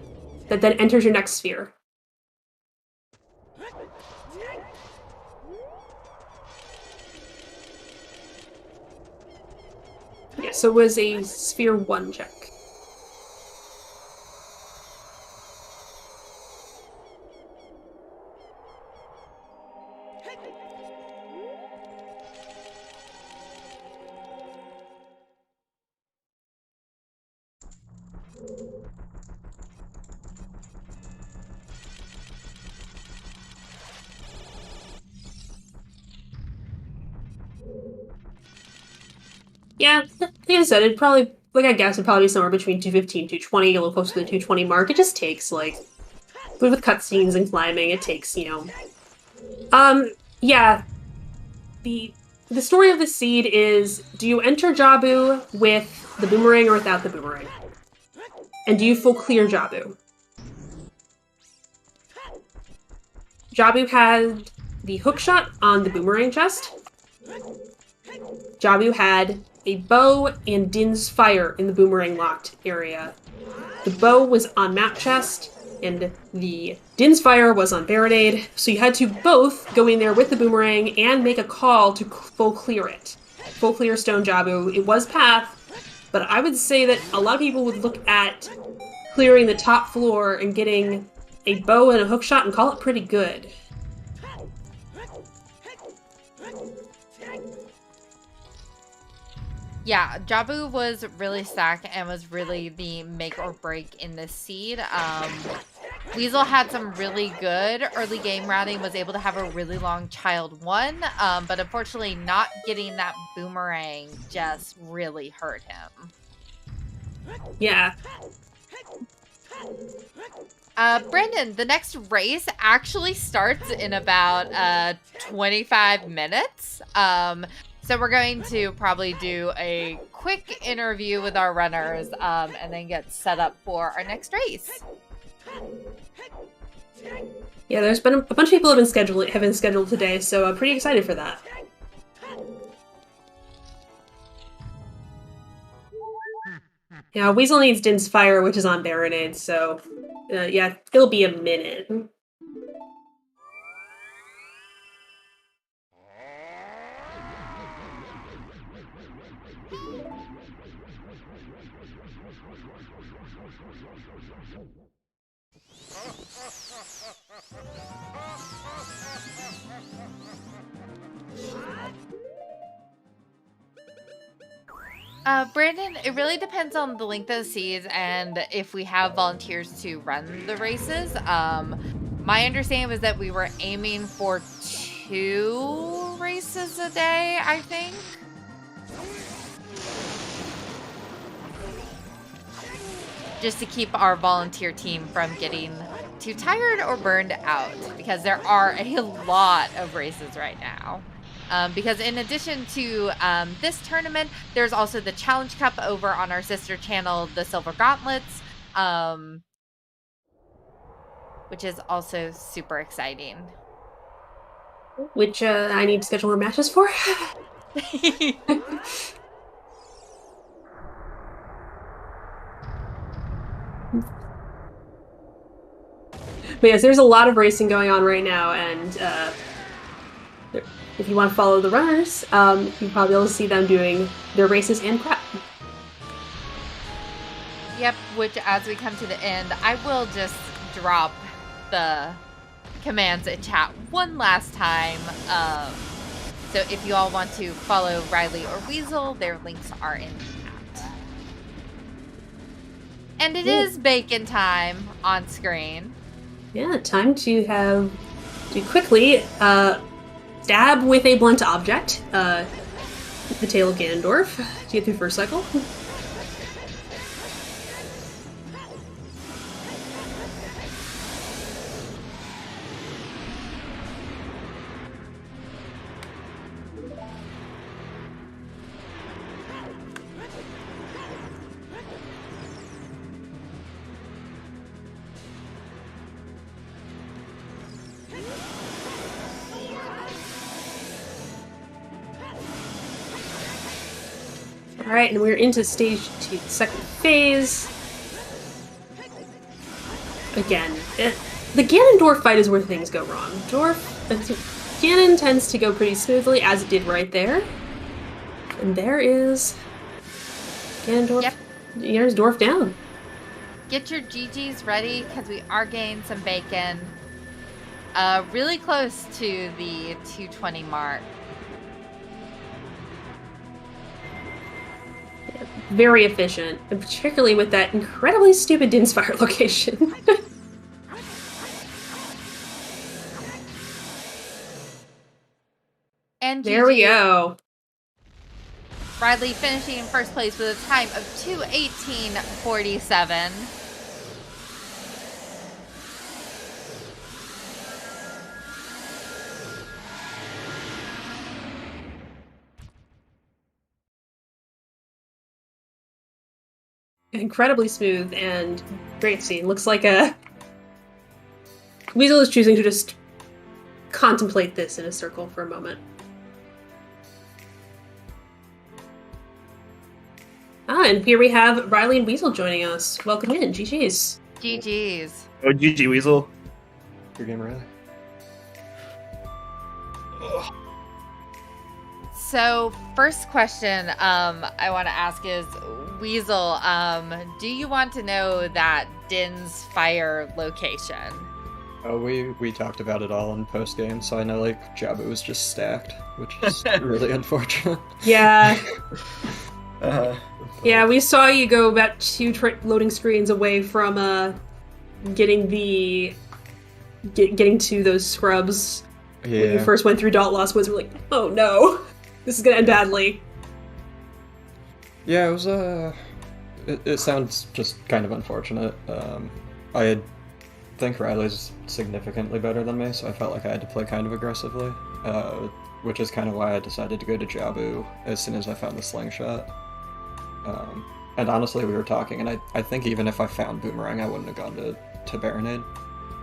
[SPEAKER 2] that then enters your next sphere. Yeah, so it was a Sphere 1 check. Yeah, like I said, it'd probably, like I guess, it'd probably be somewhere between 215 220, a little close to the 220 mark. It just takes, like, with cutscenes and climbing, it takes, Yeah. The story of the seed is, do you enter Jabu with the boomerang or without the boomerang? And do you full clear Jabu? Jabu had the hookshot on the boomerang chest. Jabu had a bow and Din's fire in the boomerang locked area. The bow was on map chest, and the Din's fire was on barricade, so you had to both go in there with the boomerang and make a call to full clear it. Full clear Stone Jabu. It was path, but I would say that a lot of people would look at clearing the top floor and getting a bow and a hookshot and call it pretty good.
[SPEAKER 1] Yeah, Jabu was really stacked and was really the make or break in this seed. Weasel had some really good early game routing, was able to have a really long child 1, but unfortunately not getting that boomerang just really hurt him.
[SPEAKER 2] Yeah.
[SPEAKER 1] Brandon, the next race actually starts in about 25 minutes. So we're going to probably do a quick interview with our runners and then get set up for our next race.
[SPEAKER 2] Yeah, there's been a bunch of people have been scheduled today, so I'm pretty excited for that. Yeah, Weasel needs Din's fire, which is on barricade, so yeah, it'll be a minute.
[SPEAKER 1] Brandon, it really depends on the length of the seeds and if we have volunteers to run the races. My understanding was that we were aiming for 2 races a day, I think. Just to keep our volunteer team from getting too tired or burned out, because there are a lot of races right now. Because in addition to this tournament, there's also the Challenge Cup over on our sister channel, the Silver Gauntlets, which is also super exciting.
[SPEAKER 2] Which I need to schedule more matches for. But yes, there's a lot of racing going on right now, and if you want to follow the runners, you'll probably be able to see them doing their races and prep.
[SPEAKER 1] Yep, which as we come to the end, I will just drop the commands in chat one last time. So if you all want to follow Riley or Weasel, their links are in chat. And it is bacon time on screen.
[SPEAKER 2] Yeah, time to quickly stab with a blunt object. The tail of Ganondorf to get through first cycle. Alright, and we're into stage 2, second phase. Again, the Ganondorf fight is where things go wrong. Ganon tends to go pretty smoothly, as it did right there. And there is Ganondorf.
[SPEAKER 1] Yep.
[SPEAKER 2] There's Dwarf down.
[SPEAKER 1] Get your GGs ready, because we are getting some bacon. Really close to the 220 mark.
[SPEAKER 2] Very efficient, and particularly with that incredibly stupid Dinsfire location.
[SPEAKER 1] And
[SPEAKER 2] there we go.
[SPEAKER 1] Riley finishing in first place with a time of 2:18.47.
[SPEAKER 2] Incredibly smooth and great scene. Looks like Weasel is choosing to just contemplate this in a circle for a moment. And here we have Riley and Weasel joining us. Welcome in. GG's.
[SPEAKER 1] GG's.
[SPEAKER 3] Oh, GG, Weasel. Your game, Riley.
[SPEAKER 1] So, first question I want to ask is, Weasel, do you want to know that Din's fire location?
[SPEAKER 3] Oh, we talked about it all in post game, so I know like Jabu was just stacked, which is really unfortunate.
[SPEAKER 2] Yeah. Yeah, we saw you go about 2 loading screens away from getting to those scrubs.
[SPEAKER 3] Yeah.
[SPEAKER 2] When you first went through Dalt Lost Woods, we're like, oh no, this is gonna end badly.
[SPEAKER 3] Yeah, it was it sounds just kind of unfortunate. I think Riley's significantly better than me, so I felt like I had to play kind of aggressively, which is kind of why I decided to go to Jabu as soon as I found the slingshot. And honestly, we were talking, and I think even if I found Boomerang, I wouldn't have gone to Baronade.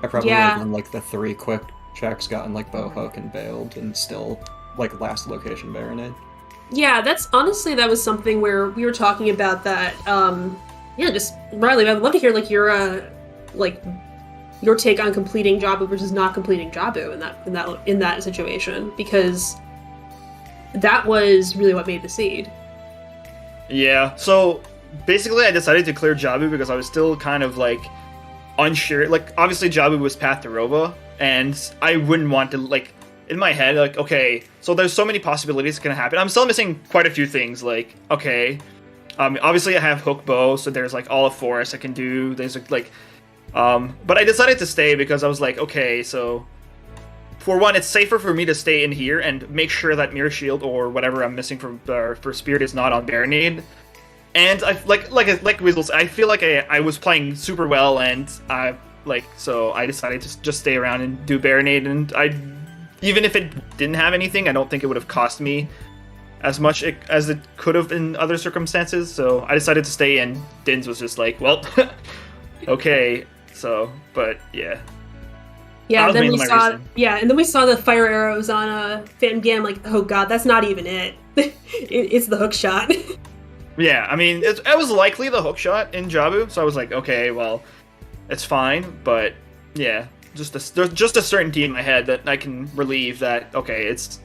[SPEAKER 3] I probably would have done like the 3 quick checks, gotten like Bowhook and bailed, and still like last location Baronade.
[SPEAKER 2] Yeah, that was something where we were talking about that. Just Riley, I'd love to hear like your take on completing Jabu versus not completing Jabu in that situation, because that was really what made the seed.
[SPEAKER 4] Yeah, so basically I decided to clear Jabu because I was still kind of like unsure. Like obviously Jabu was Path to Rova, and I wouldn't want to like in my head like, okay, so there's so many possibilities that can happen. I'm still missing quite a few things. Like, okay, obviously I have Hook Bow, so there's like all of Forest I can do. There's like but I decided to stay because I was like, okay, so for one, it's safer for me to stay in here and make sure that Mirror Shield or whatever I'm missing for Spirit is not on Baronade. And I like Weasels, I feel like I was playing super well, and so I decided to just stay around and do Baronade. And even if it didn't have anything, I don't think it would have cost me as much as it could have in other circumstances. So I decided to stay, and Dins was just like, well, okay. So, but yeah.
[SPEAKER 2] Yeah, and then we saw the fire arrows on Phantom Gam, like, oh god, that's not even it. It's the hook shot.
[SPEAKER 4] Yeah, I mean, it was likely the hook shot in Jabu, so I was like, okay, well, it's fine, but yeah, there's just a certainty in my head that I can relieve that, okay, it's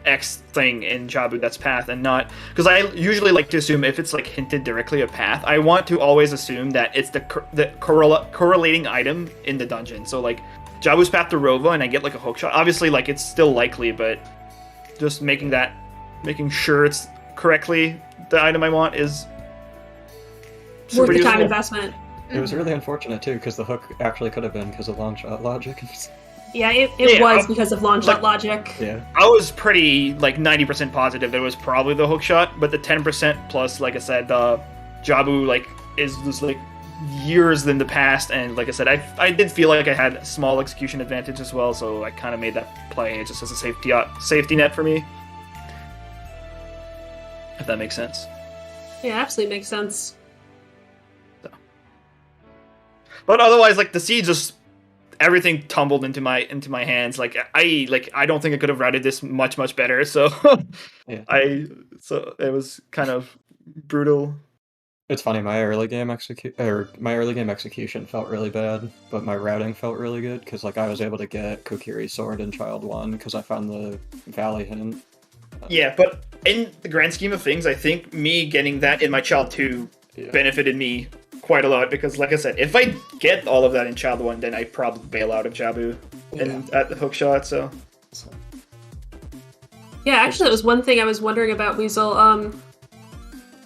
[SPEAKER 4] X thing in Jabu that's Path and not, because I usually like to assume if it's like hinted directly of Path, I want to always assume that it's the correlating item in the dungeon. So like Jabu's Path to Rova and I get like a hook shot, obviously like it's still likely, but just making sure it's correctly the item I want is
[SPEAKER 2] worth the time investment.
[SPEAKER 3] It was really unfortunate too, because the hook actually could have been because of long shot logic.
[SPEAKER 2] Yeah, it was because of long shot logic.
[SPEAKER 3] Yeah.
[SPEAKER 4] I was pretty, 90% positive that it was probably the hook shot, but the 10% plus, like I said, Jabu, is just, years in the past, and like I said, I did feel like I had a small execution advantage as well, so I kind of made that play just as a safety net for me. If that makes sense.
[SPEAKER 2] Yeah, absolutely makes sense.
[SPEAKER 4] So. But otherwise, the seed just... everything tumbled into my hands. I don't think I could have routed this much better. So
[SPEAKER 3] Yeah.
[SPEAKER 4] So it was kind of brutal.
[SPEAKER 3] It's funny. My early game execution felt really bad, but my routing felt really good because I was able to get Kokiri's sword in Child 1 because I found the Valley hint.
[SPEAKER 4] Yeah, but in the grand scheme of things, I think me getting that in my Child 2 benefited me quite a lot, because like I said, if I get all of that in Child 1, then I probably bail out of Jabu at the hook shot, so.
[SPEAKER 2] Yeah, actually that was one thing I was wondering about, Weasel.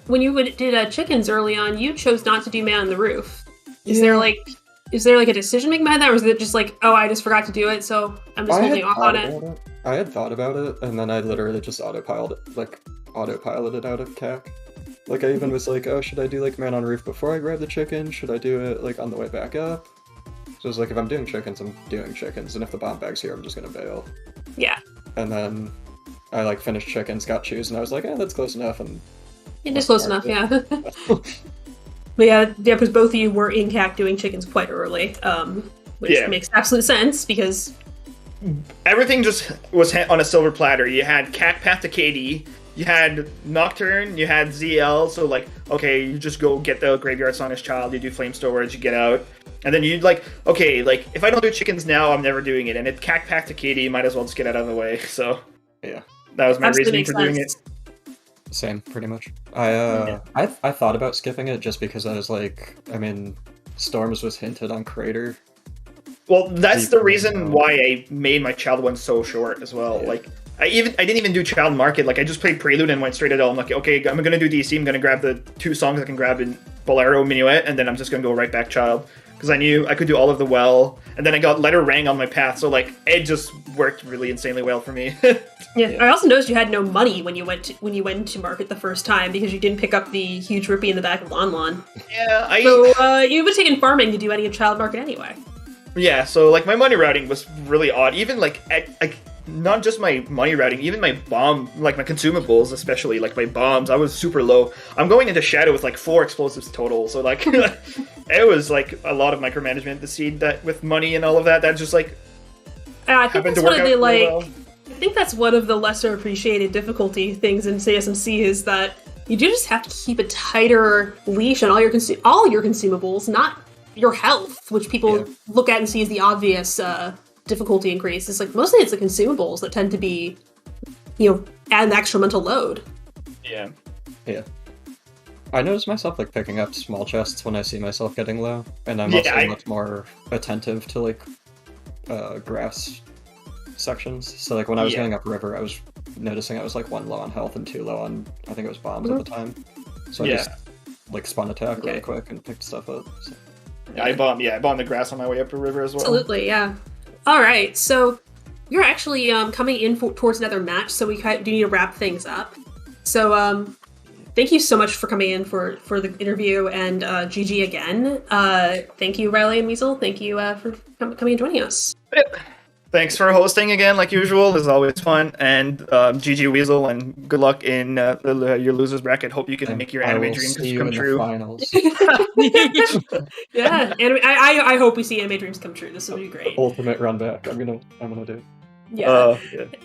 [SPEAKER 2] When you did chickens early on, you chose not to do man on the roof. Is there a decision making behind that, or is it just oh, I just forgot to do it, so I'm just holding off on it?
[SPEAKER 3] I had thought about it, and then I literally just autopiloted it out of CAC. I even was oh, should I do man on roof before I grab the chicken? Should I do it on the way back up? So it's if I'm doing chickens, I'm doing chickens, and if the bomb bag's here, I'm just gonna bail.
[SPEAKER 2] Yeah.
[SPEAKER 3] And then I finished chickens, got choose, and I was that's close enough, and
[SPEAKER 2] it is close enough, yeah. But yeah, because both of you were in CAC doing chickens quite early, which makes absolute sense, because
[SPEAKER 4] everything just was on a silver platter. You had CAC Path to KD, you had Nocturne, you had ZL, so okay, you just go get the Graveyard Song as Child, you do Flame Storage, you get out, and then you'd okay, if I don't do chickens now, I'm never doing it, and if CAC Path to KD, might as well just get out of the way, so.
[SPEAKER 3] Yeah.
[SPEAKER 4] That was my reasoning for doing it.
[SPEAKER 3] Same, pretty much. I thought about skipping it just because I was Storms was hinted on Crater.
[SPEAKER 4] Well, that's the reason why I made my Child 1 so short as well.
[SPEAKER 3] Yeah.
[SPEAKER 4] I didn't even do Child Market. I just played Prelude and went straight at all. I'm okay, I'm gonna do DC. I'm gonna grab the 2 songs I can grab in Bolero, Minuet, and then I'm just gonna go right back Child, because I knew I could do all of the well. And then I got Letter Rang on my path, so it just worked really insanely well for me.
[SPEAKER 2] Yeah, I also noticed you had no money when you went to market the first time, because you didn't pick up the huge rupee in the back of Lon Lon.
[SPEAKER 4] Yeah,
[SPEAKER 2] So you would taken farming to do any of Child Market anyway.
[SPEAKER 4] Yeah, so my money routing was really odd. Even not just my money routing, even my bomb, my consumables, especially my bombs, I was super low. I'm going into Shadow with 4 explosives total, so it was a lot of micromanagement. The seed that with money and all of that just
[SPEAKER 2] I think that's one of the well. I think that's one of the lesser appreciated difficulty things in CSMC, is that you do just have to keep a tighter leash on all your consumables, not your health, which people look at and see as the obvious difficulty increase. It's mostly it's the consumables that tend to be, add an extra mental load.
[SPEAKER 4] Yeah.
[SPEAKER 3] Yeah. I notice myself picking up small chests when I see myself getting low, and I'm also much more attentive to grass sections. So when I was going up river, I was noticing I was 1 low on health and 2 low on, I think it was bombs at the time. So I just spun attack really quick and picked stuff up. So.
[SPEAKER 4] Yeah, I bombed the grass on my way up the river as well.
[SPEAKER 2] Absolutely, yeah. All right, so we're actually coming in towards another match, so we do need to wrap things up. So thank you so much for coming in for the interview, and GG again. Thank you, Riley and Weasel. Thank you for coming and joining us.
[SPEAKER 4] Thanks for hosting again, like usual. This is always fun. And GG Weasel, and good luck in your losers bracket. Hope you can make your anime dreams come true.
[SPEAKER 2] Yeah, I hope we see anime dreams come true. This will be great.
[SPEAKER 3] Ultimate run back. I'm gonna do it.
[SPEAKER 2] Yeah.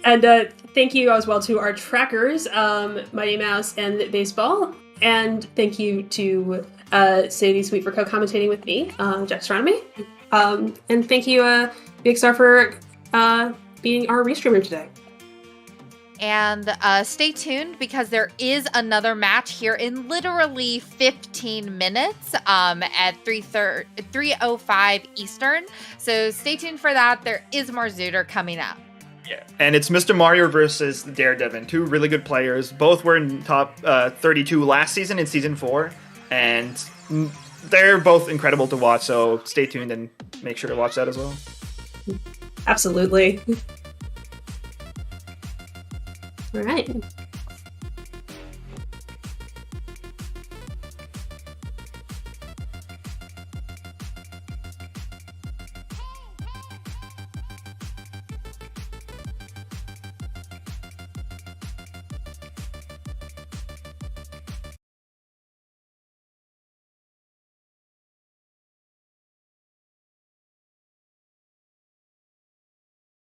[SPEAKER 2] And thank you as well to our trackers, Mighty Mouse and Baseball. And thank you to Sadie Sweet for co-commentating with me, Jackstronomy. And thank you, Big Star, for being our restreamer today.
[SPEAKER 1] And stay tuned, because there is another match here in literally 15 minutes at 3:05 Eastern. So stay tuned for that. There is more Zooter coming up.
[SPEAKER 4] Yeah, and it's Mr. Mario versus Daredevil. 2 really good players. Both were in top 32 last season in Season 4. And they're both incredible to watch. So stay tuned and make sure to watch that as well.
[SPEAKER 2] Absolutely. All right.